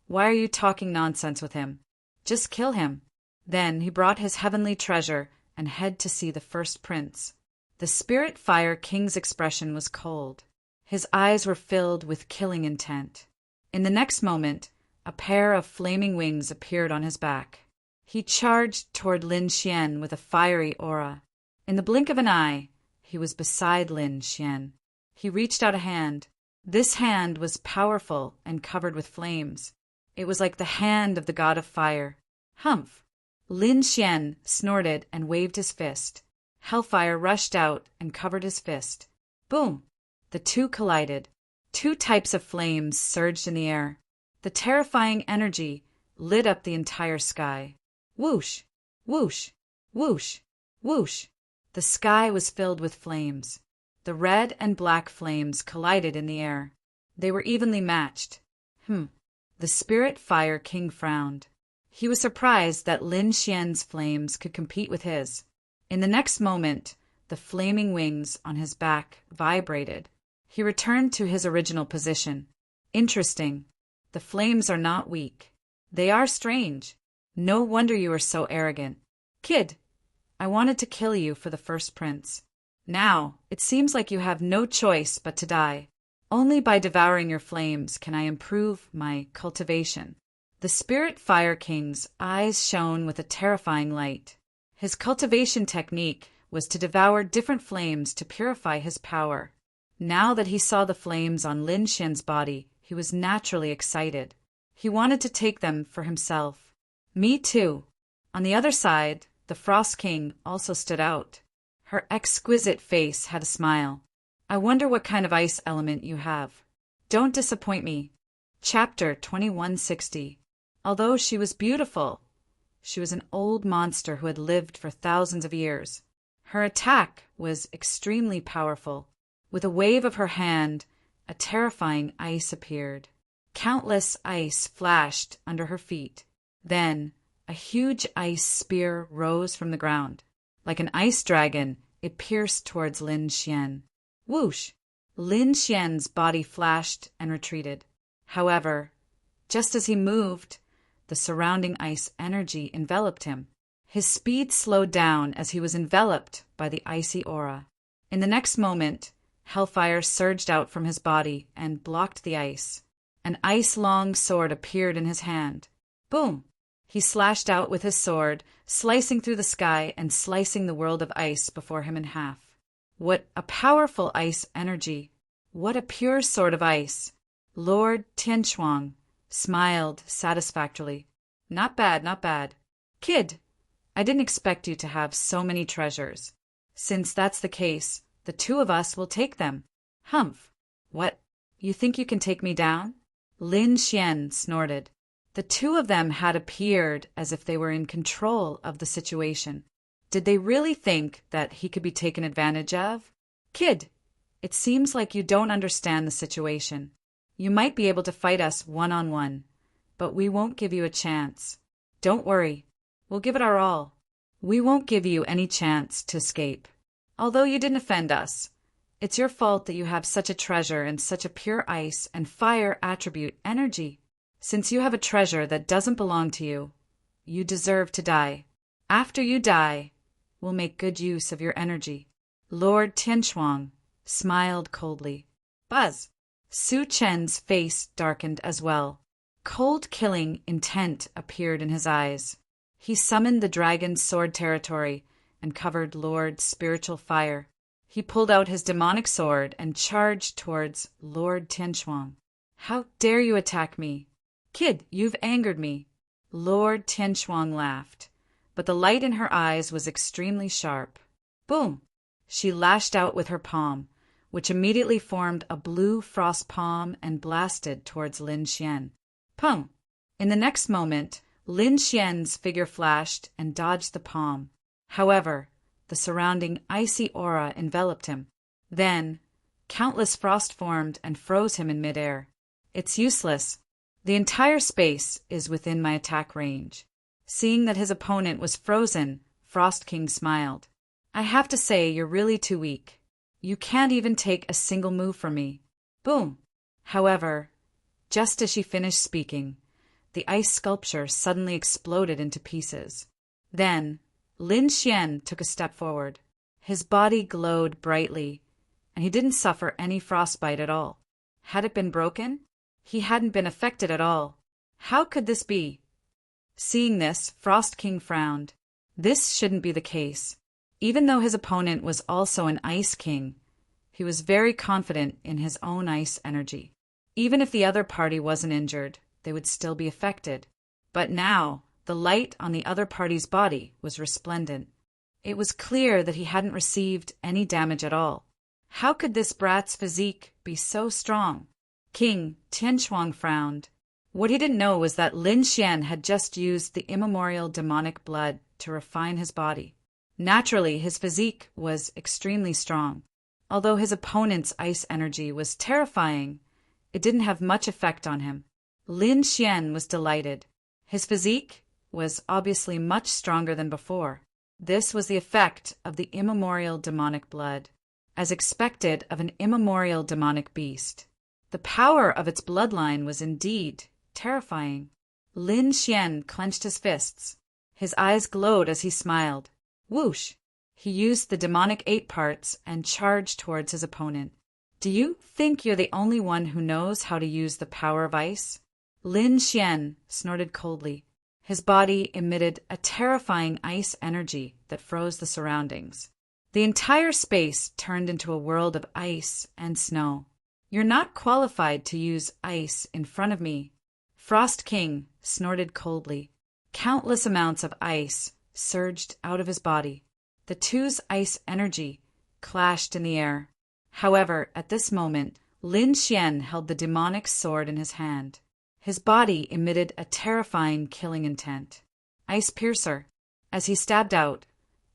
A: why are you talking nonsense with him? Just kill him." Then he brought his heavenly treasure and headed to see the first prince. The Spirit Fire King's expression was cold. His eyes were filled with killing intent. In the next moment, a pair of flaming wings appeared on his back. He charged toward Lin Xian with a fiery aura. In the blink of an eye, he was beside Lin Xian. He reached out a hand. This hand was powerful and covered with flames. It was like the hand of the god of fire. "Humph!" Lin Xian snorted and waved his fist. Hellfire rushed out and covered his fist. Boom! The two collided. Two types of flames surged in the air. The terrifying energy lit up the entire sky. Whoosh! Whoosh! Whoosh! Whoosh! The sky was filled with flames. The red and black flames collided in the air. They were evenly matched. The Spirit Fire King frowned. He was surprised that Lin Xian's flames could compete with his. In the next moment, the flaming wings on his back vibrated. He returned to his original position. Interesting. The flames are not weak. They are strange. No wonder you are so arrogant. Kid, I wanted to kill you for the first prince. Now, it seems like you have no choice but to die. Only by devouring your flames can I improve my cultivation. The Spirit Fire King's eyes shone with a terrifying light. His cultivation technique was to devour different flames to purify his power. Now that he saw the flames on Lin Xian's body, he was naturally excited. He wanted to take them for himself. Me too. On the other side, the Frost King also stood out. Her exquisite face had a smile. I wonder what kind of ice element you have. Don't disappoint me. Chapter 2160. Although she was beautiful, she was an old monster who had lived for thousands of years. Her attack was extremely powerful. With a wave of her hand, a terrifying ice appeared. Countless ice flashed under her feet. Then, a huge ice spear rose from the ground. Like an ice dragon, it pierced towards Lin Xian. Whoosh! Lin Xian's body flashed and retreated. However, just as he moved, the surrounding ice energy enveloped him. His speed slowed down as he was enveloped by the icy aura. In the next moment, hellfire surged out from his body and blocked the ice. An ice-long sword appeared in his hand. Boom! He slashed out with his sword, slicing through the sky and slicing the world of ice before him in half. What a powerful ice energy! What a pure sword of ice! Lord Tianquang smiled satisfactorily. Not bad, not bad. Kid, I didn't expect you to have so many treasures. Since that's the case, the two of us will take them. Humph! What? You think you can take me down? Lin Xian snorted. The two of them had appeared as if they were in control of the situation. Did they really think that he could be taken advantage of? Kid, it seems like you don't understand the situation. You might be able to fight us one-on-one, but we won't give you a chance. Don't worry, we'll give it our all. We won't give you any chance to escape. Although you didn't offend us, it's your fault that you have such a treasure and such a pure ice and fire attribute energy. Since you have a treasure that doesn't belong to you, you deserve to die. After you die, we'll make good use of your energy. Lord Tianquang smiled coldly. Buzz! Su Chen's face darkened as well. Cold killing intent appeared in his eyes. He summoned the dragon's sword territory and covered Lord's spiritual fire. He pulled out his demonic sword and charged towards Lord Tianquang. How dare you attack me? Kid, you've angered me. Lord Tianquang laughed, but the light in her eyes was extremely sharp. Boom! She lashed out with her palm, which immediately formed a blue frost palm and blasted towards Lin Xian. Pum! In the next moment, Lin Xian's figure flashed and dodged the palm. However, the surrounding icy aura enveloped him. Then, countless frost formed and froze him in midair. It's useless. The entire space is within my attack range. Seeing that his opponent was frozen, Frost King smiled. I have to say you're really too weak. You can't even take a single move from me. Boom! However, just as she finished speaking, the ice sculpture suddenly exploded into pieces. Then, Lin Xian took a step forward. His body glowed brightly, and he didn't suffer any frostbite at all. Had it been broken? He hadn't been affected at all. How could this be? Seeing this, Frost King frowned. This shouldn't be the case. Even though his opponent was also an Ice King, he was very confident in his own ice energy. Even if the other party wasn't injured, they would still be affected. But now, the light on the other party's body was resplendent. It was clear that he hadn't received any damage at all. How could this brat's physique be so strong? King Tianquang frowned. What he didn't know was that Lin Xian had just used the immemorial demonic blood to refine his body. Naturally, his physique was extremely strong. Although his opponent's ice energy was terrifying, it didn't have much effect on him. Lin Xian was delighted. His physique was obviously much stronger than before. This was the effect of the immemorial demonic blood, as expected of an immemorial demonic beast. The power of its bloodline was indeed terrifying. Lin Xian clenched his fists. His eyes glowed as he smiled. Whoosh! He used the demonic 8 parts and charged towards his opponent. Do you think you're the only one who knows how to use the power of ice? Lin Xian snorted coldly. His body emitted a terrifying ice energy that froze the surroundings. The entire space turned into a world of ice and snow. You're not qualified to use ice in front of me. Frost King snorted coldly. Countless amounts of ice surged out of his body. The two's ice energy clashed in the air. However, at this moment, Lin Xian held the demonic sword in his hand. His body emitted a terrifying killing intent. Ice Piercer. As he stabbed out,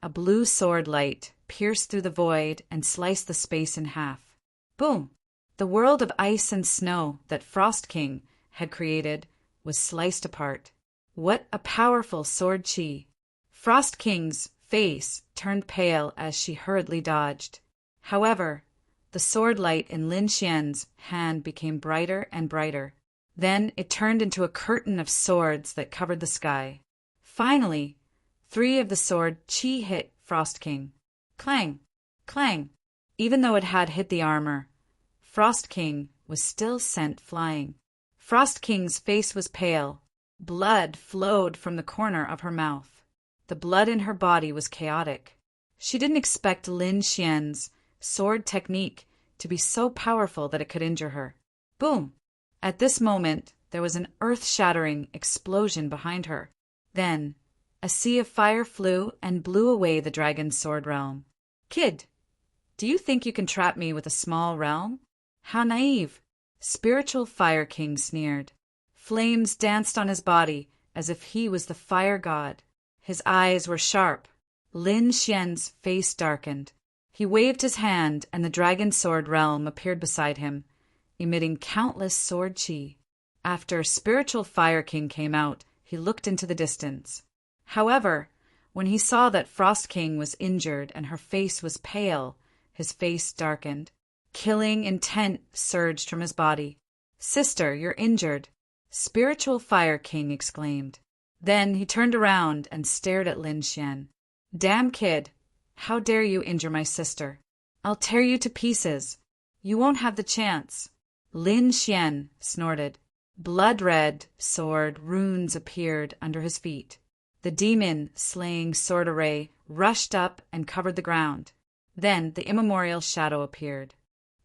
A: a blue sword light pierced through the void and sliced the space in half. Boom! The world of ice and snow that Frost King had created was sliced apart. What a powerful sword chi! Frost King's face turned pale as she hurriedly dodged. However, the sword light in Lin Xian's hand became brighter and brighter. Then it turned into a curtain of swords that covered the sky. Finally, 3 of the sword chi hit Frost King. Clang! Clang! Even though it had hit the armor, Frost King was still sent flying. Frost King's face was pale. Blood flowed from the corner of her mouth. The blood in her body was chaotic. She didn't expect Lin Xian's sword technique to be so powerful that it could injure her. Boom! At this moment, there was an earth-shattering explosion behind her. Then, a sea of fire flew and blew away the dragon's sword realm. Kid, do you think you can trap me with a small realm? How naive! Spiritual Fire King sneered. Flames danced on his body as if he was the fire god. His eyes were sharp. Lin Xian's face darkened. He waved his hand and the dragon sword realm appeared beside him, emitting countless sword chi. After Spiritual Fire King came out, he looked into the distance. However, when he saw that Frost King was injured and her face was pale, his face darkened. Killing intent surged from his body. Sister, you're injured, Spiritual Fire King exclaimed. Then he turned around and stared at Lin Xian. Damn kid, how dare you injure my sister? I'll tear you to pieces. You won't have the chance. Lin Xian snorted. Blood-red sword runes appeared under his feet. The demon-slaying sword array rushed up and covered the ground. Then the immemorial shadow appeared.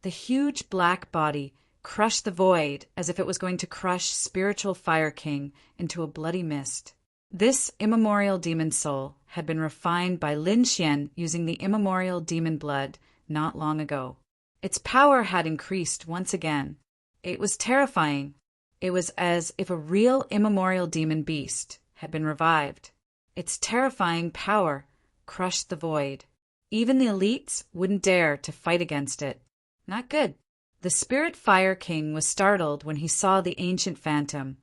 A: The huge black body crushed the void as if it was going to crush Spiritual Fire King into a bloody mist. This immemorial demon soul had been refined by Lin Xian using the immemorial demon blood not long ago. Its power had increased once again. It was terrifying. It was as if a real immemorial demon beast had been revived. Its terrifying power crushed the void. Even the elites wouldn't dare to fight against it. Not good. The Spirit Fire King was startled when he saw the ancient phantom,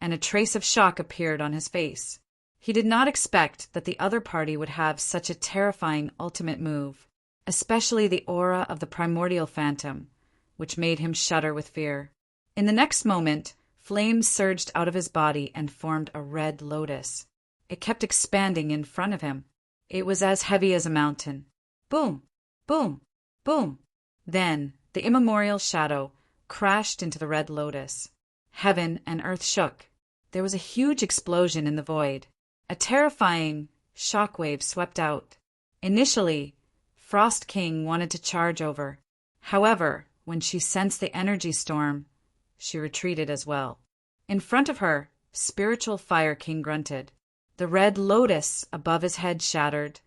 A: and a trace of shock appeared on his face. He did not expect that the other party would have such a terrifying ultimate move, especially the aura of the primordial phantom, which made him shudder with fear. In the next moment, flames surged out of his body and formed a red lotus. It kept expanding in front of him. It was as heavy as a mountain. Boom! Boom! Boom! Then the immemorial shadow crashed into the red lotus. Heaven and earth shook. There was a huge explosion in the void. A terrifying shockwave swept out. Initially, Frost King wanted to charge over. However, when she sensed the energy storm, she retreated as well. In front of her, Spiritual Fire King grunted. The red lotus above his head shattered,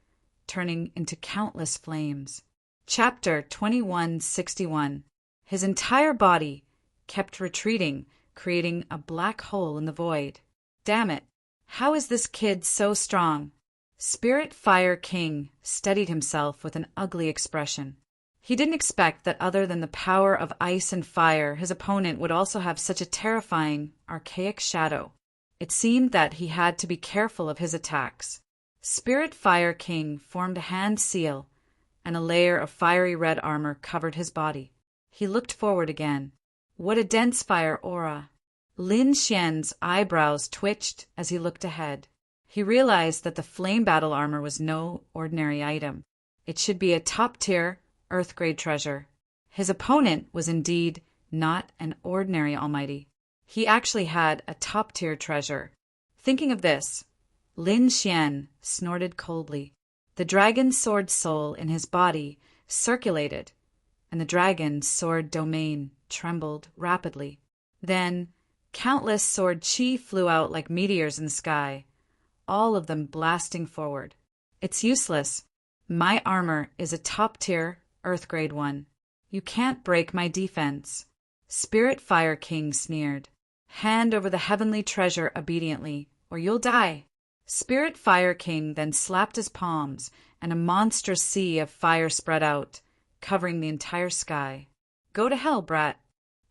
A: turning into countless flames. Chapter 2161. His entire body kept retreating, creating a black hole in the void. Damn it! How is this kid so strong? Spirit Fire King steadied himself with an ugly expression. He didn't expect that other than the power of ice and fire, his opponent would also have such a terrifying, archaic shadow. It seemed that he had to be careful of his attacks. Spirit Fire King formed a hand seal, and a layer of fiery red armor covered his body. He looked forward again. What a dense fire aura! Lin Xian's eyebrows twitched as he looked ahead. He realized that the flame battle armor was no ordinary item. It should be a top-tier, Earth-grade treasure. His opponent was indeed not an ordinary almighty. He actually had a top-tier treasure. Thinking of this, Lin Xian snorted coldly. The dragon sword soul in his body circulated, and the dragon sword domain trembled rapidly. Then, countless sword chi flew out like meteors in the sky, all of them blasting forward. It's useless. My armor is a top-tier, Earth-grade one. You can't break my defense. Spirit Fire King sneered. Hand over the heavenly treasure obediently, or you'll die. Spirit Fire King then slapped his palms, and a monstrous sea of fire spread out, covering the entire sky. go to hell, brat.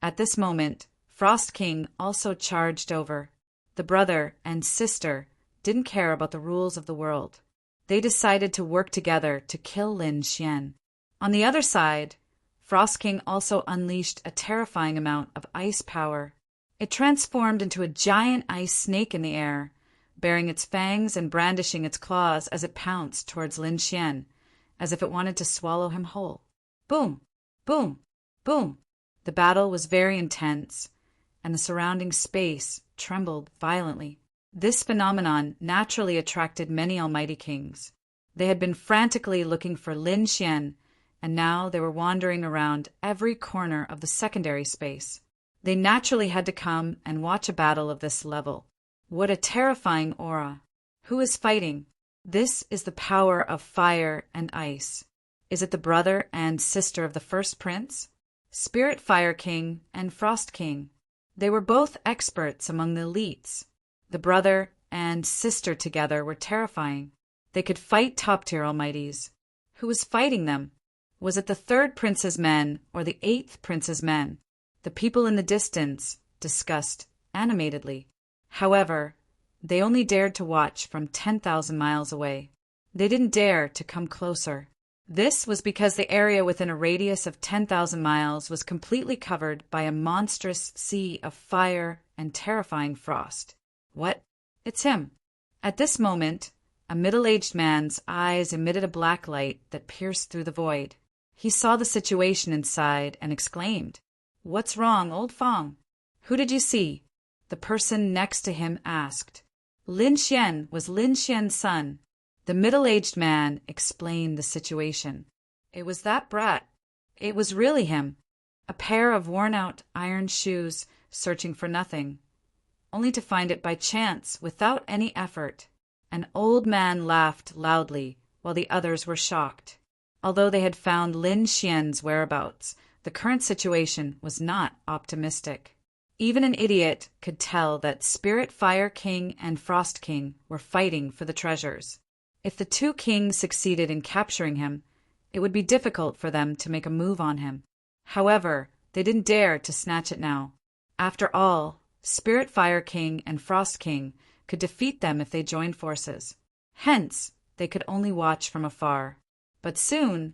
A: At this moment, Frost King also charged over. The brother and sister didn't care about the rules of the world. They decided to work together to kill Lin Xian. On the other side, Frost King also unleashed a terrifying amount of ice power. It transformed into a giant ice snake in the air, baring its fangs and brandishing its claws as it pounced towards Lin Xian, as if it wanted to swallow him whole. Boom! Boom! Boom! The battle was very intense, and the surrounding space trembled violently. This phenomenon naturally attracted many almighty kings. They had been frantically looking for Lin Xian, and now they were wandering around every corner of the secondary space. They naturally had to come and watch a battle of this level. What a terrifying aura! Who is fighting? This is the power of fire and ice. Is it the brother and sister of the first prince? Spirit Fire King and Frost King. They were both experts among the elites. The brother and sister together were terrifying. They could fight top-tier almighties. Who was fighting them? Was it the third prince's men or the eighth prince's men? The people in the distance discussed animatedly. However, they only dared to watch from 10,000 miles away. They didn't dare to come closer. This was because the area within a radius of 10,000 miles was completely covered by a monstrous sea of fire and terrifying frost. What? It's him. At this moment, a middle-aged man's eyes emitted a black light that pierced through the void. He saw the situation inside and exclaimed, "What's wrong, old Fong? Who did you see?" The person next to him asked. Lin Xian was Lin Xian's son. The middle-aged man explained the situation. It was that brat. It was really him. A pair of worn-out iron shoes searching for nothing, only to find it by chance without any effort. An old man laughed loudly while the others were shocked. Although they had found Lin Xian's whereabouts, the current situation was not optimistic. Even an idiot could tell that Spirit Fire King and Frost King were fighting for the treasures. If the two kings succeeded in capturing him, it would be difficult for them to make a move on him. However, they didn't dare to snatch it now. After all, Spirit Fire King and Frost King could defeat them if they joined forces. Hence, they could only watch from afar. But soon,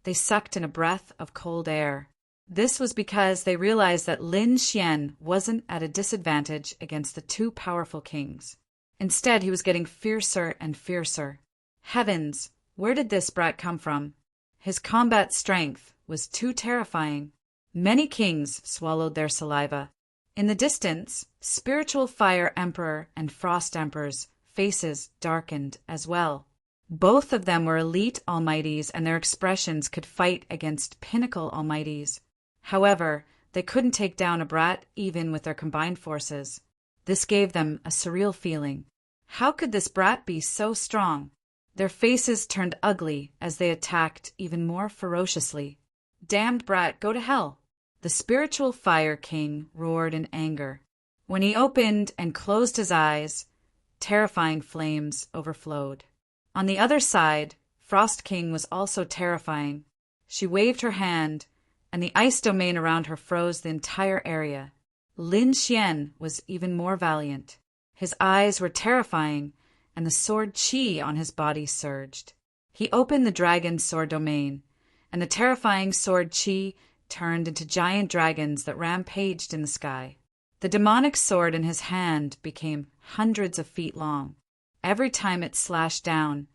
A: they sucked in a breath of cold air. This was because they realized that Lin Xian wasn't at a disadvantage against the two powerful kings. Instead, he was getting fiercer and fiercer. Heavens, where did this brat come from? His combat strength was too terrifying. Many kings swallowed their saliva. In the distance, Spiritual Fire Emperor and Frost Emperor's faces darkened as well. Both of them were elite almighties, and their expressions could fight against pinnacle almighties. However, they couldn't take down a brat even with their combined forces. This gave them a surreal feeling. How could this brat be so strong? Their faces turned ugly as they attacked even more ferociously. Damned brat, go to hell! The Spiritual Fire King roared in anger. When he opened and closed his eyes, terrifying flames overflowed. On the other side, Frost King was also terrifying. She waved her hand, and the ice domain around her froze the entire area. Lin Xian was even more valiant. His eyes were terrifying, and the sword qi on his body surged. He opened the dragon sword domain, and the terrifying sword qi turned into giant dragons that rampaged in the sky. The demonic sword in his hand became hundreds of feet long. Every time it slashed down,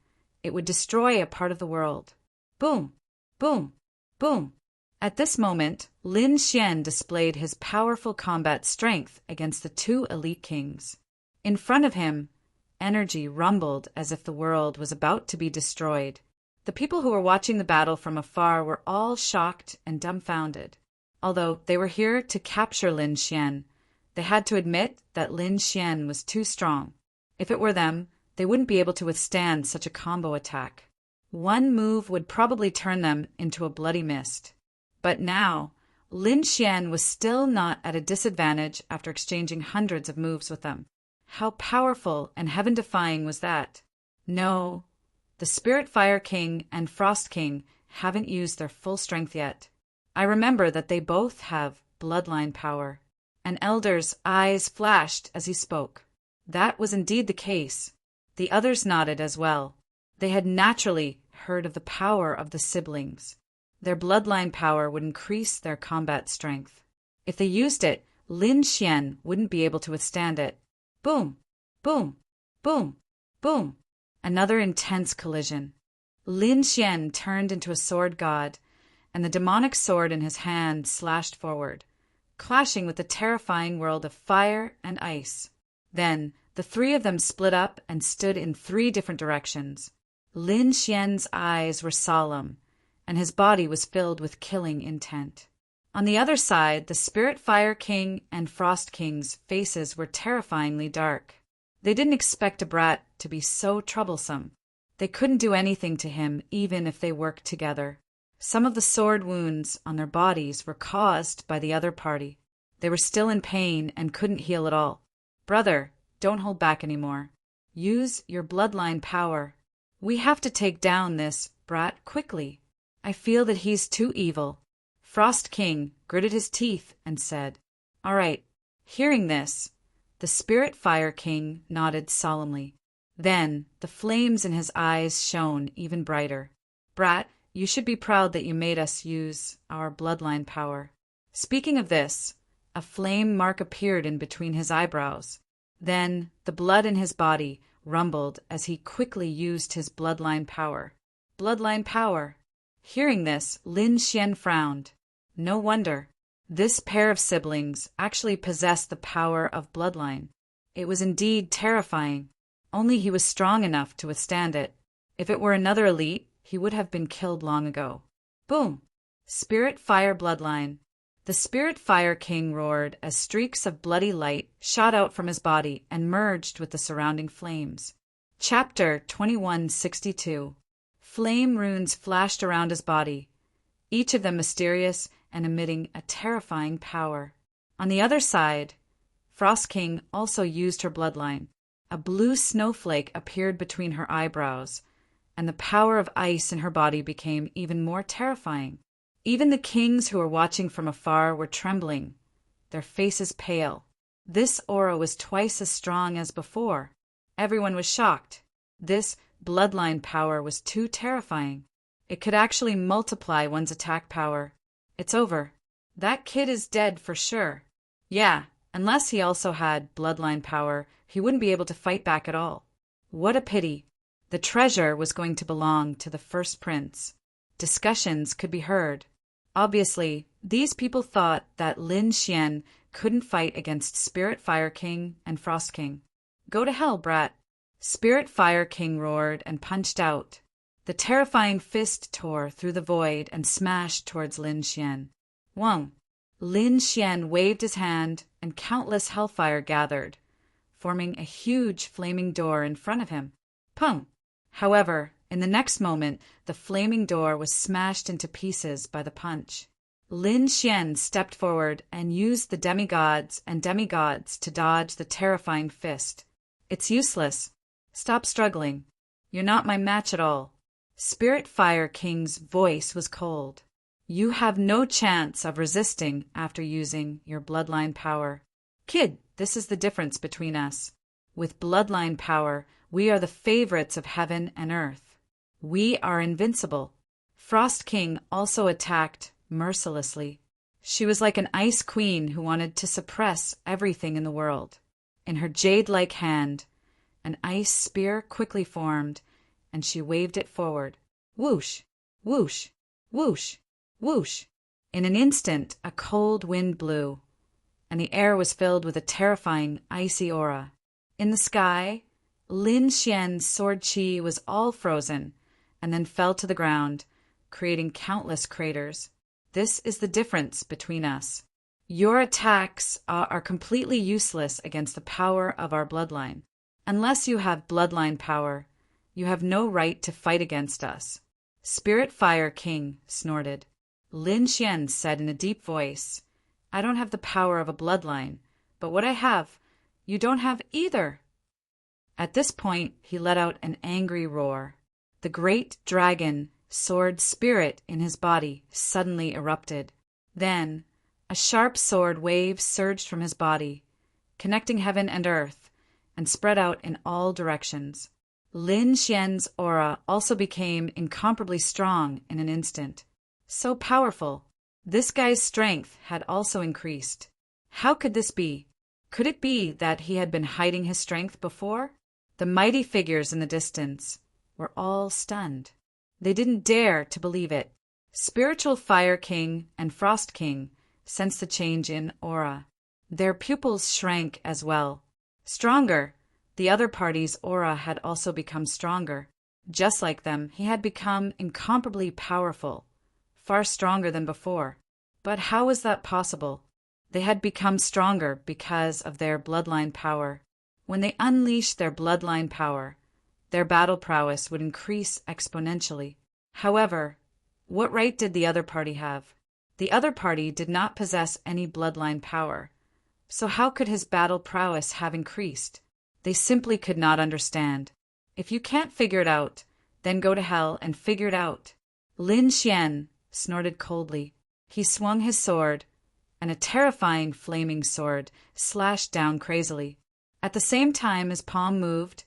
A: it would destroy a part of the world. Boom! Boom! Boom! At this moment, Lin Xian displayed his powerful combat strength against the two elite kings. In front of him, energy rumbled as if the world was about to be destroyed. The people who were watching the battle from afar were all shocked and dumbfounded. Although they were here to capture Lin Xian, they had to admit that Lin Xian was too strong. If it were them, they wouldn't be able to withstand such a combo attack. One move would probably turn them into a bloody mist. But now, Lin Xian was still not at a disadvantage after exchanging hundreds of moves with them. How powerful and heaven-defying was that? No, the Spirit Fire King and Frost King haven't used their full strength yet. I remember that they both have bloodline power. An elder's eyes flashed as he spoke. That was indeed the case. The others nodded as well. They had naturally heard of the power of the siblings. Their bloodline power would increase their combat strength. If they used it, Lin Xian wouldn't be able to withstand it. Boom! Boom! Boom! Boom! Another intense collision. Lin Xian turned into a sword god, and the demonic sword in his hand slashed forward, clashing with the terrifying world of fire and ice. Then, the three of them split up and stood in three different directions. Lin Xian's eyes were solemn, and his body was filled with killing intent. On the other side, the Spirit Fire King and Frost King's faces were terrifyingly dark. They didn't expect a brat to be so troublesome. They couldn't do anything to him even if they worked together. Some of the sword wounds on their bodies were caused by the other party. They were still in pain and couldn't heal at all. Brother, don't hold back anymore. Use your bloodline power. We have to take down this brat quickly. I feel that he's too evil. Frost King gritted his teeth and said, "All right." Hearing this, the Spirit Fire King nodded solemnly. Then the flames in his eyes shone even brighter. "Brat, you should be proud that you made us use our bloodline power." Speaking of this, a flame mark appeared in between his eyebrows. Then the blood in his body rumbled as he quickly used his bloodline power. Bloodline power. Hearing this, Lin Xian frowned. No wonder. This pair of siblings actually possessed the power of bloodline. It was indeed terrifying. Only he was strong enough to withstand it. If it were another elite, he would have been killed long ago. Boom! Spirit Fire Bloodline. The Spirit Fire King roared as streaks of bloody light shot out from his body and merged with the surrounding flames. Chapter 2162. Flame runes flashed around his body, each of them mysterious and emitting a terrifying power. On the other side, Frost King also used her bloodline. A blue snowflake appeared between her eyebrows, and the power of ice in her body became even more terrifying. Even the kings who were watching from afar were trembling, their faces pale. This aura was twice as strong as before. Everyone was shocked. This bloodline power was too terrifying. It could actually multiply one's attack power. It's over. That kid is dead for sure. Yeah, unless he also had bloodline power, he wouldn't be able to fight back at all. What a pity. The treasure was going to belong to the first prince. Discussions could be heard. Obviously, these people thought that Lin Xian couldn't fight against Spirit Fire King and Frost King. Go to hell, brat. Spirit Fire King roared and punched out. The terrifying fist tore through the void and smashed towards Lin Xian. Whoa! Lin Xian waved his hand and countless hellfire gathered, forming a huge flaming door in front of him. Pung! However, in the next moment, the flaming door was smashed into pieces by the punch. Lin Xian stepped forward and used the demigods to dodge the terrifying fist. It's useless. Stop struggling. You're not my match at all. Spirit Fire King's voice was cold. You have no chance of resisting after using your bloodline power. Kid, this is the difference between us. With bloodline power, we are the favorites of heaven and earth. We are invincible. Frost King also attacked mercilessly. She was like an ice queen who wanted to suppress everything in the world. In her jade-like hand, an ice spear quickly formed, and she waved it forward. Whoosh! Whoosh! Whoosh! Whoosh! In an instant, a cold wind blew, and the air was filled with a terrifying, icy aura. In the sky, Lin Xian's sword chi was all frozen, and then fell to the ground, creating countless craters. This is the difference between us. Your attacks are completely useless against the power of our bloodline. Unless you have bloodline power, you have no right to fight against us. Spirit Fire King snorted. Lin Xian said in a deep voice, I don't have the power of a bloodline, but what I have, you don't have either. At this point, he let out an angry roar. The great dragon, sword spirit in his body suddenly erupted. Then, a sharp sword wave surged from his body, connecting heaven and earth, and spread out in all directions. Lin Xian's aura also became incomparably strong in an instant. So powerful. This guy's strength had also increased. How could this be? Could it be that he had been hiding his strength before? The mighty figures in the distance were all stunned. They didn't dare to believe it. Spiritual Fire King and Frost King sensed the change in aura. Their pupils shrank as well. Stronger, the other party's aura had also become stronger. Just like them, he had become incomparably powerful, far stronger than before. But how was that possible? They had become stronger because of their bloodline power. When they unleashed their bloodline power, their battle prowess would increase exponentially. However, what right did the other party have? The other party did not possess any bloodline power. So how could his battle prowess have increased? They simply could not understand. If you can't figure it out, then go to hell and figure it out. Lin Xian snorted coldly. He swung his sword, and a terrifying flaming sword slashed down crazily. At the same time his palm moved,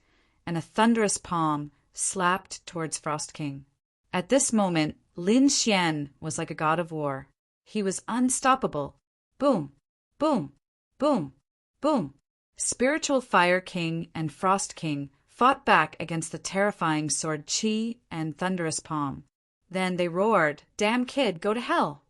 A: and a thunderous palm slapped towards Frost King. At this moment, Lin Xian was like a god of war. He was unstoppable. Boom, boom, boom, boom. Spiritual Fire King and Frost King fought back against the terrifying sword Qi and thunderous palm. Then they roared, "Damn kid, go to hell!"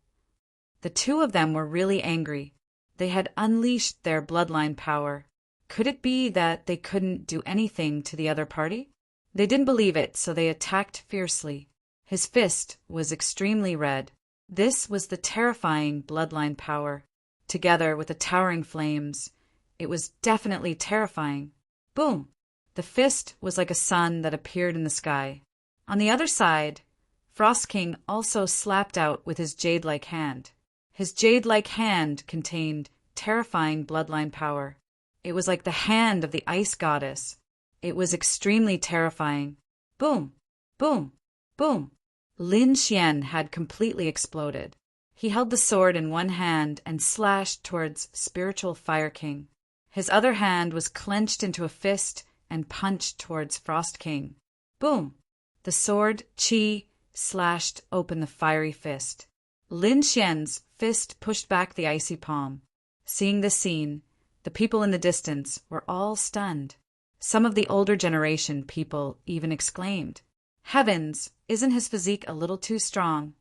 A: The two of them were really angry. They had unleashed their bloodline power. Could it be that they couldn't do anything to the other party? They didn't believe it, so they attacked fiercely. His fist was extremely red. This was the terrifying bloodline power. Together with the towering flames, it was definitely terrifying. Boom! The fist was like a sun that appeared in the sky. On the other side, Frost King also slapped out with his jade-like hand. His jade-like hand contained terrifying bloodline power. It was like the hand of the ice goddess. It was extremely terrifying. Boom! Boom! Boom! Lin Xian had completely exploded. He held the sword in one hand and slashed towards Spiritual Fire King. His other hand was clenched into a fist and punched towards Frost King. Boom! The sword Qi slashed open the fiery fist. Lin Xian's fist pushed back the icy palm. Seeing this scene, the people in the distance were all stunned. Some of the older generation people even exclaimed, "Heavens, isn't his physique a little too strong?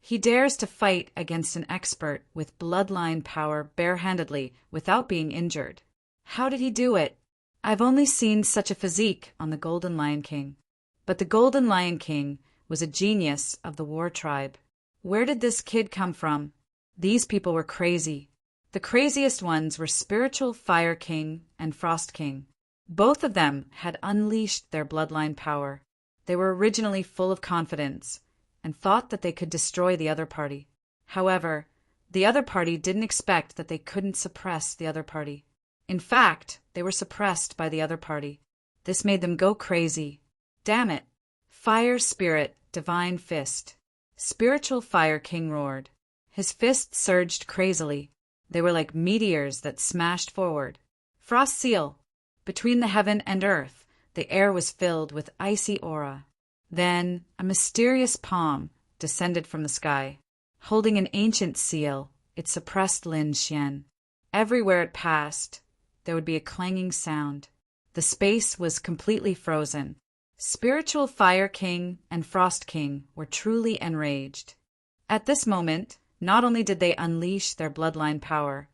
A: He dares to fight against an expert with bloodline power barehandedly without being injured. How did he do it? I've only seen such a physique on the Golden Lion King." But the Golden Lion King was a genius of the war tribe. Where did this kid come from? These people were crazy. The craziest ones were Spiritual Fire King and Frost King. Both of them had unleashed their bloodline power. They were originally full of confidence and thought that they could destroy the other party. However, the other party didn't expect that they couldn't suppress the other party. In fact, they were suppressed by the other party. This made them go crazy. Damn it! Fire Spirit, Divine Fist. Spiritual Fire King roared. His fists surged crazily. They were like meteors that smashed forward. Frost Seal. Between the heaven and earth, the air was filled with icy aura. Then a mysterious palm descended from the sky. Holding an ancient seal, it suppressed Lin Xian. Everywhere it passed, there would be a clanging sound. The space was completely frozen. Spiritual Fire King and Frost King were truly enraged. At this moment, not only did they unleash their bloodline power,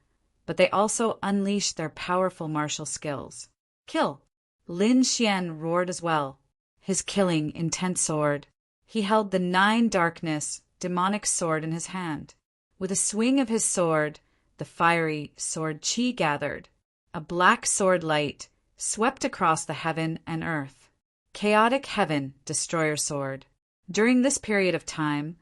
A: but they also unleashed their powerful martial skills. Kill! Lin Xian roared as well, his killing intense sword. He held the 9 darkness, demonic sword in his hand. With a swing of his sword, the fiery sword Qi gathered. A black sword light swept across the heaven and earth. Chaotic Heaven Destroyer Sword. During this period of time,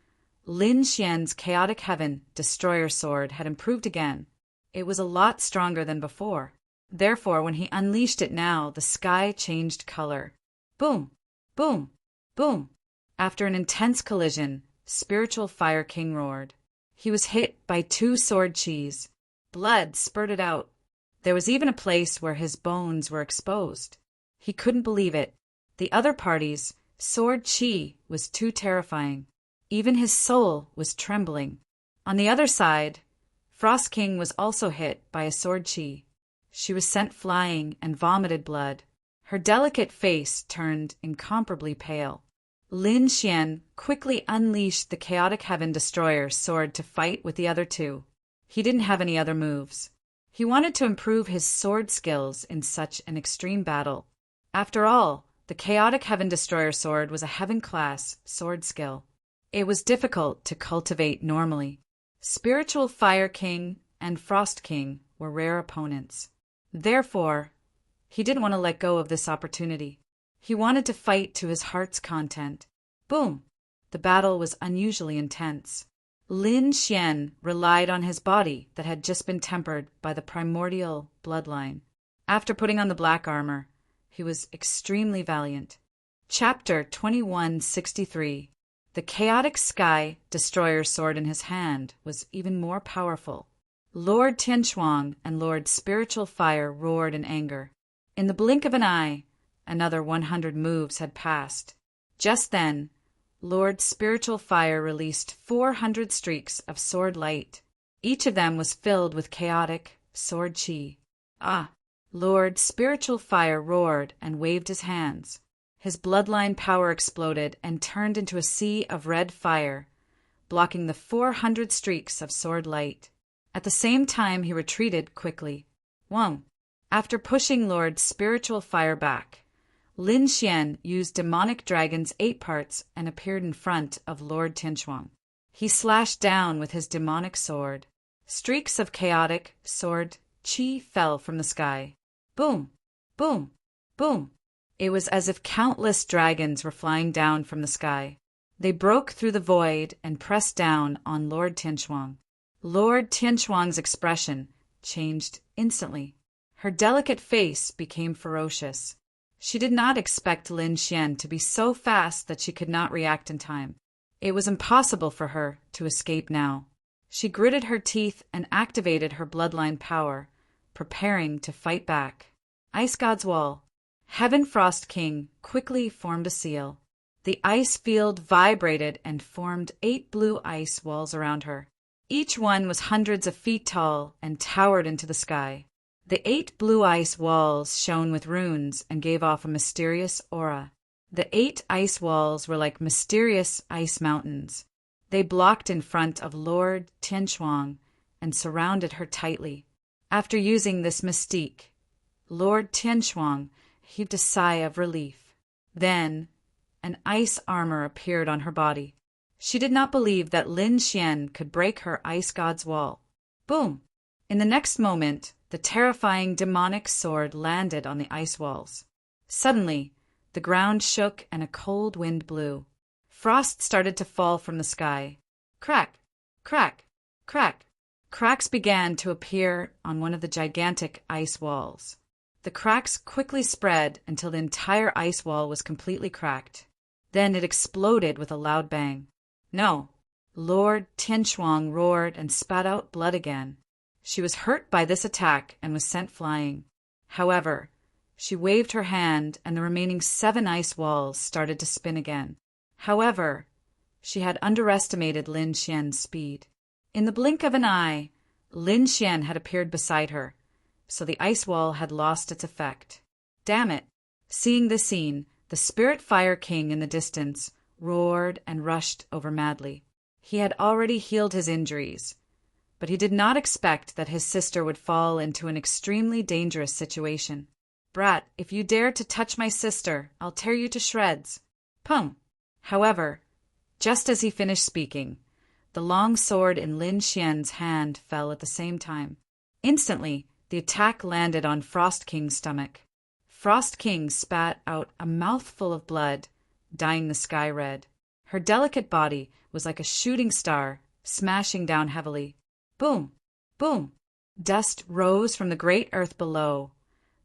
A: Lin Xian's Chaotic Heaven Destroyer Sword had improved again. It was a lot stronger than before. Therefore, when he unleashed it now, the sky changed color. Boom! Boom! Boom! After an intense collision, Spiritual Fire King roared. He was hit by 2 sword chis. Blood spurted out. There was even a place where his bones were exposed. He couldn't believe it. The other party's sword chi was too terrifying. Even his soul was trembling. On the other side, Frost King was also hit by a sword chi. She was sent flying and vomited blood. Her delicate face turned incomparably pale. Lin Xian quickly unleashed the Chaotic Heaven Destroyer's sword to fight with the other 2. He didn't have any other moves. He wanted to improve his sword skills in such an extreme battle. After all, the Chaotic Heaven Destroyer sword was a heaven-class sword skill. It was difficult to cultivate normally. Spiritual Fire King and Frost King were rare opponents. Therefore, he didn't want to let go of this opportunity. He wanted to fight to his heart's content. Boom! The battle was unusually intense. Lin Xian relied on his body that had just been tempered by the primordial bloodline. After putting on the black armor, he was extremely valiant. Chapter 2163. The Chaotic Sky Destroyer sword in his hand was even more powerful. Lord Tianchuang and Lord Spiritual Fire roared in anger. In the blink of an eye, another 100 moves had passed. Just then, Lord Spiritual Fire released 400 streaks of sword light. Each of them was filled with chaotic sword chi. Ah! Lord Spiritual Fire roared and waved his hands. His bloodline power exploded and turned into a sea of red fire, blocking the 400 streaks of sword light. At the same time, he retreated quickly. Whoa! After pushing Lord Spiritual Fire back, Lin Xian used Demonic Dragon's 8 parts and appeared in front of Lord Tianchuang. He slashed down with his demonic sword. Streaks of chaotic sword chi fell from the sky. Boom! Boom! Boom! It was as if countless dragons were flying down from the sky. They broke through the void and pressed down on Lord Tianchuang. Lord Tianchuang's expression changed instantly. Her delicate face became ferocious. She did not expect Lin Xian to be so fast that she could not react in time. It was impossible for her to escape now. She gritted her teeth and activated her bloodline power, preparing to fight back. Ice God's Wall. Heaven Frost King quickly formed a seal. The ice field vibrated and formed 8 blue ice walls around her. Each one was hundreds of feet tall and towered into the sky. The 8 blue ice walls shone with runes and gave off a mysterious aura. The 8 ice walls were like mysterious ice mountains. They blocked in front of Lord Tianchuang and surrounded her tightly. After using this mystique, Lord Tianchuang heaved a sigh of relief. Then, an ice armor appeared on her body. She did not believe that Lin Xian could break her ice god's wall. Boom! In the next moment, the terrifying demonic sword landed on the ice walls. Suddenly, the ground shook and a cold wind blew. Frost started to fall from the sky. Crack! Crack! Crack! Cracks began to appear on one of the gigantic ice walls. The cracks quickly spread until the entire ice wall was completely cracked. Then it exploded with a loud bang. No! Lord Tianchuang roared and spat out blood again. She was hurt by this attack and was sent flying. However, she waved her hand and the remaining 7 ice walls started to spin again. However, she had underestimated Lin Xian's speed. In the blink of an eye, Lin Xian had appeared beside her, so the ice wall had lost its effect. Damn it! Seeing this scene, the Spirit Fire King in the distance roared and rushed over madly. He had already healed his injuries, but he did not expect that his sister would fall into an extremely dangerous situation. Brat, if you dare to touch my sister, I'll tear you to shreds. Pum! However, just as he finished speaking, the long sword in Lin Xian's hand fell at the same time. Instantly, the attack landed on Frost King's stomach. Frost King spat out a mouthful of blood, dyeing the sky red. Her delicate body was like a shooting star, smashing down heavily. Boom! Boom! Dust rose from the great earth below,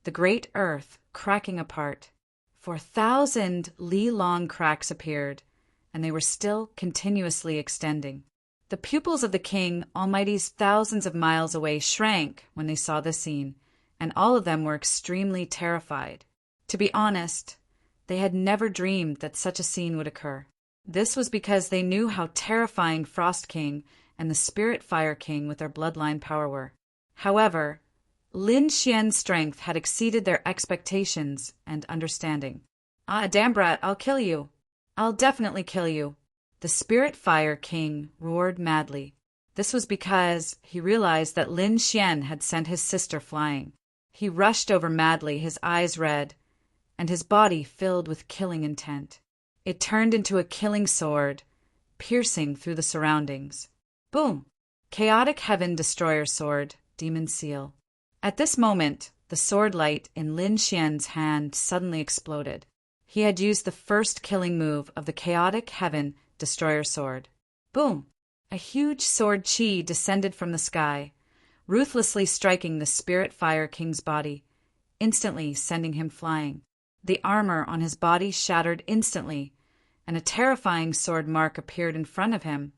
A: the great earth cracking apart. 4,000 li-long cracks appeared, and they were still continuously extending. The pupils of the king, Almighty's thousands of miles away, shrank when they saw the scene, and all of them were extremely terrified. To be honest, they had never dreamed that such a scene would occur. This was because they knew how terrifying Frost King and the Spirit Fire King with their bloodline power were. However, Lin Xian's strength had exceeded their expectations and understanding. "Ah, damn brat, I'll kill you. I'll definitely kill you." The Spirit Fire King roared madly. This was because he realized that Lin Xian had sent his sister flying. He rushed over madly, his eyes red, and his body filled with killing intent. It turned into a killing sword, piercing through the surroundings. Boom! Chaotic Heaven Destroyer Sword, Demon Seal. At this moment, the sword light in Lin Xian's hand suddenly exploded. He had used the first killing move of the Chaotic Heaven Destroyer Sword. Boom! A huge sword chi descended from the sky, ruthlessly striking the Spirit Fire King's body, instantly sending him flying. The armor on his body shattered instantly, and a terrifying sword mark appeared in front of him,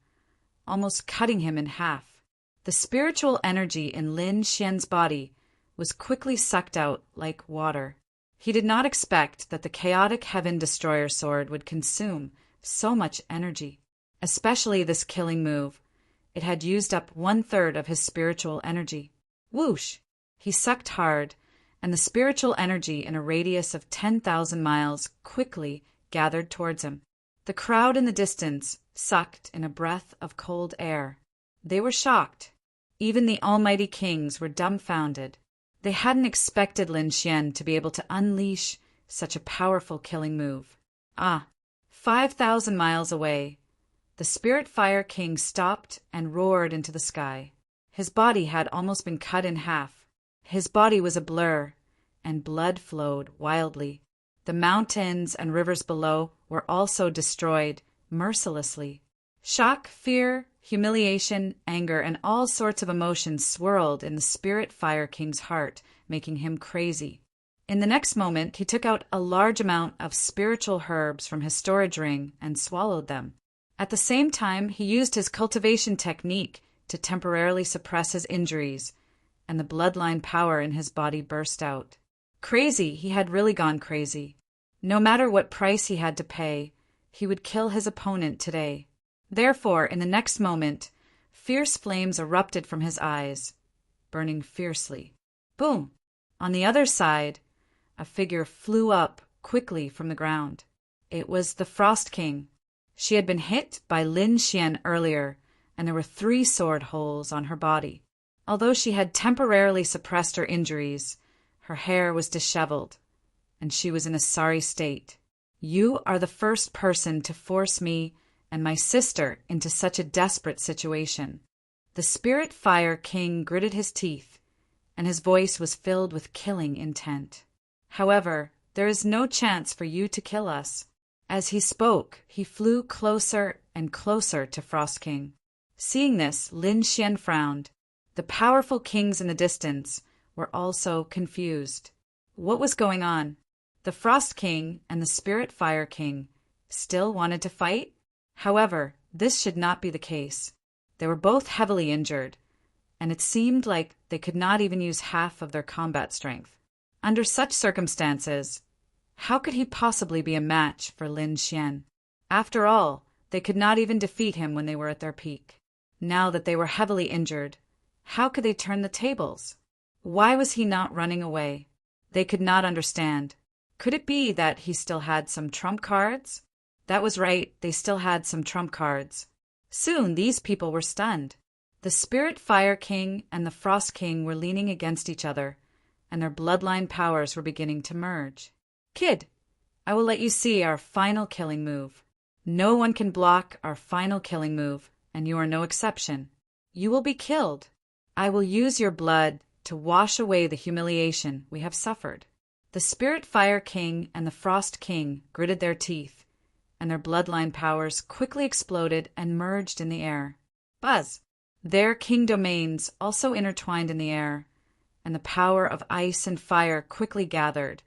A: almost cutting him in half. The spiritual energy in Lin Xian's body was quickly sucked out like water. He did not expect that the Chaotic Heaven Destroyer Sword would consume so much energy, especially this killing move. It had used up 1/3 of his spiritual energy. Whoosh! He sucked hard, and the spiritual energy in a radius of 10,000 miles quickly gathered towards him. The crowd in the distance sucked in a breath of cold air. They were shocked. Even the Almighty Kings were dumbfounded. They hadn't expected Lin Xian to be able to unleash such a powerful killing move. 5,000 miles away, the Spirit Fire King stopped and roared into the sky. His body had almost been cut in half. His body was a blur, and blood flowed wildly. The mountains and rivers below were also destroyed mercilessly. Shock, fear, humiliation, anger, and all sorts of emotions swirled in the Spirit Fire King's heart, making him crazy. In the next moment, he took out a large amount of spiritual herbs from his storage ring and swallowed them. At the same time, he used his cultivation technique to temporarily suppress his injuries, and the bloodline power in his body burst out. Crazy, he had really gone crazy. No matter what price he had to pay, he would kill his opponent today. Therefore, in the next moment, fierce flames erupted from his eyes, burning fiercely. Boom! On the other side, a figure flew up quickly from the ground. It was the Frost King. She had been hit by Lin Xian earlier, and there were 3 sword holes on her body. Although she had temporarily suppressed her injuries, her hair was disheveled, and she was in a sorry state. "You are the first person to force me and my sister into such a desperate situation." The Spirit Fire King gritted his teeth, and his voice was filled with killing intent. "However, there is no chance for you to kill us." As he spoke, he flew closer and closer to Frost King. Seeing this, Lin Xian frowned. The powerful kings in the distance were also confused. What was going on? The Frost King and the Spirit Fire King still wanted to fight? However, this should not be the case. They were both heavily injured, and it seemed like they could not even use half of their combat strength. Under such circumstances, how could he possibly be a match for Lin Xian? After all, they could not even defeat him when they were at their peak. Now that they were heavily injured, how could they turn the tables? Why was he not running away? They could not understand. Could it be that he still had some trump cards? That was right, they still had some trump cards. Soon these people were stunned. The Spirit Fire King and the Frost King were leaning against each other, and their bloodline powers were beginning to merge. "Kid, I will let you see our final killing move. No one can block our final killing move, and you are no exception. You will be killed. I will use your blood to wash away the humiliation we have suffered." The Spirit Fire King and the Frost King gritted their teeth, and their bloodline powers quickly exploded and merged in the air. Buzz! Their king domains also intertwined in the air, and the power of ice and fire quickly gathered,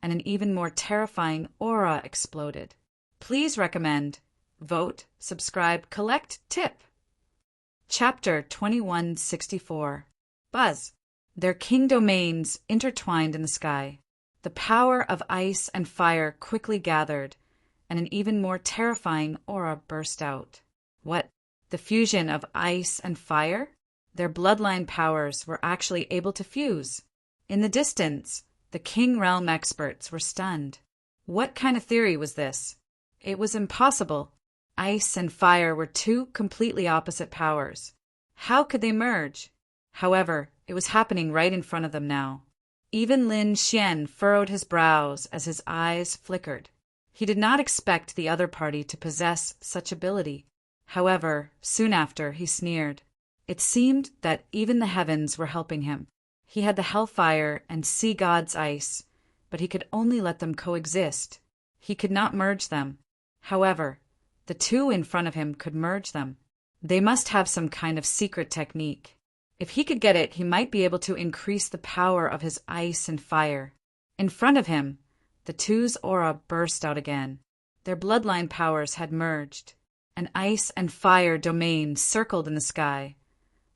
A: and an even more terrifying aura exploded. Please recommend, vote, subscribe, collect, tip. Chapter 2164. Buzz. Their king domains intertwined in the sky. The power of ice and fire quickly gathered, and an even more terrifying aura burst out. What? The fusion of ice and fire? Their bloodline powers were actually able to fuse. In the distance, the King Realm experts were stunned. What kind of theory was this? It was impossible. Ice and fire were two completely opposite powers. How could they merge? However, it was happening right in front of them now. Even Lin Xian furrowed his brows as his eyes flickered. He did not expect the other party to possess such ability. However, soon after, he sneered. It seemed that even the heavens were helping him. He had the hellfire and sea god's ice, but he could only let them coexist. He could not merge them. However, the two in front of him could merge them. They must have some kind of secret technique. If he could get it, he might be able to increase the power of his ice and fire. In front of him, the two's aura burst out again. Their bloodline powers had merged. An ice and fire domain circled in the sky,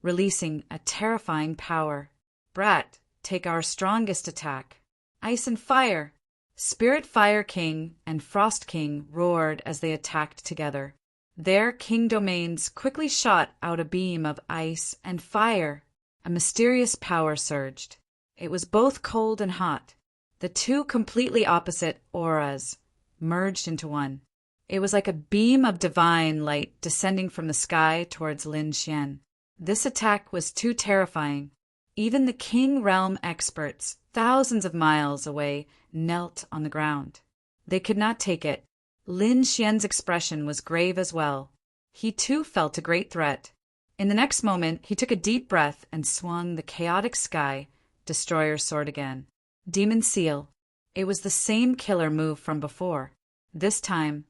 A: releasing a terrifying power. Brat, take our strongest attack. Ice and fire. Spirit Fire King and Frost King roared as they attacked together. Their king domains quickly shot out a beam of ice and fire. A mysterious power surged. It was both cold and hot. The two completely opposite auras merged into one. It was like a beam of divine light descending from the sky towards Lin Xian. This attack was too terrifying. Even the King Realm experts, thousands of miles away, knelt on the ground. They could not take it. Lin Xian's expression was grave as well. He too felt a great threat. In the next moment, he took a deep breath and swung the chaotic sky destroyer sword again. Demon Seal. It was the same killer move from before. This time,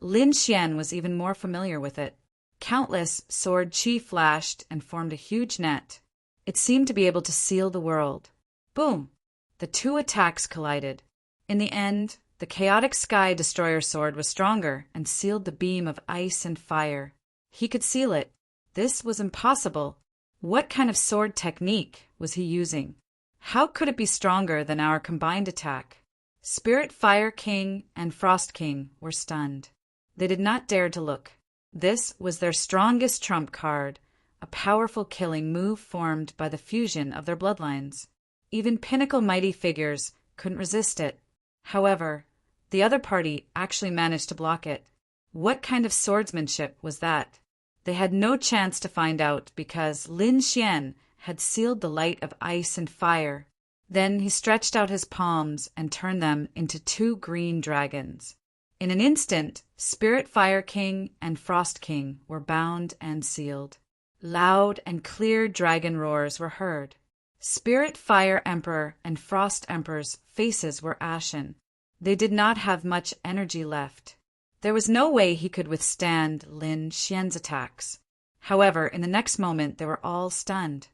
A: Lin Xian was even more familiar with it. Countless sword chi flashed and formed a huge net. It seemed to be able to seal the world. Boom! The two attacks collided. In the end, the chaotic sky destroyer sword was stronger and sealed the beam of ice and fire. He could seal it. This was impossible. What kind of sword technique was he using? How could it be stronger than our combined attack? Spirit Fire King and Frost King were stunned. They did not dare to look. This was their strongest trump card, a powerful killing move formed by the fusion of their bloodlines. Even pinnacle mighty figures couldn't resist it. However, the other party actually managed to block it. What kind of swordsmanship was that? They had no chance to find out because Lin Xian had sealed the light of ice and fire. Then he stretched out his palms and turned them into two green dragons. In an instant, Spirit Fire King and Frost King were bound and sealed. Loud and clear dragon roars were heard. Spirit Fire Emperor and Frost Emperor's faces were ashen. They did not have much energy left. There was no way he could withstand Lin Xian's attacks. However, in the next moment, they were all stunned.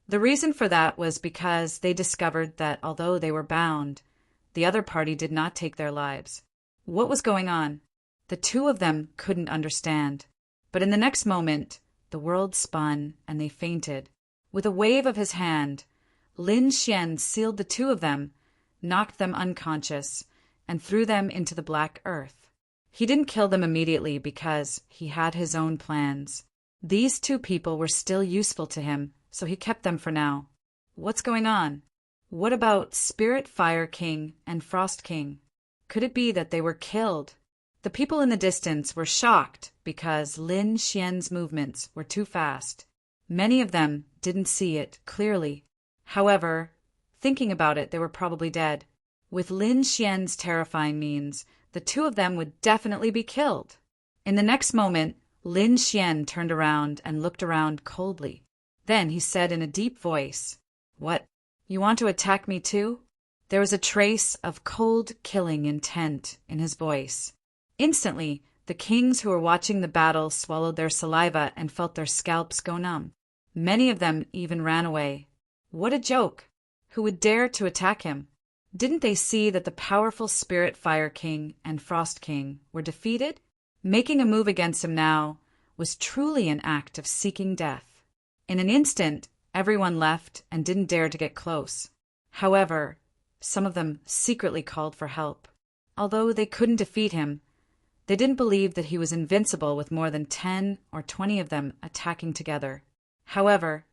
A: The reason for that was because they discovered that although they were bound, the other party did not take their lives. What was going on? The two of them couldn't understand. But in the next moment, the world spun and they fainted. With a wave of his hand, Lin Xian sealed the two of them, knocked them unconscious, and threw them into the black earth. He didn't kill them immediately because he had his own plans. These two people were still useful to him, so he kept them for now. What's going on? What about Spirit Fire King and Frost King? Could it be that they were killed? The people in the distance were shocked because Lin Xian's movements were too fast. Many of them didn't see it clearly. However, thinking about it, they were probably dead. With Lin Xian's terrifying means, the two of them would definitely be killed. In the next moment, Lin Xian turned around and looked around coldly. Then he said in a deep voice, "What? You want to attack me too?" There was a trace of cold, killing intent in his voice. Instantly, the kings who were watching the battle swallowed their saliva and felt their scalps go numb. Many of them even ran away. What a joke! Who would dare to attack him? Didn't they see that the powerful Spirit Fire King and Frost King were defeated? Making a move against him now was truly an act of seeking death. In an instant, everyone left and didn't dare to get close. However, some of them secretly called for help. Although they couldn't defeat him, they didn't believe that he was invincible with more than 10 or 20 of them attacking together. However,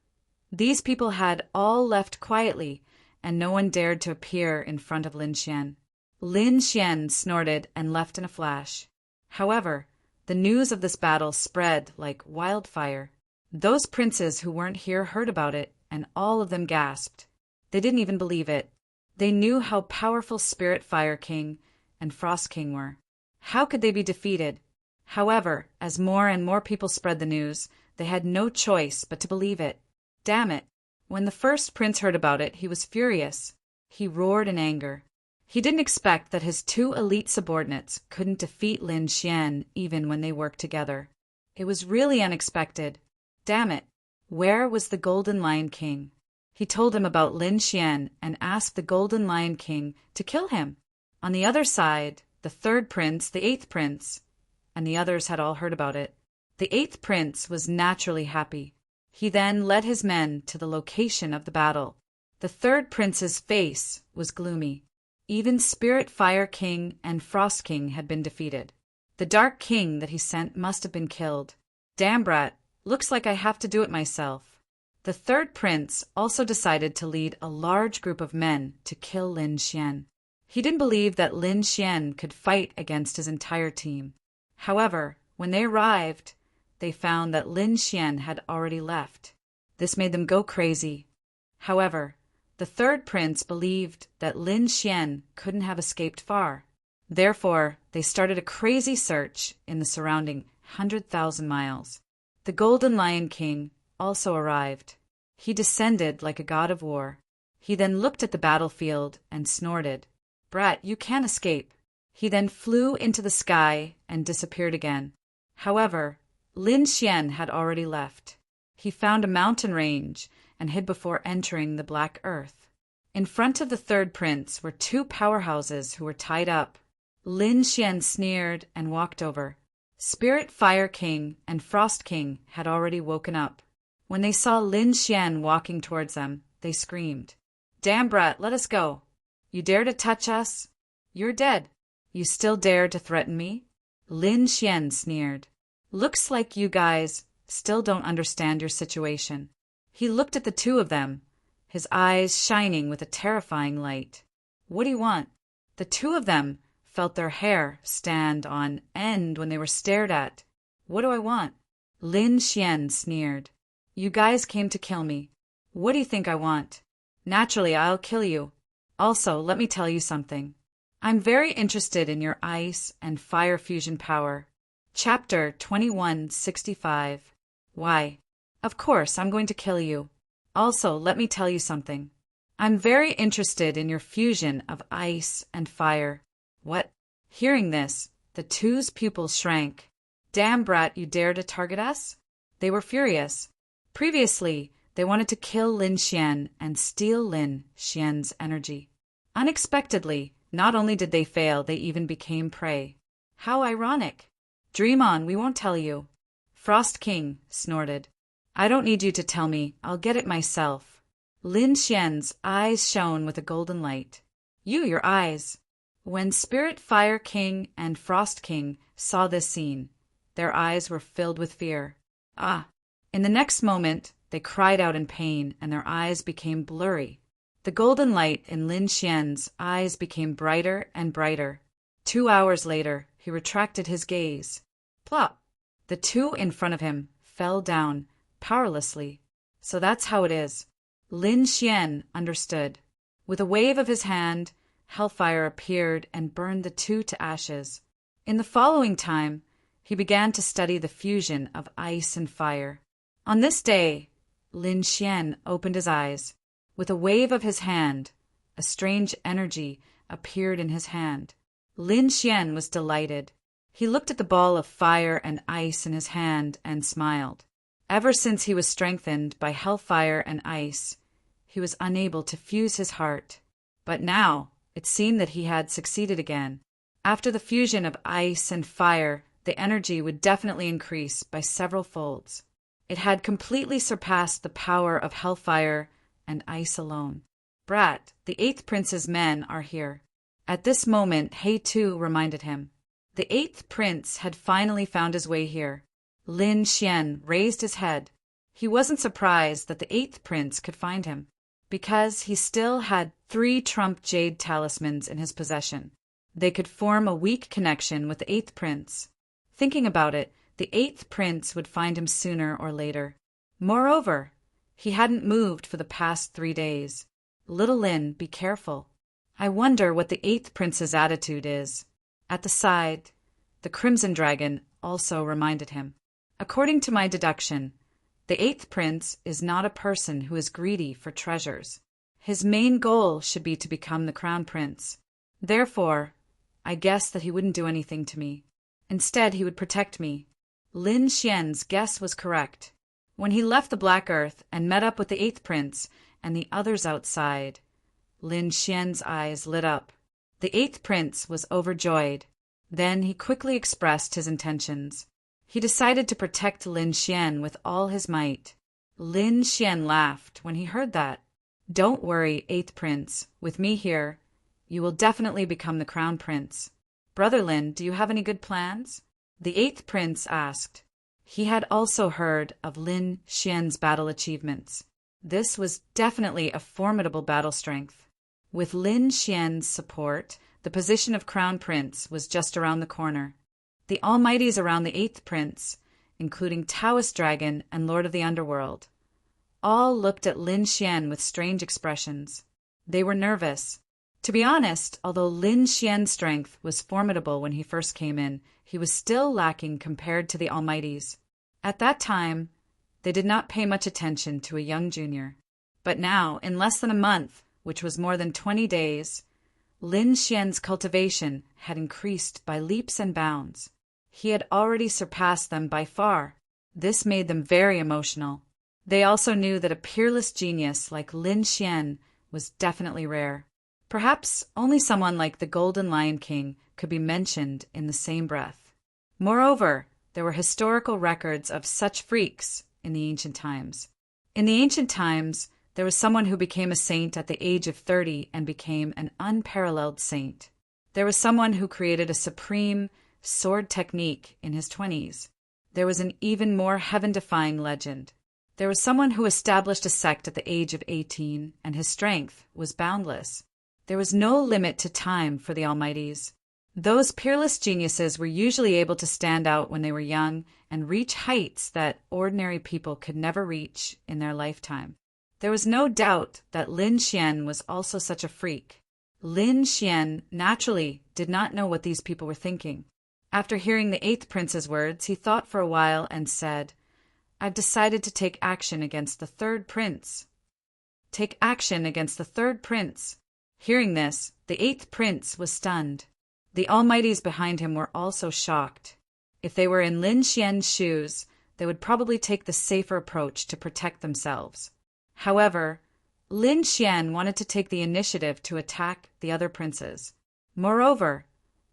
A: these people had all left quietly, and no one dared to appear in front of Lin Xian. Lin Xian snorted and left in a flash. However, the news of this battle spread like wildfire. Those princes who weren't here heard about it, and all of them gasped. They didn't even believe it. They knew how powerful Spirit Fire King and Frost King were. How could they be defeated? However, as more and more people spread the news, they had no choice but to believe it. Damn it! When the first prince heard about it, he was furious. He roared in anger. He didn't expect that his 2 elite subordinates couldn't defeat Lin Xian even when they worked together. It was really unexpected. Damn it! Where was the Golden Lion King? He told him about Lin Xian and asked the Golden Lion King to kill him. On the other side, the 3rd prince, the 8th prince, and the others had all heard about it. The 8th prince was naturally happy. He then led his men to the location of the battle. The 3rd prince's face was gloomy. Even Spirit Fire King and Frost King had been defeated. The Dark King that he sent must have been killed. Damn brat, looks like I have to do it myself. The 3rd prince also decided to lead a large group of men to kill Lin Xian. He didn't believe that Lin Xian could fight against his entire team. However, when they arrived, they found that Lin Xian had already left. This made them go crazy. However, the 3rd prince believed that Lin Xian couldn't have escaped far. Therefore, they started a crazy search in the surrounding 100,000 miles. The Golden Lion King also arrived. He descended like a god of war. He then looked at the battlefield and snorted. Brat, you can't escape. He then flew into the sky and disappeared again. However, Lin Xian had already left. He found a mountain range and hid before entering the Black Earth. In front of the 3rd prince were 2 powerhouses who were tied up. Lin Xian sneered and walked over. Spirit Fire King and Frost King had already woken up. When they saw Lin Xian walking towards them, they screamed, "Damn brat, let us go. You dare to touch us? You're dead. You still dare to threaten me?" Lin Xian sneered. "Looks like you guys still don't understand your situation." He looked at the 2 of them, his eyes shining with a terrifying light. "What do you want?" The 2 of them felt their hair stand on end when they were stared at. "What do I want?" Lin Xian sneered. "You guys came to kill me. What do you think I want? Naturally, I'll kill you. Also, let me tell you something. I'm very interested in your ice and fire fusion power." Chapter 2165. Why? Of course, I'm going to kill you. Also, let me tell you something. I'm very interested in your fusion of ice and fire. What? Hearing this, the 2's pupils shrank. Damn brat, you dare to target us? They were furious. Previously, they wanted to kill Lin Xian and steal Lin Xian's energy. Unexpectedly, not only did they fail, they even became prey. How ironic. Dream on, we won't tell you. Frost King snorted. I don't need you to tell me, I'll get it myself. Lin Xian's eyes shone with a golden light. Your eyes. When Spirit Fire King and Frost King saw this scene, their eyes were filled with fear. In the next moment, they cried out in pain and their eyes became blurry. The golden light in Lin Xian's eyes became brighter and brighter. 2 hours later, he retracted his gaze. Plop! The 2 in front of him fell down powerlessly. So that's how it is. Lin Xian understood. With a wave of his hand, hellfire appeared and burned the 2 to ashes. In the following time, he began to study the fusion of ice and fire. On this day, Lin Xian opened his eyes. With a wave of his hand, a strange energy appeared in his hand. Lin Xian was delighted. He looked at the ball of fire and ice in his hand and smiled. Ever since he was strengthened by hellfire and ice, he was unable to fuse his heart. But now, it seemed that he had succeeded again. After the fusion of ice and fire, the energy would definitely increase by several folds. It had completely surpassed the power of hellfire and ice alone. Brat, the eighth prince's men are here. At this moment, He-Tu reminded him. The eighth prince had finally found his way here. Lin Xian raised his head. He wasn't surprised that the eighth prince could find him, because he still had 3 trump jade talismans in his possession. They could form a weak connection with the eighth prince. Thinking about it, the eighth prince would find him sooner or later. Moreover, he hadn't moved for the past 3 days. Little Lin, be careful. I wonder what the eighth prince's attitude is. At the side, the Crimson Dragon also reminded him. According to my deduction, the eighth prince is not a person who is greedy for treasures. His main goal should be to become the crown prince. Therefore, I guess that he wouldn't do anything to me. Instead, he would protect me. Lin Xian's guess was correct. When he left the Black Earth and met up with the eighth prince and the others outside, Lin Xian's eyes lit up. The eighth prince was overjoyed. Then he quickly expressed his intentions. He decided to protect Lin Xian with all his might. Lin Xian laughed when he heard that. Don't worry, eighth prince. With me here, you will definitely become the crown prince. Brother Lin, do you have any good plans? The eighth prince asked. He had also heard of Lin Xian's battle achievements. This was definitely a formidable battle strength. With Lin Xian's support, the position of crown prince was just around the corner. The almighties around the eighth prince, including Taoist Dragon and Lord of the Underworld, all looked at Lin Xian with strange expressions. They were nervous. To be honest, although Lin Xian's strength was formidable when he first came in, he was still lacking compared to the almighties. At that time, they did not pay much attention to a young junior. But now, in less than a month, which was more than 20 days, Lin Xian's cultivation had increased by leaps and bounds. He had already surpassed them by far. This made them very emotional. They also knew that a peerless genius like Lin Xian was definitely rare. Perhaps only someone like the Golden Lion King could be mentioned in the same breath. Moreover, there were historical records of such freaks in the ancient times. In the ancient times, there was someone who became a saint at the age of 30 and became an unparalleled saint. There was someone who created a supreme sword technique in his 20s. There was an even more heaven-defying legend. There was someone who established a sect at the age of 18, and his strength was boundless. There was no limit to time for the almighties. Those peerless geniuses were usually able to stand out when they were young and reach heights that ordinary people could never reach in their lifetime. There was no doubt that Lin Xian was also such a freak. Lin Xian naturally did not know what these people were thinking. After hearing the eighth prince's words, he thought for a while and said, I've decided to take action against the third prince. Take action against the third prince. Hearing this, the eighth prince was stunned. The almighties behind him were also shocked. If they were in Lin Xian's shoes, they would probably take the safer approach to protect themselves. However, Lin Xian wanted to take the initiative to attack the other princes. Moreover,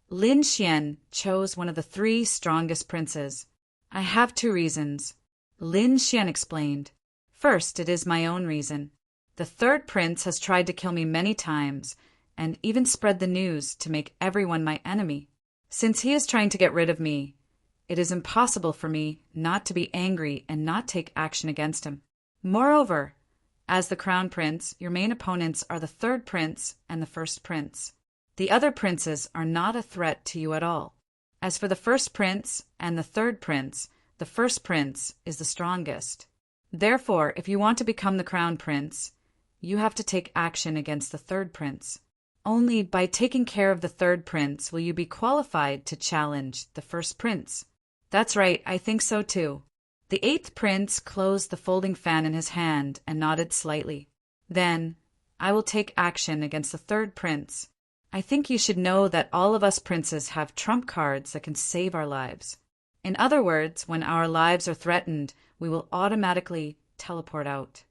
A: Lin Xian chose one of the 3 strongest princes. I have 2 reasons. Lin Xian explained. First, it is my own reason. The third prince has tried to kill me many times, and even spread the news to make everyone my enemy. Since he is trying to get rid of me, it is impossible for me not to be angry and not take action against him. Moreover, as the crown prince, your main opponents are the third prince and the first prince. The other princes are not a threat to you at all. As for the first prince and the third prince, the first prince is the strongest. Therefore, if you want to become the crown prince, you have to take action against the third prince. Only by taking care of the third prince will you be qualified to challenge the first prince. That's right, I think so too. The eighth prince closed the folding fan in his hand and nodded slightly. Then, I will take action against the third prince. I think you should know that all of us princes have trump cards that can save our lives. In other words, when our lives are threatened, we will automatically teleport out.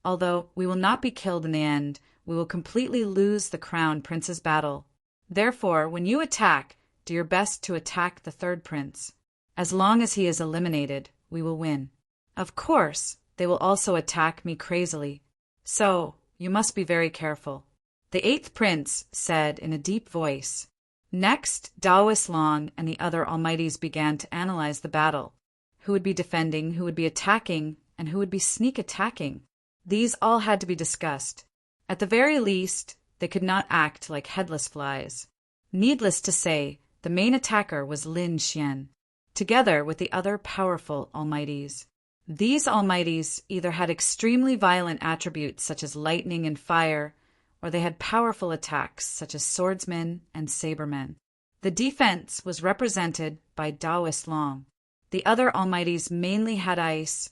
A: Although we will not be killed in the end, we will completely lose the crown prince's battle. Therefore, when you attack, do your best to attack the third prince. As long as he is eliminated, we will win. Of course, they will also attack me crazily. So, you must be very careful. The eighth prince said in a deep voice. Next, Taoist Long and the other almighties began to analyze the battle. Who would be defending, who would be attacking, and who would be sneak attacking? These all had to be discussed. At the very least, they could not act like headless flies. Needless to say, the main attacker was Lin Xian, together with the other powerful almighties. These almighties either had extremely violent attributes such as lightning and fire, or they had powerful attacks such as swordsmen and sabremen. The defense was represented by Taoist Long. The other almighties mainly had ice,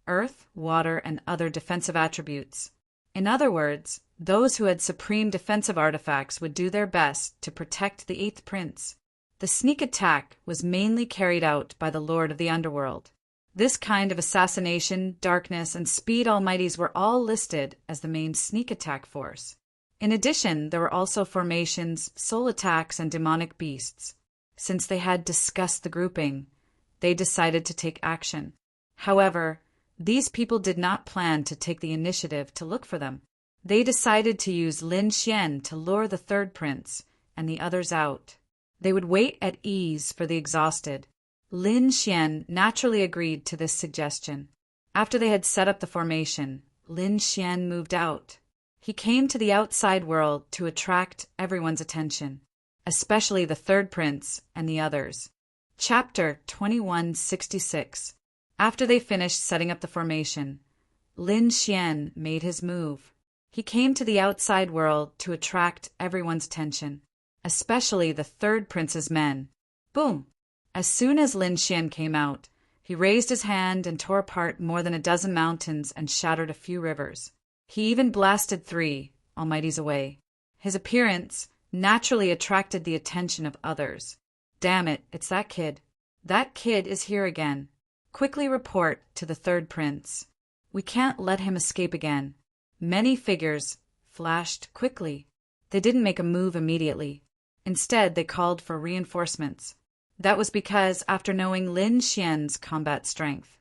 A: earth, water, and other defensive attributes. In other words, those who had supreme defensive artifacts would do their best to protect the eighth prince. The sneak attack was mainly carried out by the Lord of the Underworld. This kind of assassination, darkness, and speed almighties were all listed as the main sneak attack force. In addition, there were also formations, soul attacks, and demonic beasts. Since they had discussed the grouping, they decided to take action. However, these people did not plan to take the initiative to look for them. They decided to use Lin Xian to lure the third prince and the others out. They would wait at ease for the exhausted. Lin Xian naturally agreed to this suggestion. After they had set up the formation, Lin Xian moved out. He came to the outside world to attract everyone's attention, especially the third prince and the others. Chapter 2166. After they finished setting up the formation, Lin Xian made his move. He came to the outside world to attract everyone's attention, especially the third prince's men. Boom! As soon as Lin Xian came out, he raised his hand and tore apart more than a dozen mountains and shattered a few rivers. He even blasted 3 almighties away. His appearance naturally attracted the attention of others. Damn it, it's that kid. That kid is here again. Quickly report to the third prince. We can't let him escape again. Many figures flashed quickly. They didn't make a move immediately. Instead, they called for reinforcements. That was because, after knowing Lin Xian's combat strength,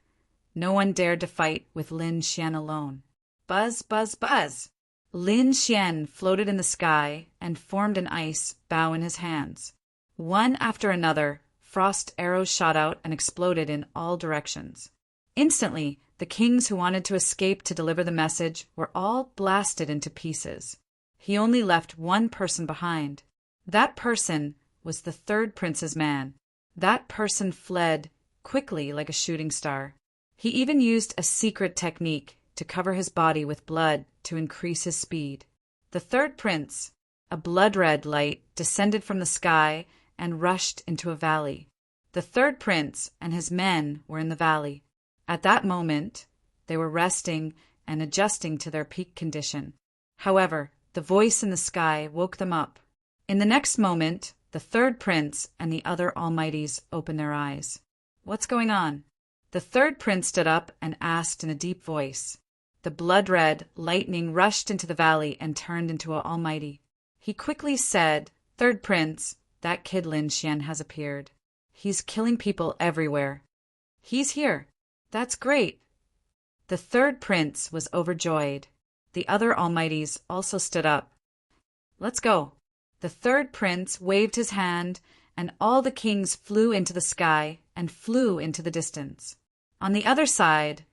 A: no one dared to fight with Lin Xian alone. Buzz, buzz, buzz! Lin Xian floated in the sky and formed an ice bow in his hands. One after another, frost arrows shot out and exploded in all directions. Instantly, the kings who wanted to escape to deliver the message were all blasted into pieces. He only left one person behind. That person was the third prince's man. That person fled quickly like a shooting star. He even used a secret technique to cover his body with blood to increase his speed. The third prince, a blood-red light, descended from the sky and rushed into a valley. The third prince and his men were in the valley. At that moment, they were resting and adjusting to their peak condition. However, the voice in the sky woke them up. In the next moment, the third prince and the other almighties opened their eyes. What's going on? The third prince stood up and asked in a deep voice. The blood-red lightning rushed into the valley and turned into an almighty. He quickly said, "Third prince, that kid Lin Xian has appeared. He's killing people everywhere." "He's here." "That's great." The third prince was overjoyed. The other almighties also stood up. "Let's go." The third prince waved his hand, and all the kings flew into the sky and flew into the distance. On the other side,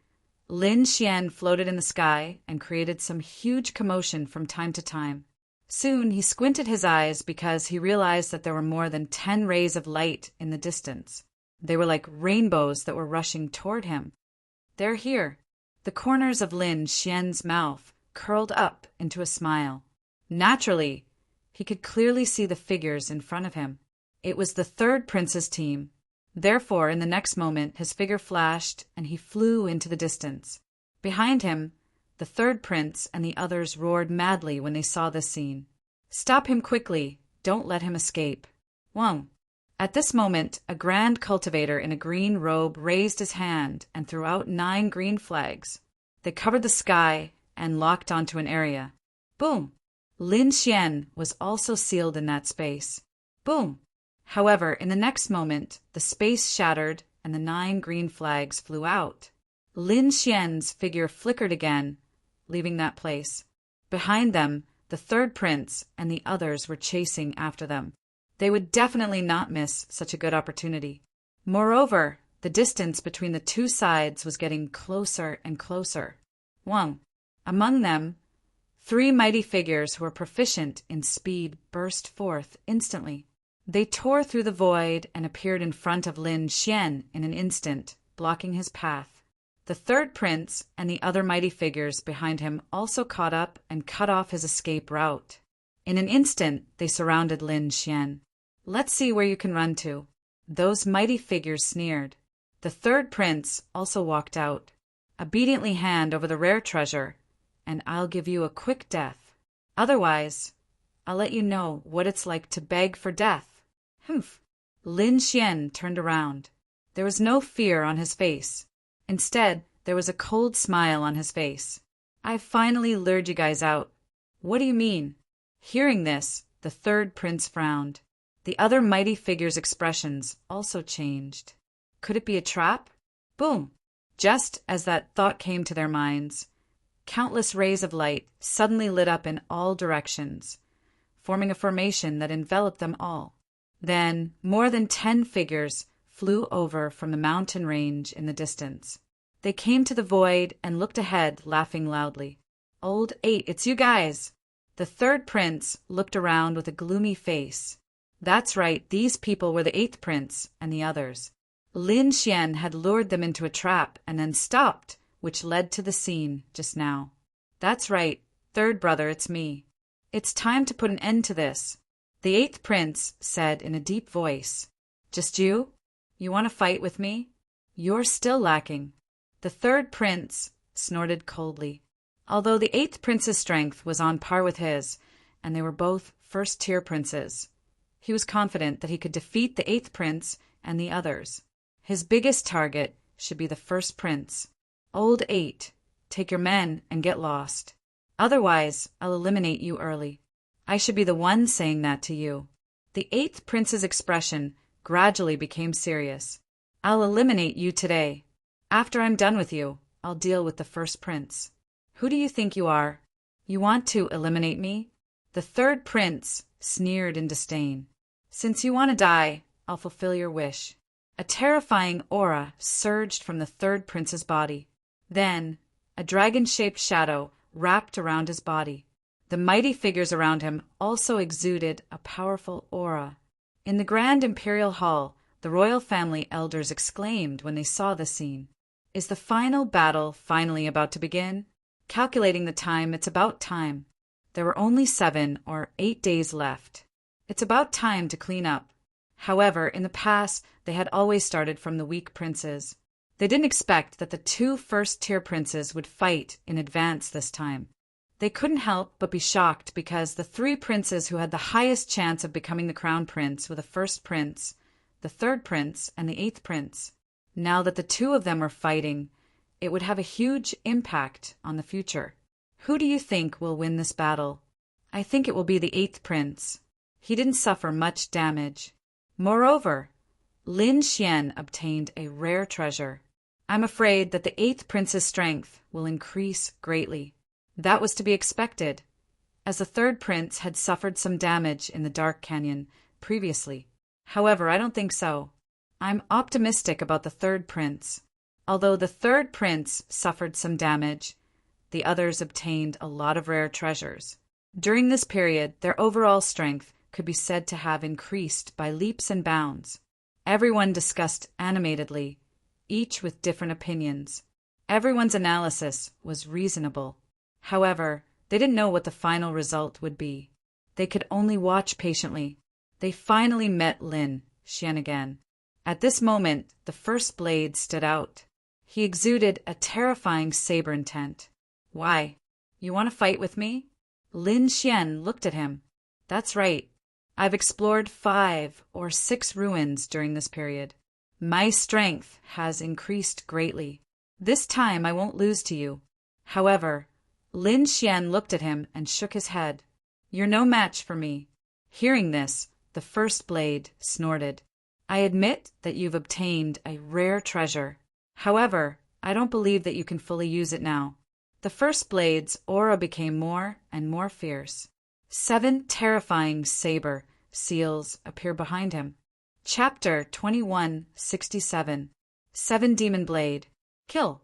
A: Lin Xian floated in the sky and created some huge commotion from time to time. Soon he squinted his eyes because he realized that there were more than 10 rays of light in the distance. They were like rainbows that were rushing toward him. "They're here." The corners of Lin Xian's mouth curled up into a smile. Naturally, he could clearly see the figures in front of him. It was the third prince's team. Therefore, in the next moment, his figure flashed and he flew into the distance. Behind him, the third prince and the others roared madly when they saw this scene. "Stop him quickly. Don't let him escape." Whoa! At this moment, a grand cultivator in a green robe raised his hand and threw out 9 green flags. They covered the sky and locked onto an area. Boom! Lin Xian was also sealed in that space. Boom! However, in the next moment, the space shattered and the 9 green flags flew out. Lin Xian's figure flickered again, leaving that place. Behind them, the third prince and the others were chasing after them. They would definitely not miss such a good opportunity. Moreover, the distance between the two sides was getting closer and closer. Among them, 3 mighty figures who were proficient in speed burst forth instantly. They tore through the void and appeared in front of Lin Xian in an instant, blocking his path. The third prince and the other mighty figures behind him also caught up and cut off his escape route. In an instant, they surrounded Lin Xian. "Let's see where you can run to." Those mighty figures sneered. The third prince also walked out. "Obediently hand over the rare treasure, and I'll give you a quick death. Otherwise, I'll let you know what it's like to beg for death." Humph! Lin Xian turned around. There was no fear on his face. Instead, there was a cold smile on his face. "I've finally lured you guys out." "What do you mean?" Hearing this, the third prince frowned. The other mighty figures' expressions also changed. Could it be a trap? Boom! Just as that thought came to their minds, countless rays of light suddenly lit up in all directions, forming a formation that enveloped them all. Then, more than 10 figures flew over from the mountain range in the distance. They came to the void and looked ahead, laughing loudly. "Old 8, it's you guys!" The third prince looked around with a gloomy face. That's right, these people were the 8th prince and the others. Lin Xian had lured them into a trap and then stopped, which led to the scene just now. "That's right, third brother, it's me. It's time to put an end to this," the 8th prince said in a deep voice. "Just you? You want to fight with me? You're still lacking." The third prince snorted coldly. Although the 8th prince's strength was on par with his, and they were both first-tier princes, he was confident that he could defeat the 8th prince and the others. His biggest target should be the first prince. "Old 8, take your men and get lost. Otherwise, I'll eliminate you early." I should be the one saying that to you. The 8th prince's expression gradually became serious. "I'll eliminate you today. After I'm done with you, I'll deal with the first prince." "Who do you think you are? You want to eliminate me?" The third prince sneered in disdain. "Since you want to die, I'll fulfill your wish." A terrifying aura surged from the third prince's body. Then, a dragon-shaped shadow wrapped around his body. The mighty figures around him also exuded a powerful aura. In the grand imperial hall, the royal family elders exclaimed when they saw the scene. "Is the final battle finally about to begin?" Calculating the time, it's about time. There were only 7 or 8 days left. It's about time to clean up. However, in the past, they had always started from the weak princes. They didn't expect that the 2 first-tier princes would fight in advance this time. They couldn't help but be shocked because the 3 princes who had the highest chance of becoming the crown prince were the first prince, the third prince, and the 8th prince. Now that the 2 of them were fighting, it would have a huge impact on the future. Who do you think will win this battle? I think it will be the 8th prince. He didn't suffer much damage. Moreover, Lin Xian obtained a rare treasure. I'm afraid that the 8th prince's strength will increase greatly. That was to be expected, as the third prince had suffered some damage in the Dark Canyon previously. However, I don't think so. I'm optimistic about the third prince. Although the third prince suffered some damage, the others obtained a lot of rare treasures. During this period, their overall strength could be said to have increased by leaps and bounds. Everyone discussed animatedly, each with different opinions. Everyone's analysis was reasonable. However, they didn't know what the final result would be. They could only watch patiently. They finally met Lin Xian again. At this moment, the first blade stood out. He exuded a terrifying saber intent. "Why? You want to fight with me?" Lin Xian looked at him. "That's right. I've explored 5 or 6 ruins during this period. My strength has increased greatly. This time I won't lose to you." However, Lin Xian looked at him and shook his head. "You're no match for me." Hearing this, the first blade snorted. "I admit that you've obtained a rare treasure. However, I don't believe that you can fully use it now. The first blade's aura became more and more fierce. 7 terrifying saber seals appear behind him. Chapter 2167. 7 Demon Blade. Kill.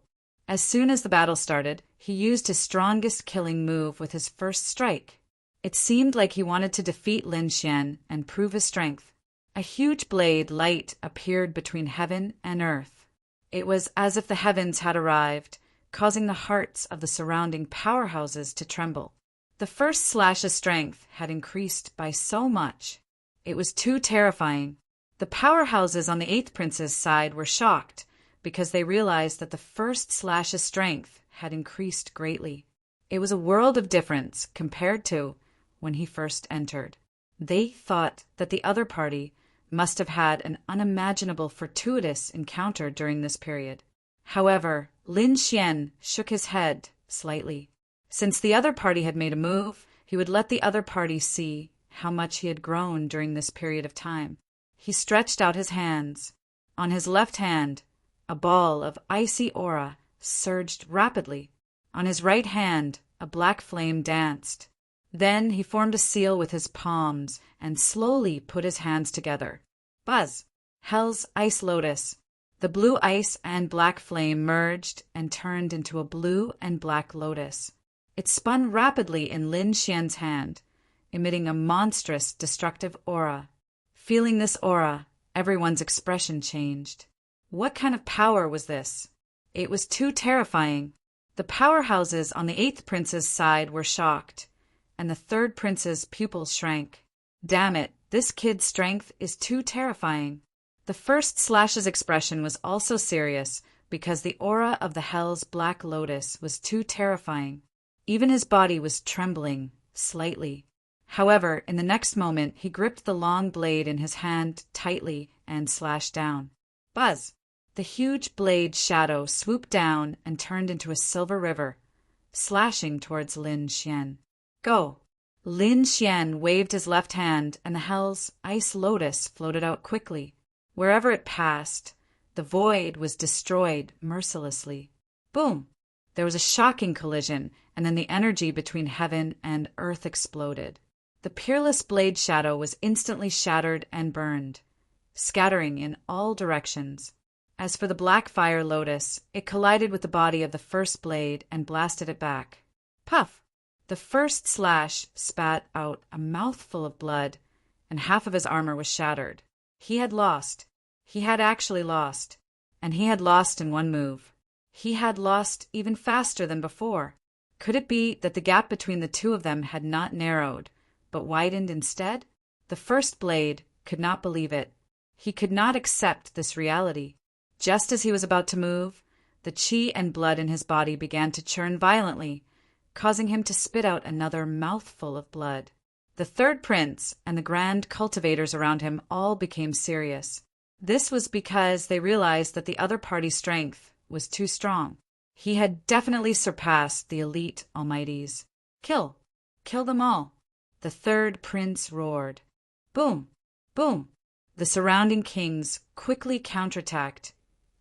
A: As soon as the battle started, he used his strongest killing move with his first strike. It seemed like he wanted to defeat Lin Xian and prove his strength. A huge blade light appeared between heaven and earth. It was as if the heavens had arrived, causing the hearts of the surrounding powerhouses to tremble. The first slash's strength had increased by so much. It was too terrifying. The powerhouses on the 8th Prince's side were shocked because they realized that the first slash's strength had increased greatly. It was a world of difference compared to when he first entered. They thought that the other party must have had an unimaginable fortuitous encounter during this period. However, Lin Xian shook his head slightly. Since the other party had made a move, he would let the other party see how much he had grown during this period of time. He stretched out his hands. On his left hand, a ball of icy aura surged rapidly. On his right hand, a black flame danced. Then he formed a seal with his palms and slowly put his hands together. Buzz! Hell's Ice Lotus. The blue ice and black flame merged and turned into a blue and black lotus. It spun rapidly in Lin Xian's hand, emitting a monstrous destructive aura. Feeling this aura, everyone's expression changed. What kind of power was this? It was too terrifying. The powerhouses on the 8th Prince's side were shocked, and the 3rd Prince's pupils shrank. Damn it, this kid's strength is too terrifying. The first slash's expression was also serious because the aura of the Hell's Black Lotus was too terrifying. Even his body was trembling, slightly. However, in the next moment, he gripped the long blade in his hand tightly and slashed down. Buzz! The huge blade shadow swooped down and turned into a silver river, slashing towards Lin Xian. Go! Lin Xian waved his left hand, and the Hell's Ice Lotus floated out quickly. Wherever it passed, the void was destroyed mercilessly. Boom! There was a shocking collision, and then the energy between heaven and earth exploded. The peerless blade shadow was instantly shattered and burned, scattering in all directions. As for the black fire lotus, it collided with the body of the first blade and blasted it back. Puff! The first slash spat out a mouthful of blood, and half of his armor was shattered. He had lost. He had actually lost. And he had lost in one move. He had lost even faster than before. Could it be that the gap between the two of them had not narrowed, but widened instead? The first blade could not believe it. He could not accept this reality. Just as he was about to move, the chi and blood in his body began to churn violently, causing him to spit out another mouthful of blood. The 3rd Prince and the grand cultivators around him all became serious. This was because they realized that the other party's strength was too strong. He had definitely surpassed the elite almighties. Kill! Kill them all! The 3rd Prince roared. Boom! Boom! The surrounding kings quickly counterattacked,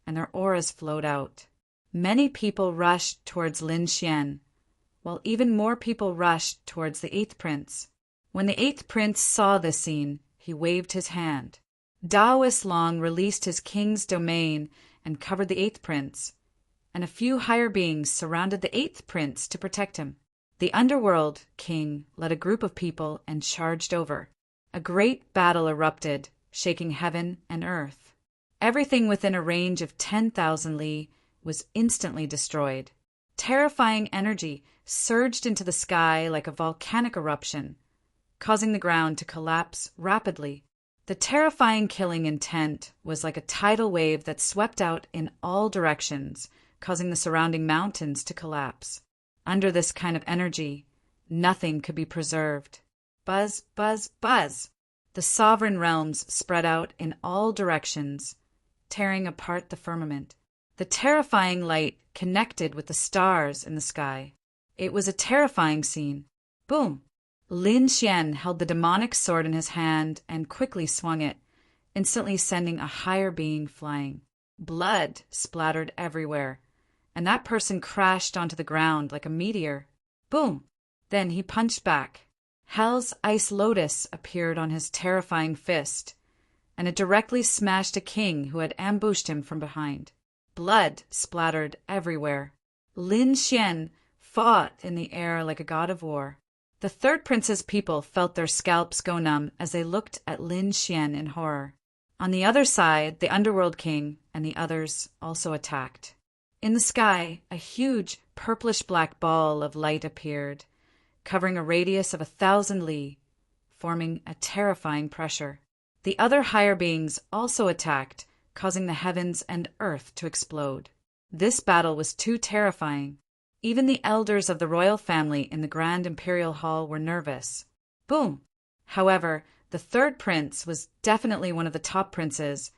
A: and their auras flowed out. Many people rushed towards Lin Xian, while even more people rushed towards the 8th Prince. When the 8th Prince saw this scene, he waved his hand. Daoist Long released his king's domain and covered the 8th Prince, and a few higher beings surrounded the 8th Prince to protect him. The Underworld King led a group of people and charged over. A great battle erupted, shaking heaven and earth. Everything within a range of 10,000 li was instantly destroyed. Terrifying energy surged into the sky like a volcanic eruption, causing the ground to collapse rapidly. The terrifying killing intent was like a tidal wave that swept out in all directions, causing the surrounding mountains to collapse. Under this kind of energy, nothing could be preserved. Buzz, buzz, buzz! The sovereign realms spread out in all directions, tearing apart the firmament. The terrifying light connected with the stars in the sky. It was a terrifying scene. Boom! Lin Xian held the demonic sword in his hand and quickly swung it, instantly sending a higher being flying. Blood splattered everywhere. and that person crashed onto the ground like a meteor. Boom! Then he punched back. Hell's ice lotus appeared on his terrifying fist, and it directly smashed a king who had ambushed him from behind. Blood splattered everywhere. Lin Xian fought in the air like a god of war. The third prince's people felt their scalps go numb as they looked at Lin Xian in horror. On the other side, the underworld king and the others also attacked. In the sky, a huge purplish-black ball of light appeared, covering a radius of 1,000 li, forming a terrifying pressure. The other higher beings also attacked, causing the heavens and earth to explode. This battle was too terrifying. Even the elders of the royal family in the Grand Imperial Hall were nervous. Boom! However, the third prince was definitely one of the top princes,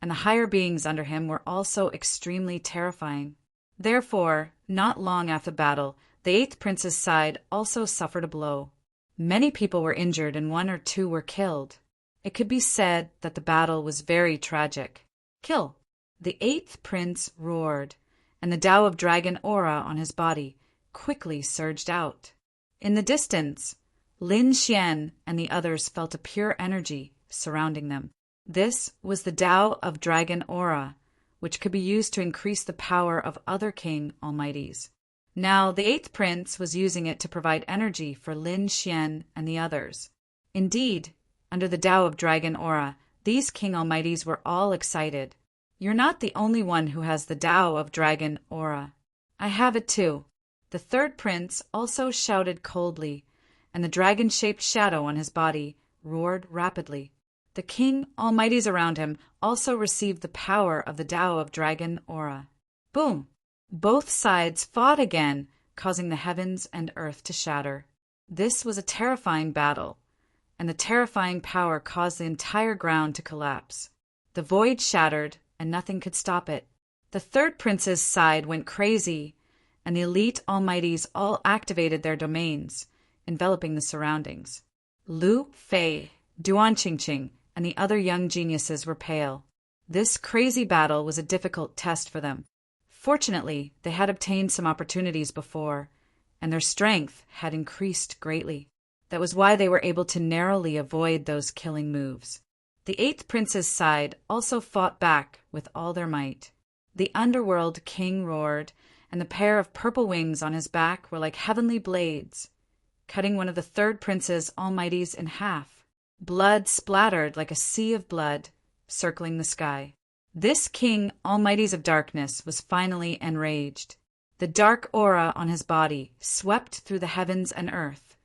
A: and the higher beings under him were also extremely terrifying. Therefore, not long after the battle, the eighth prince's side also suffered a blow. Many people were injured and 1 or 2 were killed. It could be said that the battle was very tragic. Kill! The eighth prince roared, and the Tao of Dragon aura on his body quickly surged out. In the distance, Lin Xian and the others felt a pure energy surrounding them. This was the Tao of Dragon aura, which could be used to increase the power of other king almighties. Now, the eighth prince was using it to provide energy for Lin Xian and the others. Indeed, under the Tao of Dragon aura, these king almighties were all excited. You're not the only one who has the Tao of Dragon aura. I have it too. The third prince also shouted coldly, and the dragon-shaped shadow on his body roared rapidly. The king almighties around him also received the power of the Tao of Dragon aura. Boom! Both sides fought again, causing the heavens and earth to shatter. This was a terrifying battle, and the terrifying power caused the entire ground to collapse. The void shattered, and nothing could stop it. The third prince's side went crazy, and the elite almighties all activated their domains, enveloping the surroundings. Lu Fei, Duan Qingqing, and the other young geniuses were pale. This crazy battle was a difficult test for them. Fortunately, they had obtained some opportunities before, and their strength had increased greatly. That was why they were able to narrowly avoid those killing moves. The eighth prince's side also fought back with all their might. The underworld king roared, and the pair of purple wings on his back were like heavenly blades, cutting one of the third prince's almighties in half. Blood splattered like a sea of blood, circling the sky. This king almighties of darkness was finally enraged. The dark aura on his body swept through the heavens and earth,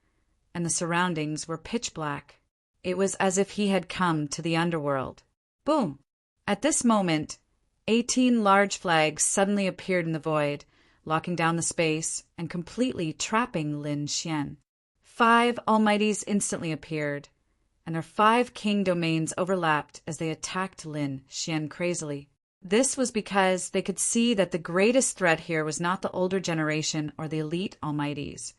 A: and the surroundings were pitch black. It was as if he had come to the underworld. Boom! At this moment, 18 large flags suddenly appeared in the void, locking down the space and completely trapping Lin Xian. 5 almighties instantly appeared, and their 5 king domains overlapped as they attacked Lin Xian crazily. This was because they could see that the greatest threat here was not the older generation or the elite almighties,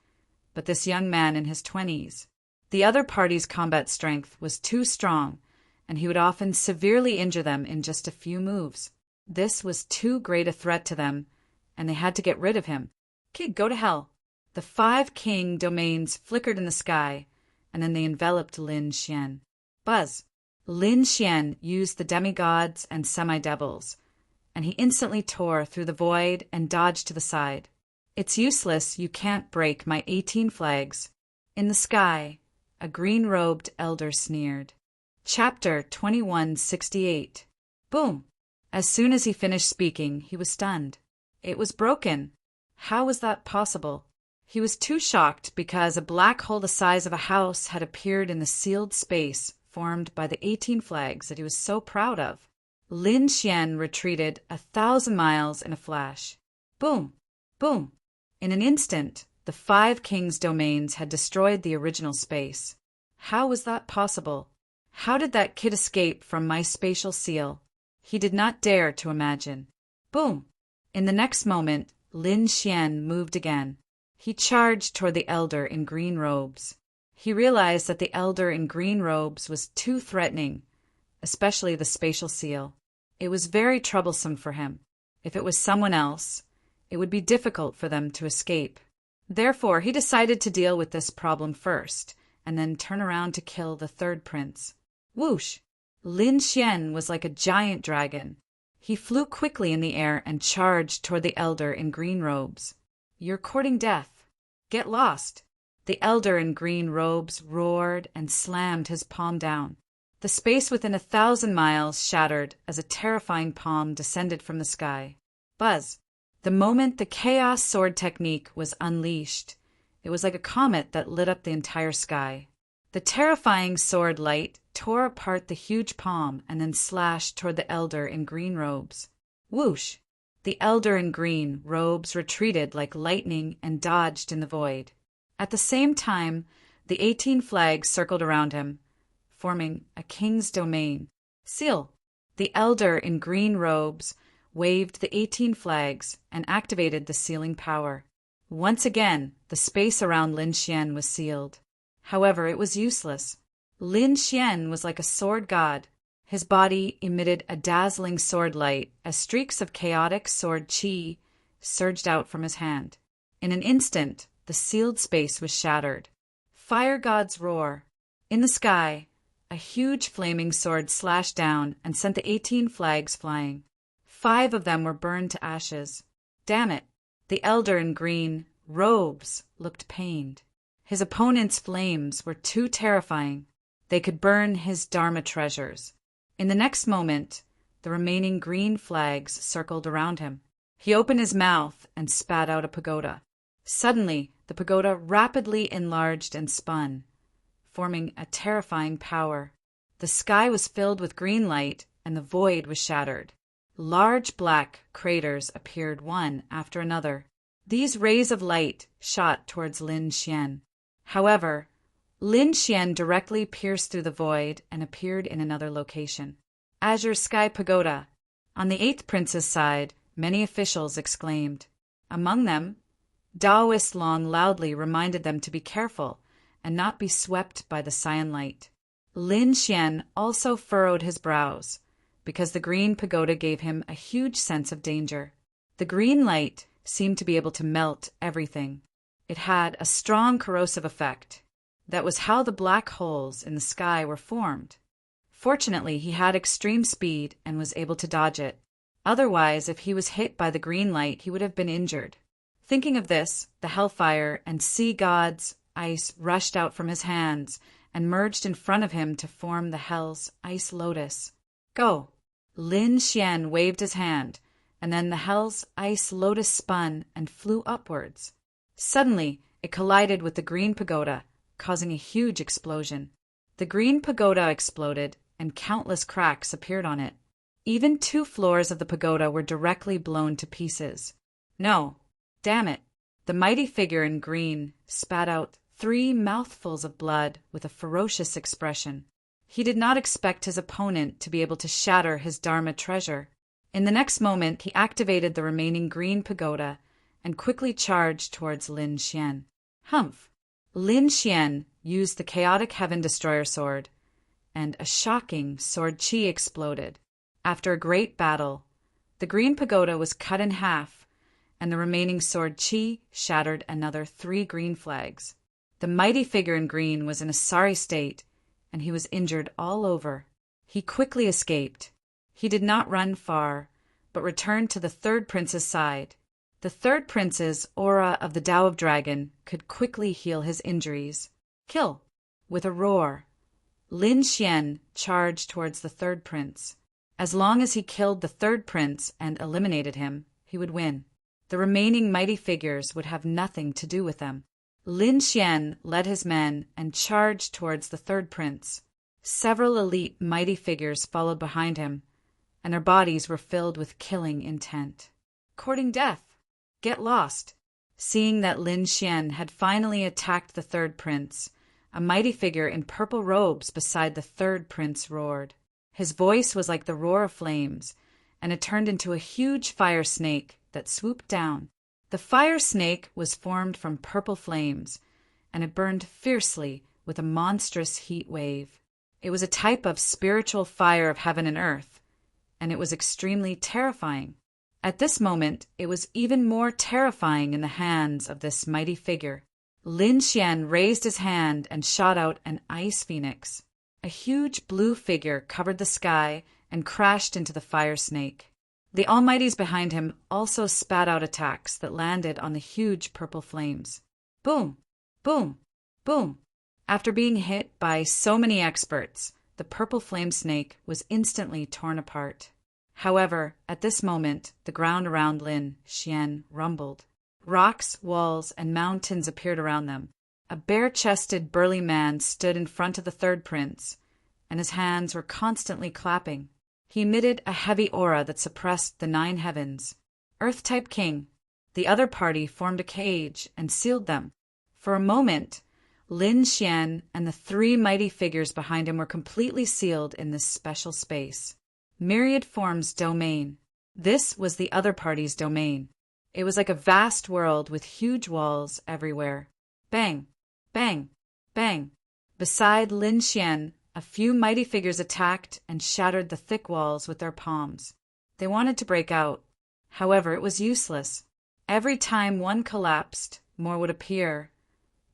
A: but this young man in his 20s. The other party's combat strength was too strong, and he would often severely injure them in just a few moves. This was too great a threat to them, and they had to get rid of him. Kid, go to hell. The 5 king domains flickered in the sky, and then they enveloped Lin Xian. Buzz. Lin Xian used the demigods and semi-devils, and he instantly tore through the void and dodged to the side. It's useless, you can't break my 18 flags. In the sky, a green-robed elder sneered. Chapter 2168. Boom! As soon as he finished speaking, he was stunned. It was broken. How was that possible? He was too shocked because a black hole the size of a house had appeared in the sealed space formed by the 18 flags that he was so proud of. Lin Xian retreated 1,000 miles in a flash. Boom! Boom! In an instant, the 5 kings' domains had destroyed the original space. How was that possible? How did that kid escape from my spatial seal? He did not dare to imagine. Boom! In the next moment, Lin Xian moved again. He charged toward the elder in green robes. He realized that the elder in green robes was too threatening, especially the spatial seal. It was very troublesome for him. If it was someone else, it would be difficult for them to escape. Therefore, he decided to deal with this problem first, and then turn around to kill the third prince. Whoosh! Lin Xian was like a giant dragon. He flew quickly in the air and charged toward the elder in green robes. "You're courting death. Get lost!" The elder in green robes roared and slammed his palm down. The space within 1,000 miles shattered as a terrifying palm descended from the sky. Buzz! The moment the chaos sword technique was unleashed, it was like a comet that lit up the entire sky. The terrifying sword light tore apart the huge palm and then slashed toward the elder in green robes. Whoosh! The elder in green robes retreated like lightning and dodged in the void. At the same time, the 18 flags circled around him, forming a king's domain. Seal! The elder in green robes waved the 18 flags and activated the sealing power. Once again, the space around Lin Xian was sealed. However, it was useless. Lin Xian was like a sword god. His body emitted a dazzling sword light as streaks of chaotic sword qi surged out from his hand. In an instant, the sealed space was shattered. Fire gods roar. In the sky, a huge flaming sword slashed down and sent the 18 flags flying. 5 of them were burned to ashes. Damn it! The elder in green robes looked pained. His opponent's flames were too terrifying. They could burn his Dharma treasures. In the next moment, the remaining green flags circled around him. He opened his mouth and spat out a pagoda. Suddenly, the pagoda rapidly enlarged and spun, forming a terrifying power. The sky was filled with green light, and the void was shattered. Large black craters appeared one after another. These rays of light shot towards Lin Xian. However, Lin Xian directly pierced through the void and appeared in another location. Azure Sky Pagoda. On the 8th prince's side, many officials exclaimed. Among them, Taoist Long loudly reminded them to be careful and not be swept by the cyan light. Lin Xian also furrowed his brows, because the green pagoda gave him a huge sense of danger. The green light seemed to be able to melt everything. It had a strong corrosive effect. That was how the black holes in the sky were formed. Fortunately, he had extreme speed and was able to dodge it. Otherwise, if he was hit by the green light, he would have been injured. Thinking of this, the hellfire and sea god's ice rushed out from his hands and merged in front of him to form the hell's ice lotus. Go! Lin Xian waved his hand, and then the hell's ice lotus spun and flew upwards. Suddenly, it collided with the green pagoda, causing a huge explosion. The green pagoda exploded, and countless cracks appeared on it. Even 2 floors of the pagoda were directly blown to pieces. No! Damn it! The mighty figure in green spat out 3 mouthfuls of blood with a ferocious expression. He did not expect his opponent to be able to shatter his Dharma treasure. In the next moment, he activated the remaining green pagoda and quickly charged towards Lin Xian. Humph! Lin Xian used the chaotic Heaven Destroyer sword, and a shocking sword qi exploded. After a great battle, the green pagoda was cut in half, and the remaining sword qi shattered another 3 green flags. The mighty figure in green was in a sorry state, and he was injured all over. He quickly escaped. He did not run far, but returned to the 3rd prince's side. The 3rd prince's aura of the Tao of Dragon could quickly heal his injuries. Kill! With a roar, Lin Xian charged towards the 3rd prince. As long as he killed the 3rd prince and eliminated him, he would win. The remaining mighty figures would have nothing to do with them. Lin Xian led his men and charged towards the 3rd prince. Several elite mighty figures followed behind him, and their bodies were filled with killing intent. Courting death! Get lost! Seeing that Lin Xian had finally attacked the 3rd prince, a mighty figure in purple robes beside the 3rd prince roared. His voice was like the roar of flames, and it turned into a huge fire snake that swooped down. The fire snake was formed from purple flames, and it burned fiercely with a monstrous heat wave. It was a type of spiritual fire of heaven and earth, and it was extremely terrifying. At this moment, it was even more terrifying in the hands of this mighty figure. Lin Xian raised his hand and shot out an ice phoenix. A huge blue figure covered the sky and crashed into the fire snake. The Almighties behind him also spat out attacks that landed on the huge purple flames. Boom! Boom! Boom! After being hit by so many experts, the purple flame snake was instantly torn apart. However, at this moment, the ground around Lin Xian rumbled. Rocks, walls, and mountains appeared around them. A bare-chested, burly man stood in front of the third prince, and his hands were constantly clapping. He emitted a heavy aura that suppressed the 9 heavens. Earth-type king. The other party formed a cage and sealed them. For a moment, Lin Xian and the 3 mighty figures behind him were completely sealed in this special space. Myriad Forms Domain. This was the other party's domain. It was like a vast world with huge walls everywhere. Bang! Bang! Bang! Beside Lin Xian, a few mighty figures attacked and shattered the thick walls with their palms. They wanted to break out. However, it was useless. Every time one collapsed, more would appear,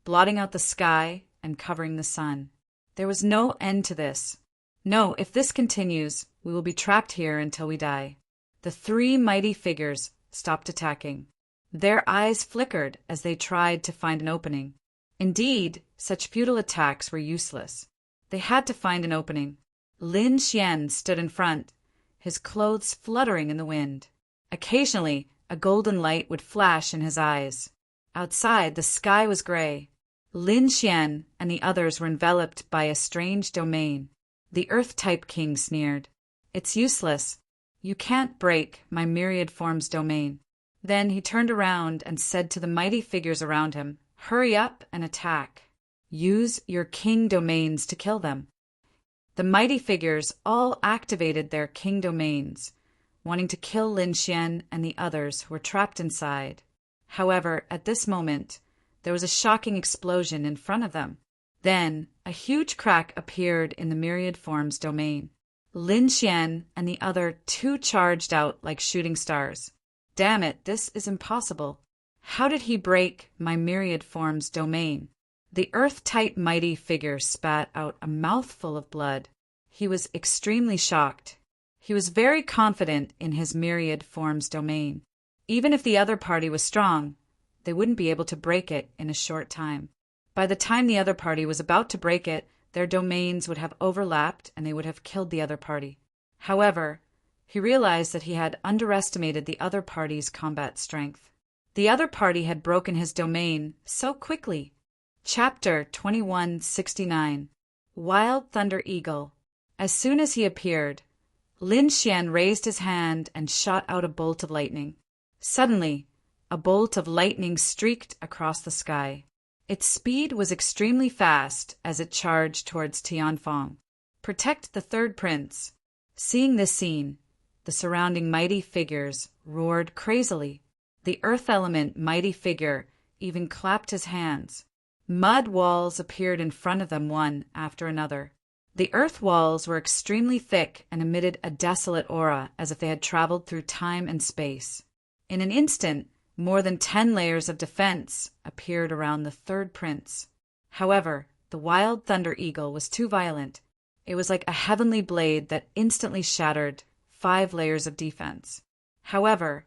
A: blotting out the sky and covering the sun. There was no end to this. No, if this continues, we will be trapped here until we die. The 3 mighty figures stopped attacking. Their eyes flickered as they tried to find an opening. Indeed, such futile attacks were useless. They had to find an opening. Lin Xian stood in front, his clothes fluttering in the wind. Occasionally, a golden light would flash in his eyes. Outside, the sky was gray. Lin Xian and the others were enveloped by a strange domain. The Earth-type king sneered. It's useless. You can't break my myriad forms domain. Then he turned around and said to the mighty figures around him, Hurry up and attack. Use your king domains to kill them. The mighty figures all activated their king domains, wanting to kill Lin Xian and the others who were trapped inside. However, at this moment, there was a shocking explosion in front of them. Then, a huge crack appeared in the myriad forms domain. Lin Xian and the other 2 charged out like shooting stars. Damn it, this is impossible. How did he break my myriad forms domain? The Earth-type mighty figure spat out a mouthful of blood. He was extremely shocked. He was very confident in his myriad forms domain. Even if the other party was strong, they wouldn't be able to break it in a short time. By the time the other party was about to break it, their domains would have overlapped and they would have killed the other party. However, he realized that he had underestimated the other party's combat strength. The other party had broken his domain so quickly. Chapter 2169. Wild Thunder Eagle. As soon as he appeared, Lin Xian raised his hand and shot out a bolt of lightning. Suddenly, a bolt of lightning streaked across the sky. Its speed was extremely fast as it charged towards Tianfeng. Protect the third prince. Seeing this scene, the surrounding mighty figures roared crazily. The earth element mighty figure even clapped his hands. Mud walls appeared in front of them one after another. The earth walls were extremely thick and emitted a desolate aura as if they had traveled through time and space. In an instant, more than 10 layers of defense appeared around the third prince. However, the wild thunder eagle was too violent. It was like a heavenly blade that instantly shattered 5 layers of defense. However,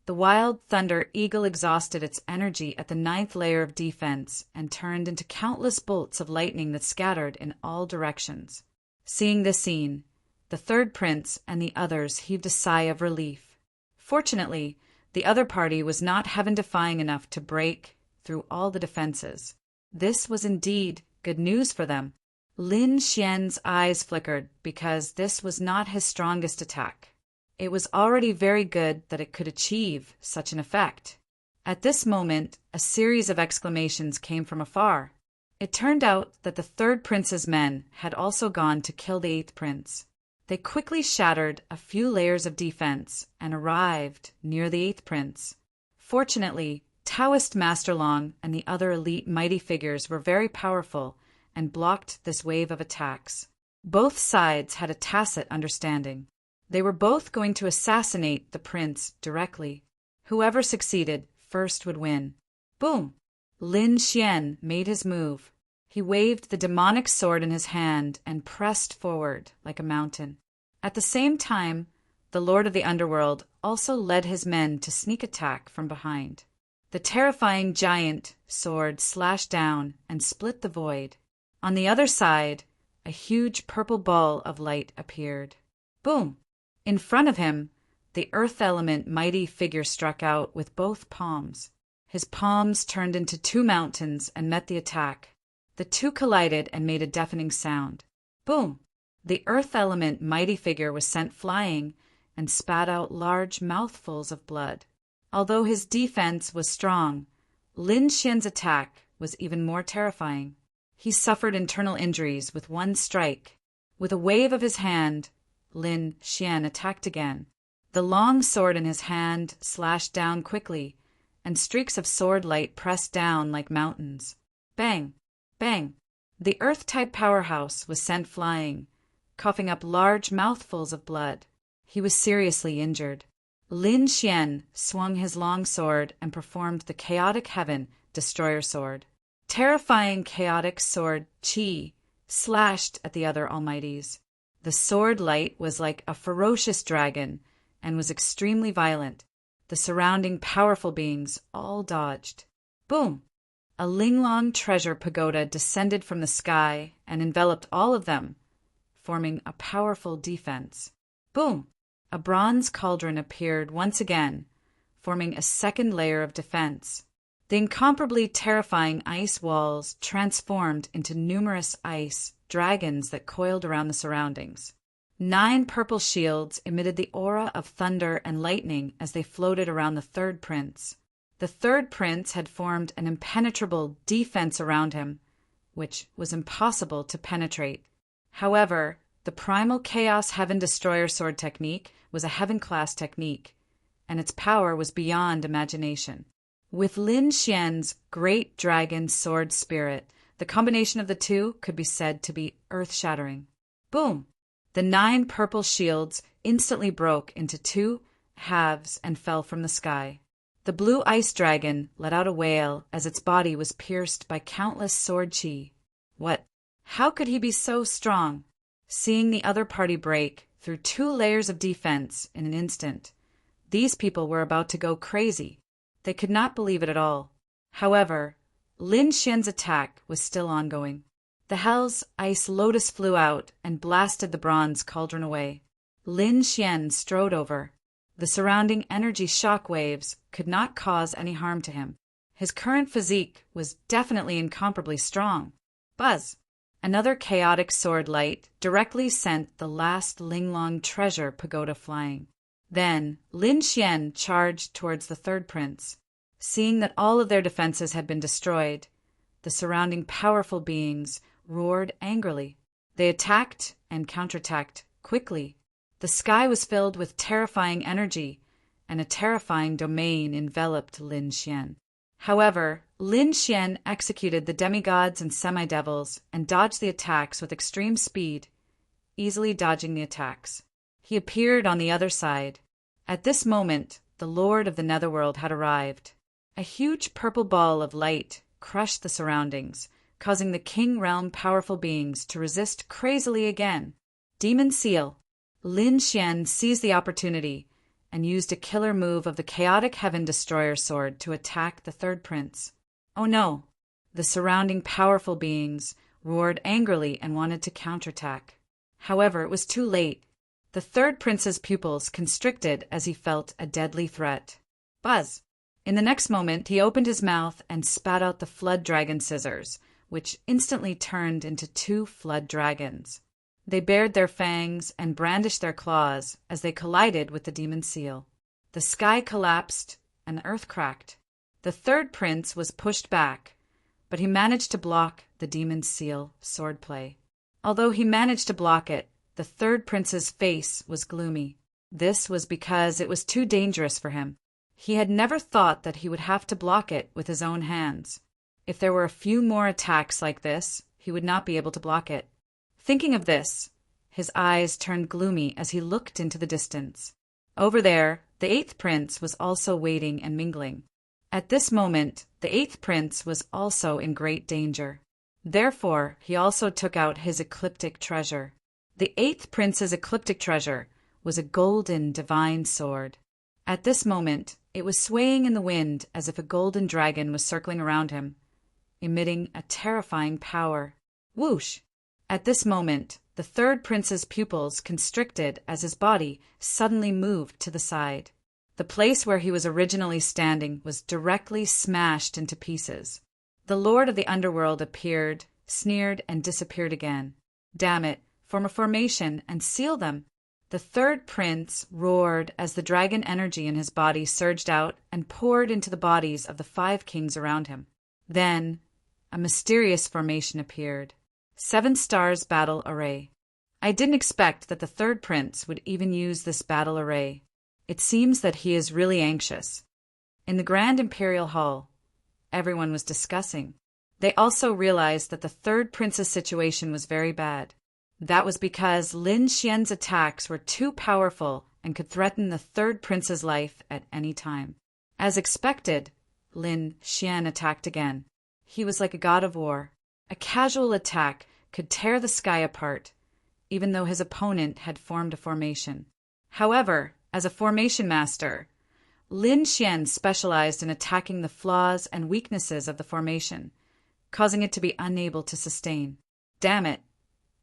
A: the wild thunder eagle exhausted its energy at the 9th layer of defense and turned into countless bolts of lightning that scattered in all directions. Seeing this scene, the third prince and the others heaved a sigh of relief. Fortunately, the other party was not heaven-defying enough to break through all the defenses. This was indeed good news for them. Lin Xian's eyes flickered because this was not his strongest attack. It was already very good that it could achieve such an effect. At this moment, a series of exclamations came from afar. It turned out that the third prince's men had also gone to kill the 8th prince. They quickly shattered a few layers of defense and arrived near the 8th prince. Fortunately, Taoist Master Long and the other elite mighty figures were very powerful and blocked this wave of attacks. Both sides had a tacit understanding. They were both going to assassinate the prince directly. Whoever succeeded first would win. Boom! Lin Xian made his move. He waved the demonic sword in his hand and pressed forward like a mountain. At the same time, the Lord of the Underworld also led his men to sneak attack from behind. The terrifying giant sword slashed down and split the void. On the other side, a huge purple ball of light appeared. Boom! In front of him, the earth element mighty figure struck out with both palms. His palms turned into two mountains and met the attack. The two collided and made a deafening sound. Boom! The earth element mighty figure was sent flying and spat out large mouthfuls of blood. Although his defense was strong, Lin Xian's attack was even more terrifying. He suffered internal injuries with one strike. With a wave of his hand, Lin Xian attacked again. The long sword in his hand slashed down quickly, and streaks of sword light pressed down like mountains. Bang! Bang! The Earth-type powerhouse was sent flying, coughing up large mouthfuls of blood. He was seriously injured. Lin Xian swung his long sword and performed the Chaotic Heaven Destroyer Sword. Terrifying chaotic sword Qi slashed at the other almighties. The sword light was like a ferocious dragon and was extremely violent. The surrounding powerful beings all dodged. Boom! A Linglong treasure pagoda descended from the sky and enveloped all of them, forming a powerful defense. Boom! A bronze cauldron appeared once again, forming a second layer of defense. The incomparably terrifying ice walls transformed into numerous ice dragons that coiled around the surroundings. 9 purple shields emitted the aura of thunder and lightning as they floated around the third prince. The third prince had formed an impenetrable defense around him, which was impossible to penetrate. However, the primal Chaos Heaven Destroyer Sword technique was a heaven-class technique, and its power was beyond imagination. With Lin Xian's Great Dragon Sword Spirit, the combination of the two could be said to be earth-shattering. Boom! The 9 purple shields instantly broke into 2 halves and fell from the sky. The blue ice dragon let out a wail as its body was pierced by countless sword chi. What? How could he be so strong? Seeing the other party break through 2 layers of defense in an instant, these people were about to go crazy. They could not believe it at all. However, Lin Xian's attack was still ongoing. The Hell's Ice Lotus flew out and blasted the bronze cauldron away. Lin Xian strode over. The surrounding energy shock waves could not cause any harm to him. His current physique was definitely incomparably strong. Buzz! Another chaotic sword light directly sent the last Linglong treasure pagoda flying. Then Lin Xian charged towards the third prince. Seeing that all of their defenses had been destroyed, the surrounding powerful beings roared angrily. They attacked and counterattacked quickly. The sky was filled with terrifying energy, and a terrifying domain enveloped Lin Xian. However, Lin Xian executed the demigods and semidevils and dodged the attacks with extreme speed, easily dodging the attacks. He appeared on the other side. At this moment, the Lord of the Netherworld had arrived. A huge purple ball of light crushed the surroundings, causing the King Realm powerful beings to resist crazily again. Demon Seal. Lin Xian seized the opportunity and used a killer move of the Chaotic Heaven Destroyer Sword to attack the third prince. Oh no! The surrounding powerful beings roared angrily and wanted to counterattack. However, it was too late. The third prince's pupils constricted as he felt a deadly threat. Buzz! In the next moment, he opened his mouth and spat out the flood dragon scissors, which instantly turned into 2 flood dragons. They bared their fangs and brandished their claws as they collided with the demon seal. The sky collapsed and the earth cracked. The third prince was pushed back, but he managed to block the demon seal swordplay. Although he managed to block it, the third prince's face was gloomy. This was because it was too dangerous for him. He had never thought that he would have to block it with his own hands. If there were a few more attacks like this, he would not be able to block it. Thinking of this, His eyes turned gloomy as he looked into the distance. Over there, the eighth prince was also waiting and mingling. At this moment, the eighth prince was also in great danger. Therefore, he also took out his ecliptic treasure. The eighth prince's ecliptic treasure was a golden divine sword. At this moment, it was swaying in the wind as if a golden dragon was circling around him, emitting a terrifying power. Whoosh! At this moment, the third prince's pupils constricted as his body suddenly moved to the side. The place where he was originally standing was directly smashed into pieces. The lord of the underworld appeared, sneered, and disappeared again. Damn it, form a formation and seal them. The third prince roared as the dragon energy in his body surged out and poured into the bodies of the 5 kings around him. Then, a mysterious formation appeared. 7 stars battle array. I didn't expect that the third prince would even use this battle array. It seems that he is really anxious. In the Grand Imperial Hall, everyone was discussing. They also realized that the third prince's situation was very bad. That was because Lin Xian's attacks were too powerful and could threaten the third prince's life at any time. As expected, Lin Xian attacked again. He was like a god of war. A casual attack could tear the sky apart, even though his opponent had formed a formation. However, as a formation master, Lin Xian specialized in attacking the flaws and weaknesses of the formation, causing it to be unable to sustain. Damn it!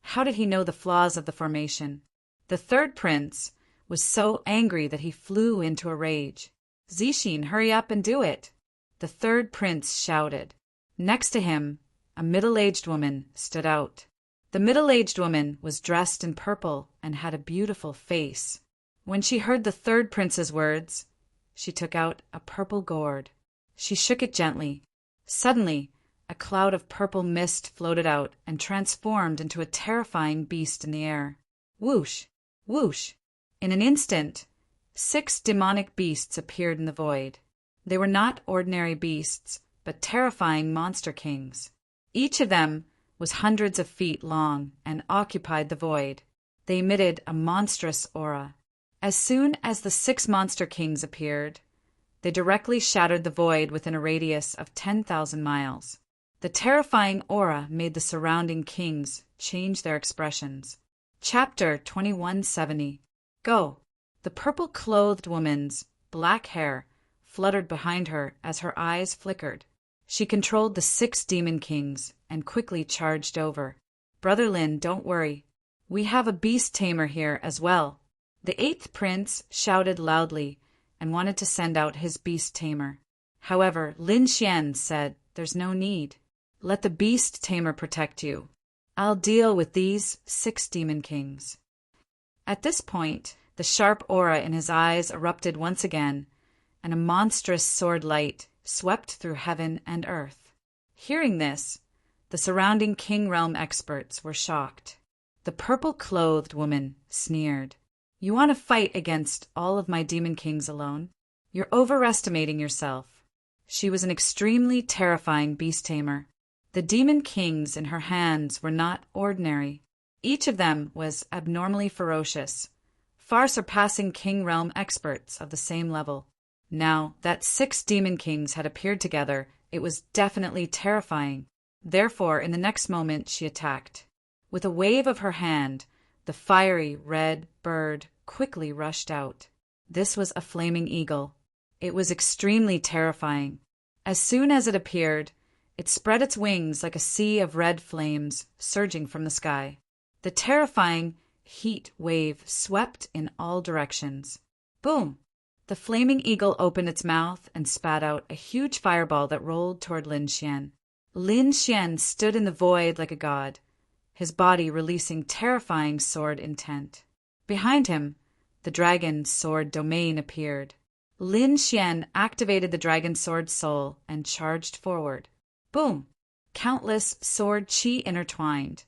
A: How did he know the flaws of the formation? The third prince was so angry that he flew into a rage. Zixin, hurry up and do it! The third prince shouted. Next to him, a middle-aged woman stood out. The middle-aged woman was dressed in purple and had a beautiful face. When she heard the third prince's words, she took out a purple gourd. She shook it gently. Suddenly, a cloud of purple mist floated out and transformed into a terrifying beast in the air. Whoosh! Whoosh! In an instant, 6 demonic beasts appeared in the void. They were not ordinary beasts, but terrifying monster kings. Each of them was hundreds of feet long and occupied the void. They emitted a monstrous aura. As soon as the 6 monster kings appeared, they directly shattered the void within a radius of 10,000 miles. The terrifying aura made the surrounding kings change their expressions. Chapter 2170. Go! The purple-clothed woman's black hair fluttered behind her as her eyes flickered. She controlled the 6 demon kings and quickly charged over. Brother Lin, don't worry. We have a beast tamer here as well. The 8th prince shouted loudly and wanted to send out his beast tamer. However, Lin Xian said, "There's no need. Let the beast tamer protect you. I'll deal with these 6 demon kings." At this point, the sharp aura in his eyes erupted once again, and a monstrous sword light swept through heaven and earth. Hearing this, the surrounding King Realm experts were shocked. The purple-clothed woman sneered. "You want to fight against all of my demon kings alone? You're overestimating yourself." She was an extremely terrifying beast tamer. The demon kings in her hands were not ordinary. Each of them was abnormally ferocious, far surpassing King Realm experts of the same level. Now that 6 demon kings had appeared together, it was definitely terrifying. Therefore, in the next moment, she attacked. With a wave of her hand, the fiery red bird quickly rushed out. This was a flaming eagle. It was extremely terrifying. As soon as it appeared, it spread its wings like a sea of red flames surging from the sky. The terrifying heat wave swept in all directions. Boom! The flaming eagle opened its mouth and spat out a huge fireball that rolled toward Lin Xian. Lin Xian stood in the void like a god, his body releasing terrifying sword intent. Behind him, the dragon sword domain appeared. Lin Xian activated the dragon sword soul and charged forward. Boom! Countless sword chi intertwined,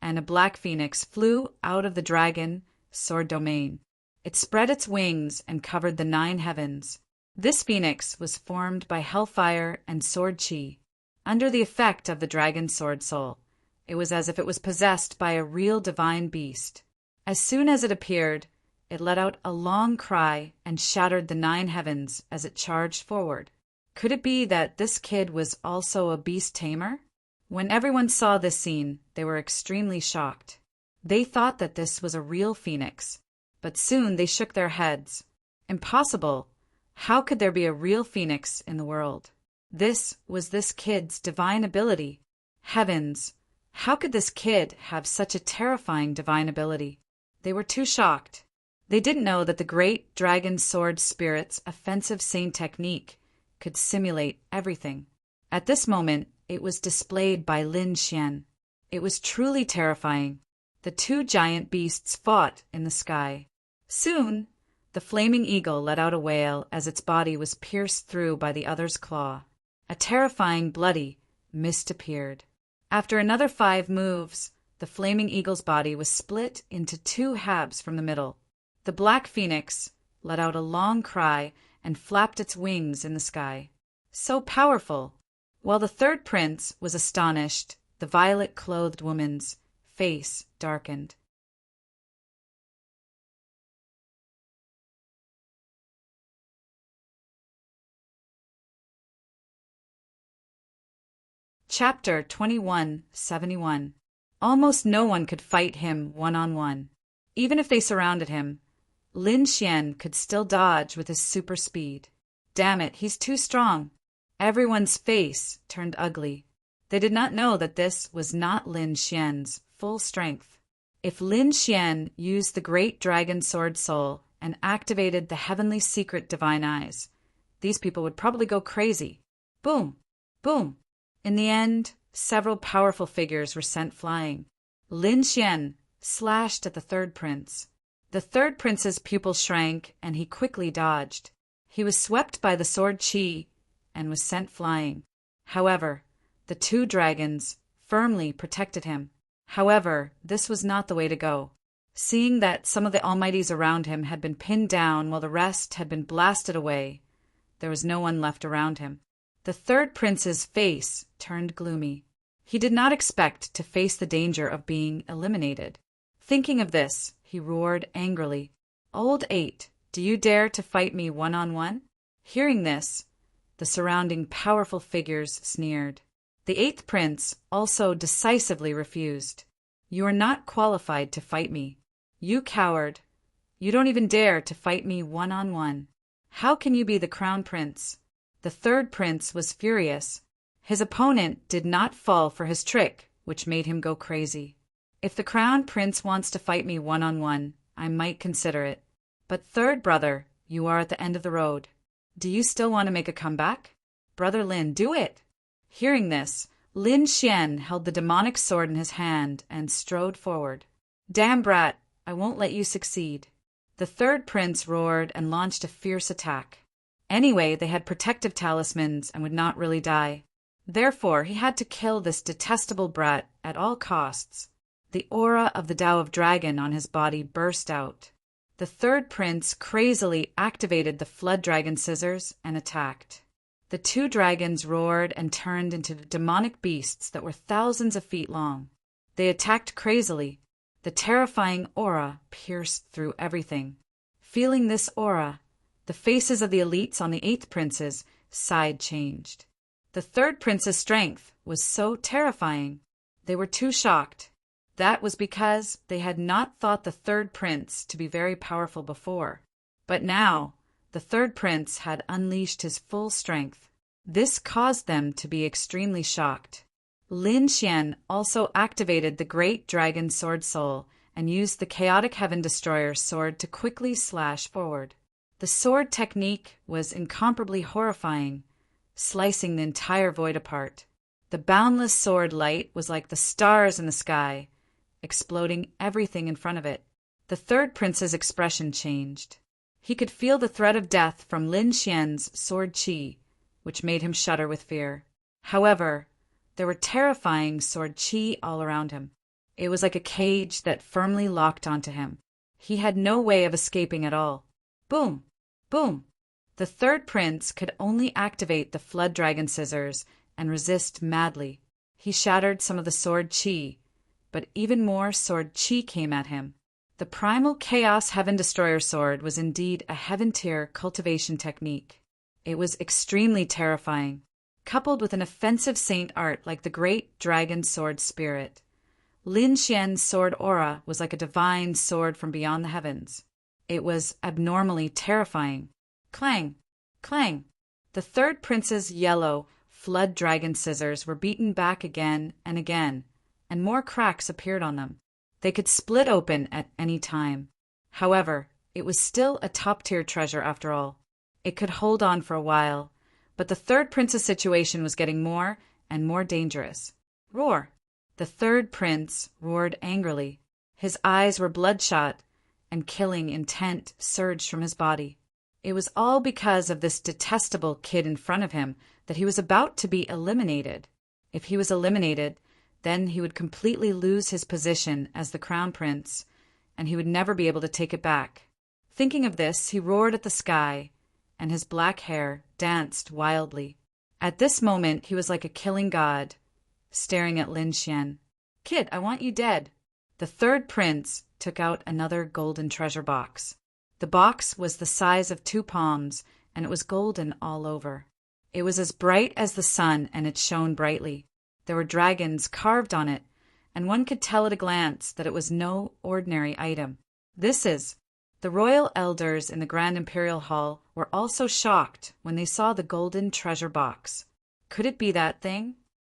A: and a black phoenix flew out of the dragon sword domain. It spread its wings and covered the 9 heavens. This phoenix was formed by hellfire and sword chi. Under the effect of the dragon sword soul, it was as if it was possessed by a real divine beast. As soon as it appeared, it let out a long cry and shattered the 9 heavens as it charged forward. Could it be that this kid was also a beast tamer? When everyone saw this scene, they were extremely shocked. They thought that this was a real phoenix, but soon they shook their heads. Impossible! How could there be a real phoenix in the world? This was this kid's divine ability. Heavens! How could this kid have such a terrifying divine ability? They were too shocked. They didn't know that the great dragon sword spirit's offensive Saint technique could simulate everything. At this moment, it was displayed by Lin Xian. It was truly terrifying. The 2 giant beasts fought in the sky. Soon, the flaming eagle let out a wail as its body was pierced through by the other's claw. A terrifying, bloody mist appeared. After another 5 moves, the flaming eagle's body was split into 2 halves from the middle. The black phoenix let out a long cry and flapped its wings in the sky. So powerful! While the 3rd prince was astonished, the violet-clothed woman's face darkened. Chapter 2171. Almost no one could fight him one-on-one. Even if they surrounded him, Lin Xian could still dodge with his super speed. Damn it, he's too strong. Everyone's face turned ugly. They did not know that this was not Lin Xian's full strength. If Lin Xian used the great dragon sword soul and activated the heavenly secret divine eyes, these people would probably go crazy. Boom! Boom! In the end, several powerful figures were sent flying. Lin Xian slashed at the 3rd prince. The 3rd prince's pupil shrank, and he quickly dodged. He was swept by the sword chi and was sent flying. However, the 2 dragons firmly protected him. However, this was not the way to go. Seeing that some of the almighties around him had been pinned down while the rest had been blasted away, there was no one left around him. The 3rd prince's face turned gloomy. He did not expect to face the danger of being eliminated. Thinking of this, he roared angrily, "Old 8, do you dare to fight me one-on-one?" Hearing this, the surrounding powerful figures sneered. The 8th prince also decisively refused. "You are not qualified to fight me. You coward. You don't even dare to fight me one-on-one. How can you be the crown prince?" The 3rd prince was furious. His opponent did not fall for his trick, which made him go crazy. "If the crown prince wants to fight me one-on-one, I might consider it. But 3rd brother, you are at the end of the road. Do you still want to make a comeback? Brother Lin, do it!" Hearing this, Lin Xian held the demonic sword in his hand and strode forward. "Damn brat, I won't let you succeed." The 3rd prince roared and launched a fierce attack. Anyway, they had protective talismans and would not really die. Therefore, he had to kill this detestable brat at all costs. The aura of the Tao of Dragon on his body burst out. The 3rd prince crazily activated the flood dragon scissors and attacked. The 2 dragons roared and turned into demonic beasts that were thousands of feet long. They attacked crazily. The terrifying aura pierced through everything. Feeling this aura, the faces of the elites on the 8th prince's side changed. The 3rd prince's strength was so terrifying. They were too shocked. That was because they had not thought the 3rd prince to be very powerful before. But now, the 3rd prince had unleashed his full strength. This caused them to be extremely shocked. Lin Xian also activated the great dragon sword soul and used the chaotic heaven destroyer sword to quickly slash forward. The sword technique was incomparably horrifying, slicing the entire void apart. The boundless sword light was like the stars in the sky, exploding everything in front of it. The 3rd prince's expression changed. He could feel the threat of death from Lin Xian's sword chi, which made him shudder with fear. However, there were terrifying sword chi all around him. It was like a cage that firmly locked onto him. He had no way of escaping at all. Boom! Boom! The 3rd prince could only activate the flood dragon scissors and resist madly. He shattered some of the sword chi, but even more sword chi came at him. The primal Chaos Heaven Destroyer sword was indeed a heaven-tier cultivation technique. It was extremely terrifying, coupled with an offensive saint art like the great dragon sword spirit. Lin Xian's sword aura was like a divine sword from beyond the heavens. It was abnormally terrifying. Clang! Clang! The third prince's yellow, flood dragon scissors were beaten back again, and more cracks appeared on them. They could split open at any time. However, it was still a top-tier treasure after all. It could hold on for a while, but the third prince's situation was getting more and more dangerous. Roar! The third prince roared angrily. His eyes were bloodshot, and killing intent surged from his body. It was all because of this detestable kid in front of him that he was about to be eliminated. If he was eliminated, then he would completely lose his position as the crown prince, and he would never be able to take it back. Thinking of this, he roared at the sky, and his black hair danced wildly. At this moment, he was like a killing god, staring at Lin Xian. "Kid, I want you dead." The third prince took out another golden treasure box. The box was the size of 2 palms, and it was golden all over. It was as bright as the sun, and it shone brightly. There were dragons carved on it, and one could tell at a glance that it was no ordinary item. The royal elders in the Grand Imperial Hall were also shocked when they saw the golden treasure box. Could it be that thing?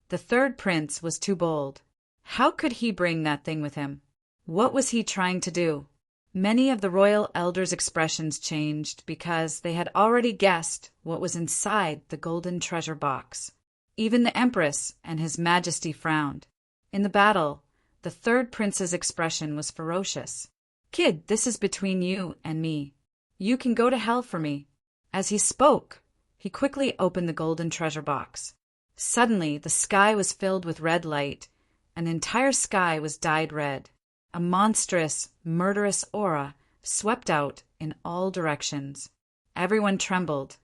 A: The third prince was too bold. How could he bring that thing with him? What was he trying to do? Many of the royal elders' expressions changed because they had already guessed what was inside the golden treasure box. Even the Empress and His Majesty frowned. In the battle, the third prince's expression was ferocious. "Kid, this is between you and me. You can go to hell for me." As he spoke, he quickly opened the golden treasure box. Suddenly, the sky was filled with red light, and the entire sky was dyed red. A monstrous, murderous aura swept out in all directions. Everyone trembled,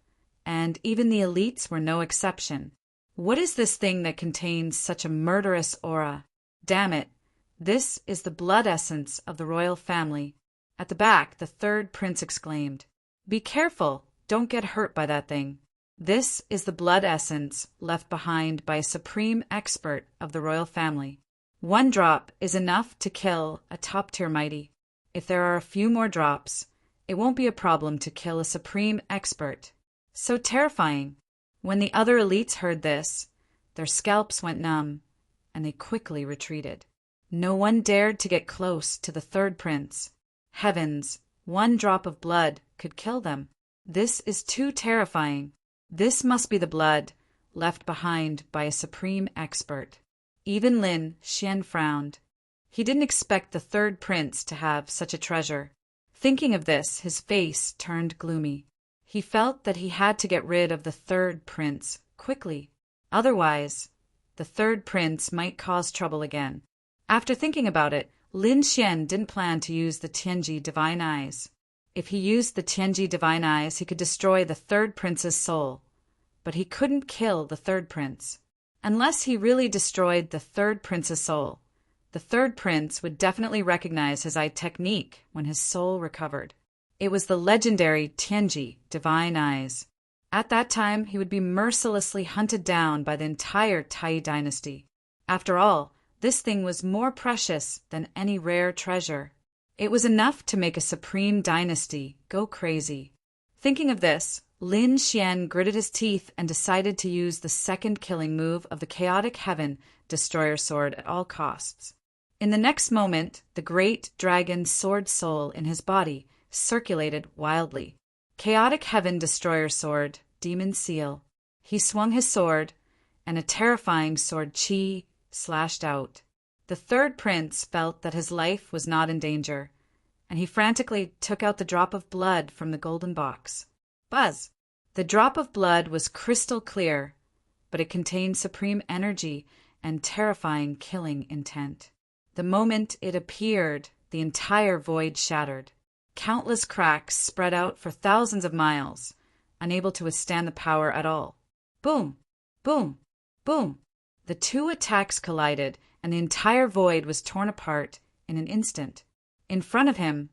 A: and even the elites were no exception. What is this thing that contains such a murderous aura? Damn it! This is the blood essence of the royal family. At the back, the third prince exclaimed, "Be careful! Don't get hurt by that thing. This is the blood essence left behind by a supreme expert of the royal family. 1 drop is enough to kill a top-tier mighty. If there are a few more drops, it won't be a problem to kill a supreme expert." So terrifying. When the other elites heard this, their scalps went numb, and they quickly retreated. No one dared to get close to the third prince. Heavens, 1 drop of blood could kill them. This is too terrifying. This must be the blood left behind by a supreme expert. Even Lin Xian frowned. He didn't expect the third prince to have such a treasure. Thinking of this, his face turned gloomy. He felt that he had to get rid of the third prince quickly. Otherwise, the third prince might cause trouble again. After thinking about it, Lin Xian didn't plan to use the Tianji Divine Eyes. If he used the Tianji Divine Eyes, he could destroy the third prince's soul. But he couldn't kill the third prince. Unless he really destroyed the third prince's soul, the third prince would definitely recognize his eye technique when his soul recovered. It was the legendary Tianji Divine Eyes. At that time, he would be mercilessly hunted down by the entire Tai dynasty. After all, this thing was more precious than any rare treasure. It was enough to make a supreme dynasty go crazy. Thinking of this, Lin Xian gritted his teeth and decided to use the second killing move of the Chaotic Heaven Destroyer Sword at all costs. In the next moment, the great dragon sword soul in his body circulated wildly. Chaotic Heaven Destroyer Sword, Demon Seal. He swung his sword, and a terrifying sword chi slashed out. The third prince felt that his life was not in danger, and he frantically took out the drop of blood from the golden box. Buzz! The drop of blood was crystal clear, but it contained supreme energy and terrifying killing intent. The moment it appeared, the entire void shattered. Countless cracks spread out for thousands of miles, unable to withstand the power at all. Boom! Boom! Boom! The 2 attacks collided, and the entire void was torn apart in an instant. In front of him,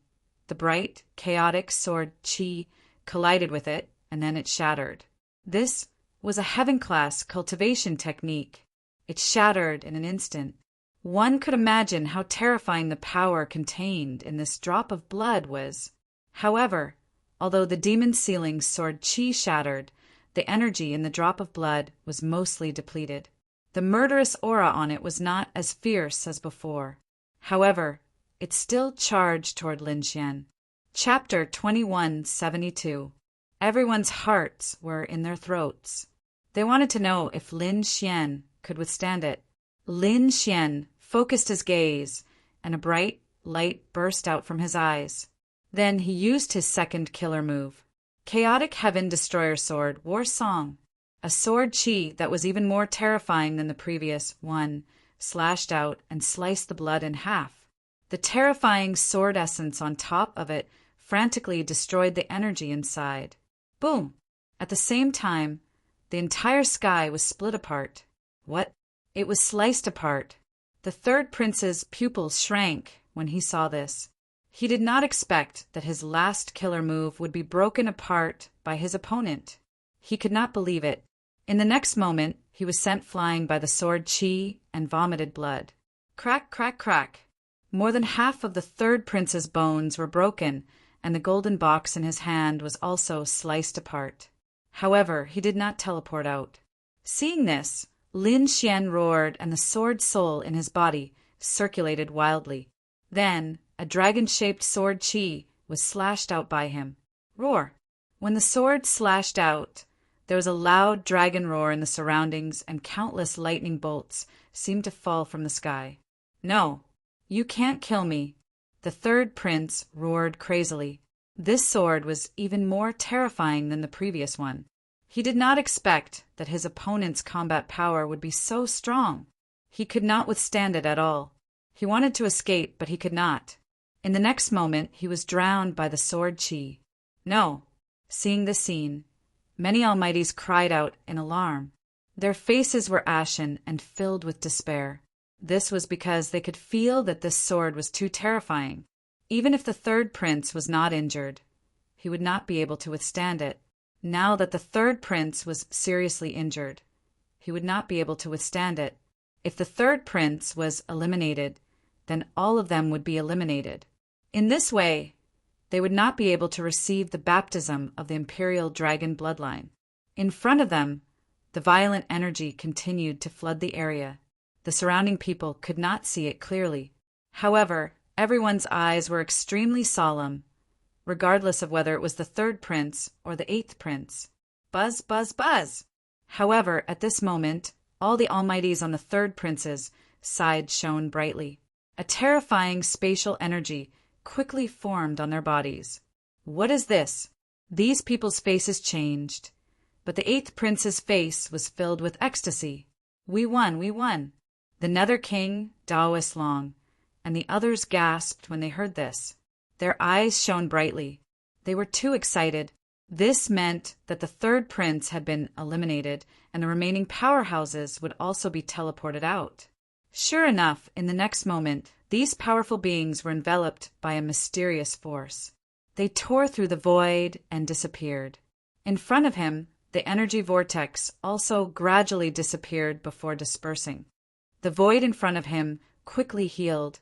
A: the bright, chaotic sword Qi collided with it, and then it shattered. This was a heaven-class cultivation technique. It shattered in an instant. One could imagine how terrifying the power contained in this drop of blood was. However, although the demon sealing's sword Qi shattered, the energy in the drop of blood was mostly depleted. The murderous aura on it was not as fierce as before. However, it still charged toward Lin Xian. Chapter 2172. Everyone's hearts were in their throats. They wanted to know if Lin Xian could withstand it. Lin Xian focused his gaze, and a bright light burst out from his eyes. Then he used his second killer move. Chaotic Heaven Destroyer Sword War Song. A sword Qi that was even more terrifying than the previous one slashed out and sliced the blood in half. The terrifying sword essence on top of it frantically destroyed the energy inside. Boom! At the same time, the entire sky was split apart. What? It was sliced apart. The third prince's pupils shrank when he saw this. He did not expect that his last killer move would be broken apart by his opponent. He could not believe it. In the next moment, he was sent flying by the sword Qi and vomited blood. Crack, crack, crack. More than half of the third prince's bones were broken, and the golden box in his hand was also sliced apart. However, he did not teleport out. Seeing this, Lin Xian roared, and the sword soul in his body circulated wildly. Then, a dragon-shaped sword Qi was slashed out by him. Roar! When the sword slashed out, there was a loud dragon roar in the surroundings, and countless lightning bolts seemed to fall from the sky. No, you can't kill me, the third prince roared crazily. This sword was even more terrifying than the previous one. He did not expect that his opponent's combat power would be so strong. He could not withstand it at all. He wanted to escape, but he could not. In the next moment, he was drowned by the sword Qi. No. Seeing this scene, many Almighties cried out in alarm. Their faces were ashen and filled with despair. This was because they could feel that this sword was too terrifying. Even if the third prince was not injured, he would not be able to withstand it. Now that the third prince was seriously injured, he would not be able to withstand it. If the third prince was eliminated, then all of them would be eliminated. In this way, they would not be able to receive the baptism of the imperial dragon bloodline. In front of them, the violent energy continued to flood the area. The surrounding people could not see it clearly. However, everyone's eyes were extremely solemn, regardless of whether it was the third prince or the eighth prince. Buzz, buzz, buzz! However, at this moment, all the Almighties on the third prince's side shone brightly. A terrifying spatial energy quickly formed on their bodies. What is this? These people's faces changed, but the eighth prince's face was filled with ecstasy. We won, we won! The Nether King, Daoist Long, and the others gasped when they heard this. Their eyes shone brightly. They were too excited. This meant that the third prince had been eliminated, and the remaining powerhouses would also be teleported out. Sure enough, in the next moment, these powerful beings were enveloped by a mysterious force. They tore through the void and disappeared. In front of him, the energy vortex also gradually disappeared before dispersing. The void in front of him quickly healed,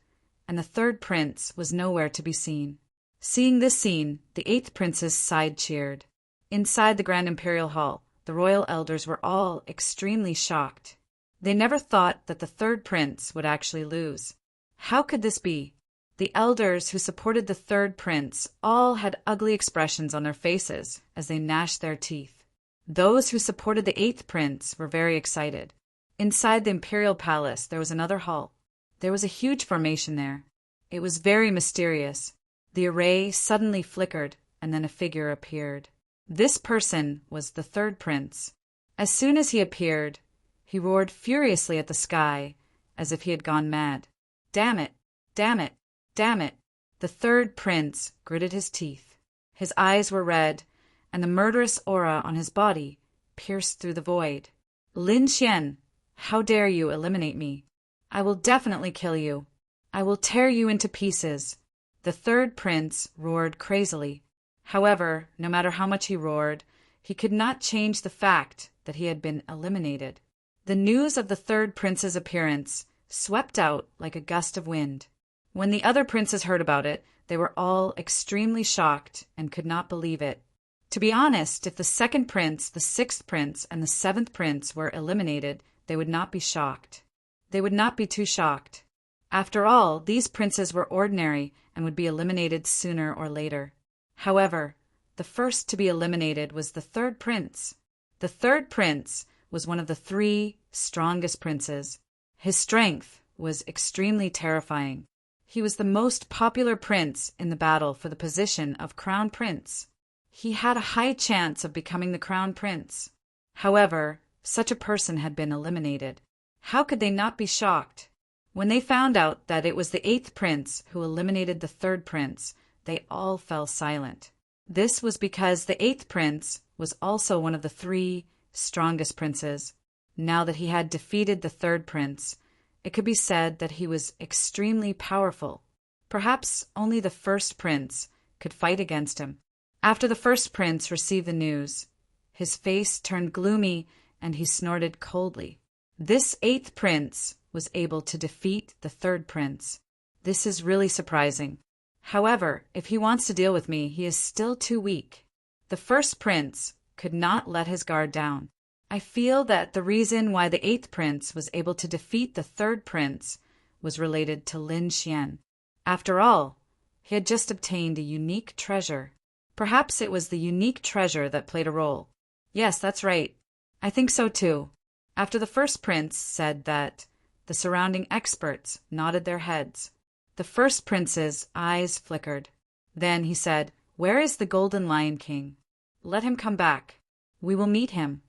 A: and the third prince was nowhere to be seen. Seeing this scene, the eighth prince's side cheered. Inside the Grand Imperial Hall, the royal elders were all extremely shocked. They never thought that the third prince would actually lose. How could this be? The elders who supported the third prince all had ugly expressions on their faces as they gnashed their teeth. Those who supported the eighth prince were very excited. Inside the imperial palace, there was another hall. There was a huge formation there. It was very mysterious. The array suddenly flickered, and then a figure appeared. This person was the third prince. As soon as he appeared, he roared furiously at the sky, as if he had gone mad. Damn it! Damn it! Damn it! The third prince gritted his teeth. His eyes were red, and the murderous aura on his body pierced through the void. Lin Xian, how dare you eliminate me? I will definitely kill you. I will tear you into pieces. The third prince roared crazily. However, no matter how much he roared, he could not change the fact that he had been eliminated. The news of the third prince's appearance swept out like a gust of wind. When the other princes heard about it, they were all extremely shocked and could not believe it. To be honest, if the second prince, the sixth prince, and the seventh prince were eliminated, they would not be shocked. They would not be too shocked. After all, these princes were ordinary and would be eliminated sooner or later. However, the first to be eliminated was the third prince. The third prince was one of the three strongest princes. His strength was extremely terrifying. He was the most popular prince in the battle for the position of crown prince. He had a high chance of becoming the crown prince. However, such a person had been eliminated. How could they not be shocked? When they found out that it was the eighth prince who eliminated the third prince, they all fell silent. This was because the eighth prince was also one of the three strongest princes. Now that he had defeated the third prince, it could be said that he was extremely powerful. Perhaps only the first prince could fight against him. After the first prince received the news, his face turned gloomy and he snorted coldly. This eighth prince was able to defeat the third prince. This is really surprising. However, if he wants to deal with me, he is still too weak. The first prince could not let his guard down. I feel that the reason why the eighth prince was able to defeat the third prince was related to Lin Xian. After all, he had just obtained a unique treasure. Perhaps it was the unique treasure that played a role. Yes, that's right. I think so too. After the first prince said that, the surrounding experts nodded their heads. The first prince's eyes flickered. Then he said, "Where is the Golden Lion King? Let him come back. We will meet him."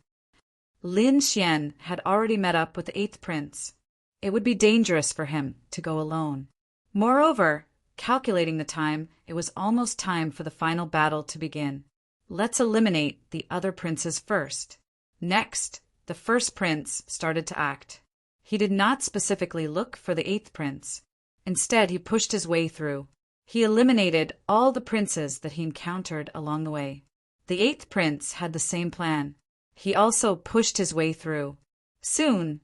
A: Lin Xian had already met up with the eighth prince. It would be dangerous for him to go alone. Moreover, calculating the time, it was almost time for the final battle to begin. Let's eliminate the other princes first. Next, the first prince started to act. He did not specifically look for the eighth prince. Instead, he pushed his way through. He eliminated all the princes that he encountered along the way. The eighth prince had the same plan. He also pushed his way through. Soon,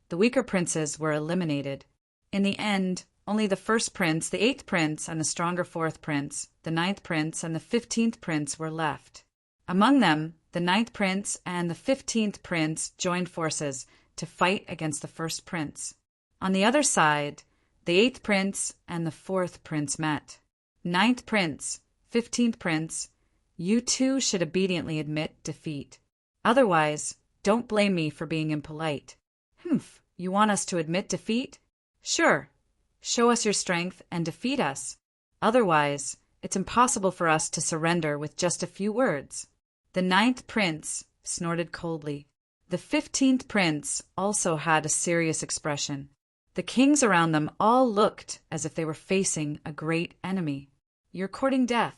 A: the weaker princes were eliminated. In the end, only the first prince, the eighth prince, and the stronger fourth prince, the ninth prince, and the 15th prince were left. Among them, the ninth prince and the 15th prince joined forces to fight against the first prince. On the other side, the eighth prince and the fourth prince met. Ninth prince, 15th prince, you two should obediently admit defeat. Otherwise, don't blame me for being impolite. You want us to admit defeat? Sure. Show us your strength and defeat us. Otherwise, it's impossible for us to surrender with just a few words. The ninth prince snorted coldly. The 15th prince also had a serious expression. The kings around them all looked as if they were facing a great enemy. You're courting death.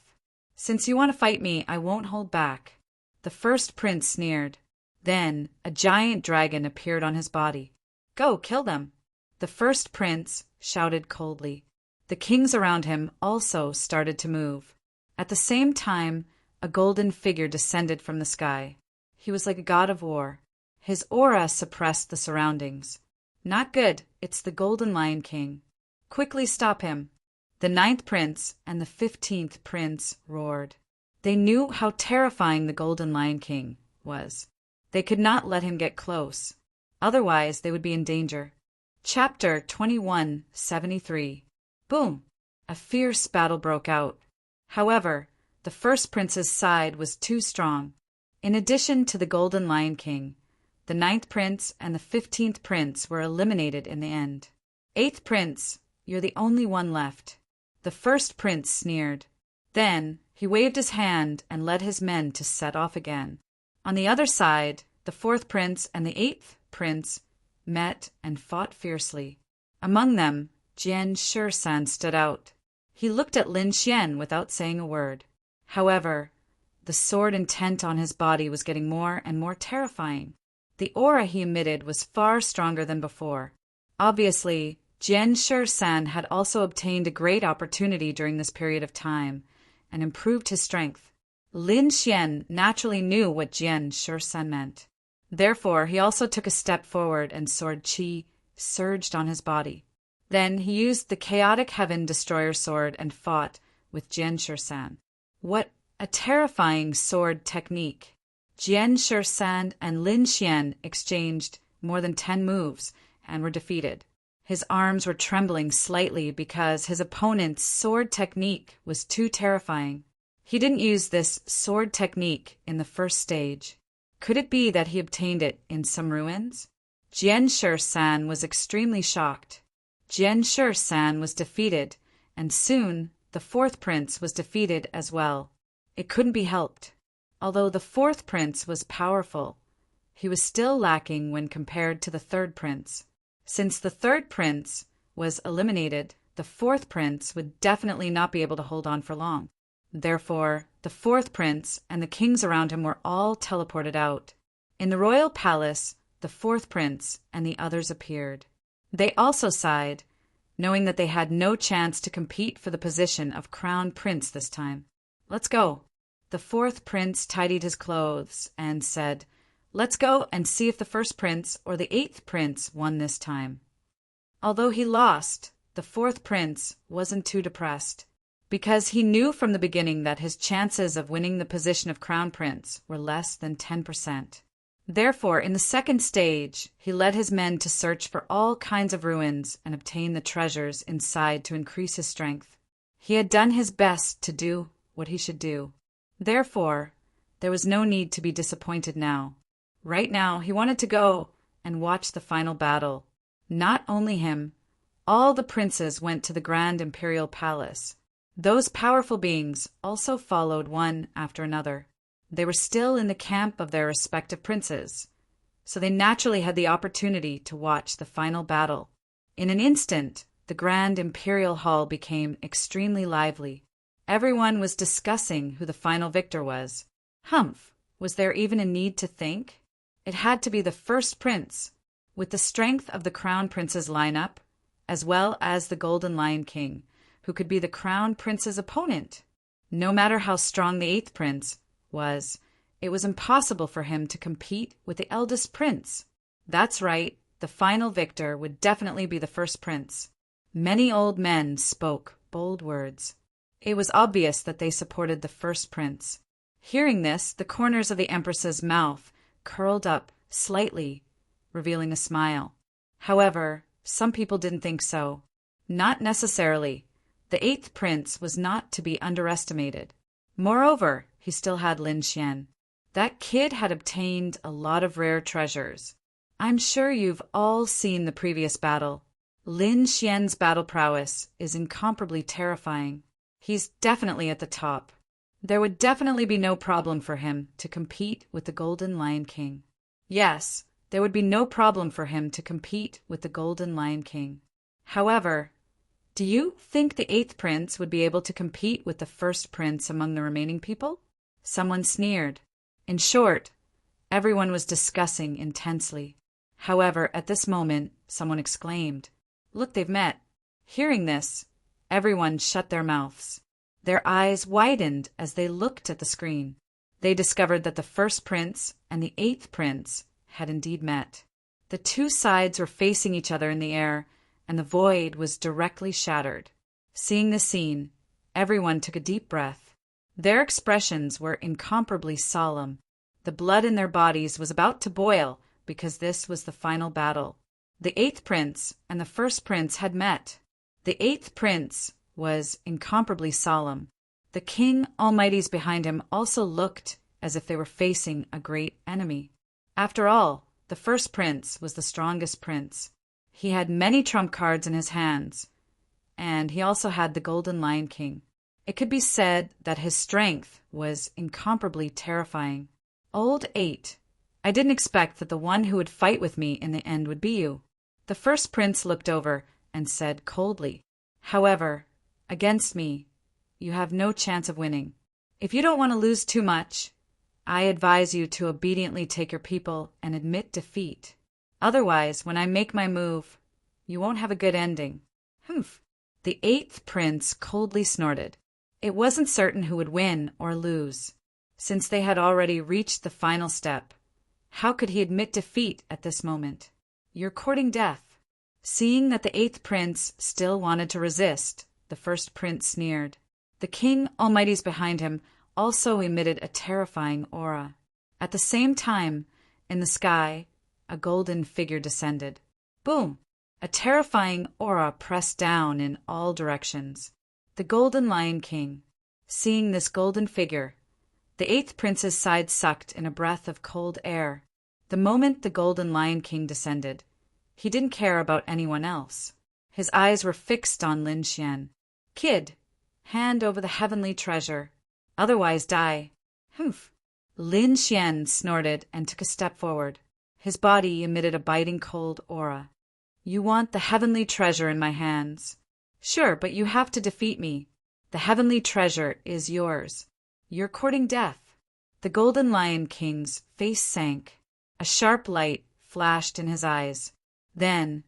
A: Since you want to fight me, I won't hold back. The first prince sneered. Then a giant dragon appeared on his body. Go, kill them. The first prince shouted coldly. The kings around him also started to move. At the same time, a golden figure descended from the sky. He was like a god of war. His aura suppressed the surroundings. Not good, it's the Golden Lion King. Quickly stop him. The ninth prince and the 15th prince roared. They knew how terrifying the Golden Lion King was. They could not let him get close. Otherwise, they would be in danger. Chapter 2173. Boom! A fierce battle broke out. However, the first prince's side was too strong. In addition to the Golden Lion King, the ninth prince and the 15th prince were eliminated in the end. Eighth prince, you're the only one left. The first prince sneered. Then he waved his hand and led his men to set off again. On the other side, the fourth prince and the eighth prince met and fought fiercely. Among them, Jian Shisan stood out. He looked at Lin Xian without saying a word. However, the sword intent on his body was getting more and more terrifying. The aura he emitted was far stronger than before. Obviously, Jian Shan had also obtained a great opportunity during this period of time and improved his strength. Lin Xian naturally knew what Jian Shan meant. Therefore, he also took a step forward and sword qi surged on his body. Then he used the chaotic heaven destroyer sword and fought with Jian Shan. What a terrifying sword technique! Jian Shan and Lin Xian exchanged more than 10 moves and were defeated. His arms were trembling slightly because his opponent's sword technique was too terrifying. He didn't use this sword technique in the first stage. Could it be that he obtained it in some ruins? Jian Shan was extremely shocked. Jian Shan was defeated, and soon the fourth prince was defeated as well. It couldn't be helped. Although the fourth prince was powerful, he was still lacking when compared to the third prince. Since the third prince was eliminated, the fourth prince would definitely not be able to hold on for long. Therefore, the fourth prince and the kings around him were all teleported out. In the royal palace, the fourth prince and the others appeared. They also sighed, knowing that they had no chance to compete for the position of crown prince this time. Let's go. The fourth prince tidied his clothes and said, "Let's go and see if the first prince or the eighth prince won this time." Although he lost, the fourth prince wasn't too depressed, because he knew from the beginning that his chances of winning the position of crown prince were less than 10%. Therefore, in the second stage, he led his men to search for all kinds of ruins and obtain the treasures inside to increase his strength. He had done his best to do what he should do. Therefore, there was no need to be disappointed now. Right now, he wanted to go and watch the final battle. Not only him, all the princes went to the Grand Imperial Palace. Those powerful beings also followed one after another. They were still in the camp of their respective princes, so they naturally had the opportunity to watch the final battle. In an instant, the Grand Imperial Hall became extremely lively. Everyone was discussing who the final victor was. Humph! Was there even a need to think? It had to be the first prince. With the strength of the Crown Prince's lineup, as well as the Golden Lion King, who could be the Crown Prince's opponent. No matter how strong the eighth prince was, it was impossible for him to compete with the eldest prince. That's right, the final victor would definitely be the first prince. Many old men spoke bold words. It was obvious that they supported the first prince. Hearing this, the corners of the Empress's mouth curled up slightly, revealing a smile. However, some people didn't think so. Not necessarily. The eighth prince was not to be underestimated. Moreover, he still had Lin Xian. That kid had obtained a lot of rare treasures. I'm sure you've all seen the previous battle. Lin Xian's battle prowess is incomparably terrifying. He's definitely at the top. There would definitely be no problem for him to compete with the Golden Lion King. Yes, there would be no problem for him to compete with the Golden Lion King. However, do you think the eighth prince would be able to compete with the first prince among the remaining people? Someone sneered. In short, everyone was discussing intensely. However, at this moment, someone exclaimed, "Look, they've met." Hearing this, everyone shut their mouths. Their eyes widened as they looked at the screen. They discovered that the first prince and the eighth prince had indeed met. The two sides were facing each other in the air, and the void was directly shattered. Seeing the scene, everyone took a deep breath. Their expressions were incomparably solemn. The blood in their bodies was about to boil because this was the final battle. The eighth prince and the first prince had met. The eighth prince was incomparably solemn. The King Almighties behind him also looked as if they were facing a great enemy. After all, the first prince was the strongest prince. He had many trump cards in his hands, and he also had the Golden Lion King. It could be said that his strength was incomparably terrifying. Old 8, I didn't expect that the one who would fight with me in the end would be you. The first prince looked over and said coldly, "However, against me, you have no chance of winning. If you don't want to lose too much, I advise you to obediently take your people and admit defeat. Otherwise, when I make my move, You won't have a good ending. Humph. The eighth prince coldly snorted. It wasn't certain who would win or lose, since they had already reached the final step. How could he admit defeat at this moment? You're courting death. Seeing that the eighth prince still wanted to resist, the first prince sneered. The king almighty's behind him also emitted a terrifying aura. At the same time, in the sky, a golden figure descended. Boom! A terrifying aura pressed down in all directions. The Golden Lion King. Seeing this golden figure, the eighth prince's side sucked in a breath of cold air. The moment the Golden Lion King descended, he didn't care about anyone else. His eyes were fixed on Lin Xian. Kid, hand over the heavenly treasure. Otherwise die. Humph. Lin Xian snorted and took a step forward. His body emitted a biting cold aura. You want the heavenly treasure in my hands. Sure, but you have to defeat me. The heavenly treasure is yours. You're courting death. The Golden Lion King's face sank. A sharp light flashed in his eyes. Then,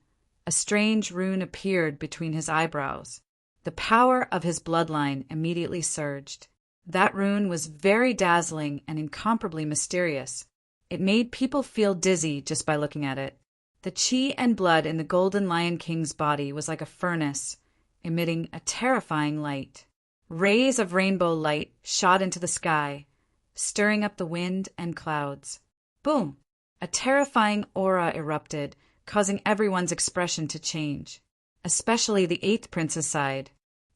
A: a strange rune appeared between his eyebrows. The power of his bloodline immediately surged. That rune was very dazzling and incomparably mysterious. It made people feel dizzy just by looking at it. The chi and blood in the Golden Lion King's body was like a furnace, emitting a terrifying light. Rays of rainbow light shot into the sky, stirring up the wind and clouds. Boom! A terrifying aura erupted, causing everyone's expression to change, especially the eighth prince's side.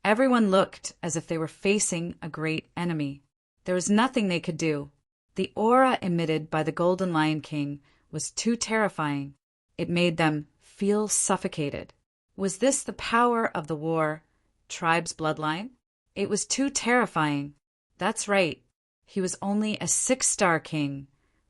A: Everyone looked as if they were facing a great enemy. There was nothing they could do. The aura emitted by the Golden Lion King was too terrifying. It made them feel suffocated. Was this the power of the war tribe's bloodline? It was too terrifying. That's right. He was only a 6-star king,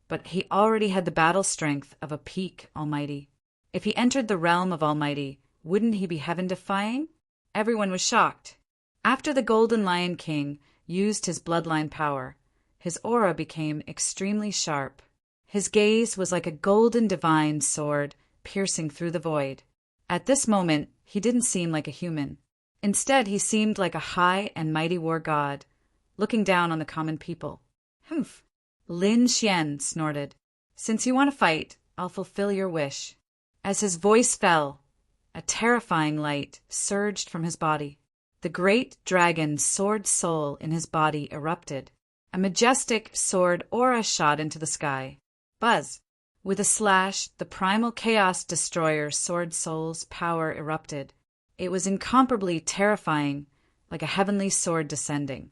A: but he already had the battle strength of a peak almighty. If he entered the realm of almighty, wouldn't he be heaven-defying? Everyone was shocked. After the Golden Lion King used his bloodline power, his aura became extremely sharp. His gaze was like a golden divine sword piercing through the void. At this moment, he didn't seem like a human. Instead, he seemed like a high and mighty war god, looking down on the common people. Humph! Lin Xian snorted. Since you want to fight, I'll fulfill your wish. As his voice fell, a terrifying light surged from his body. The great dragon sword soul in his body erupted. A majestic sword aura shot into the sky. Buzz! With a slash, the primal chaos destroyer sword soul's power erupted. It was incomparably terrifying, like a heavenly sword descending.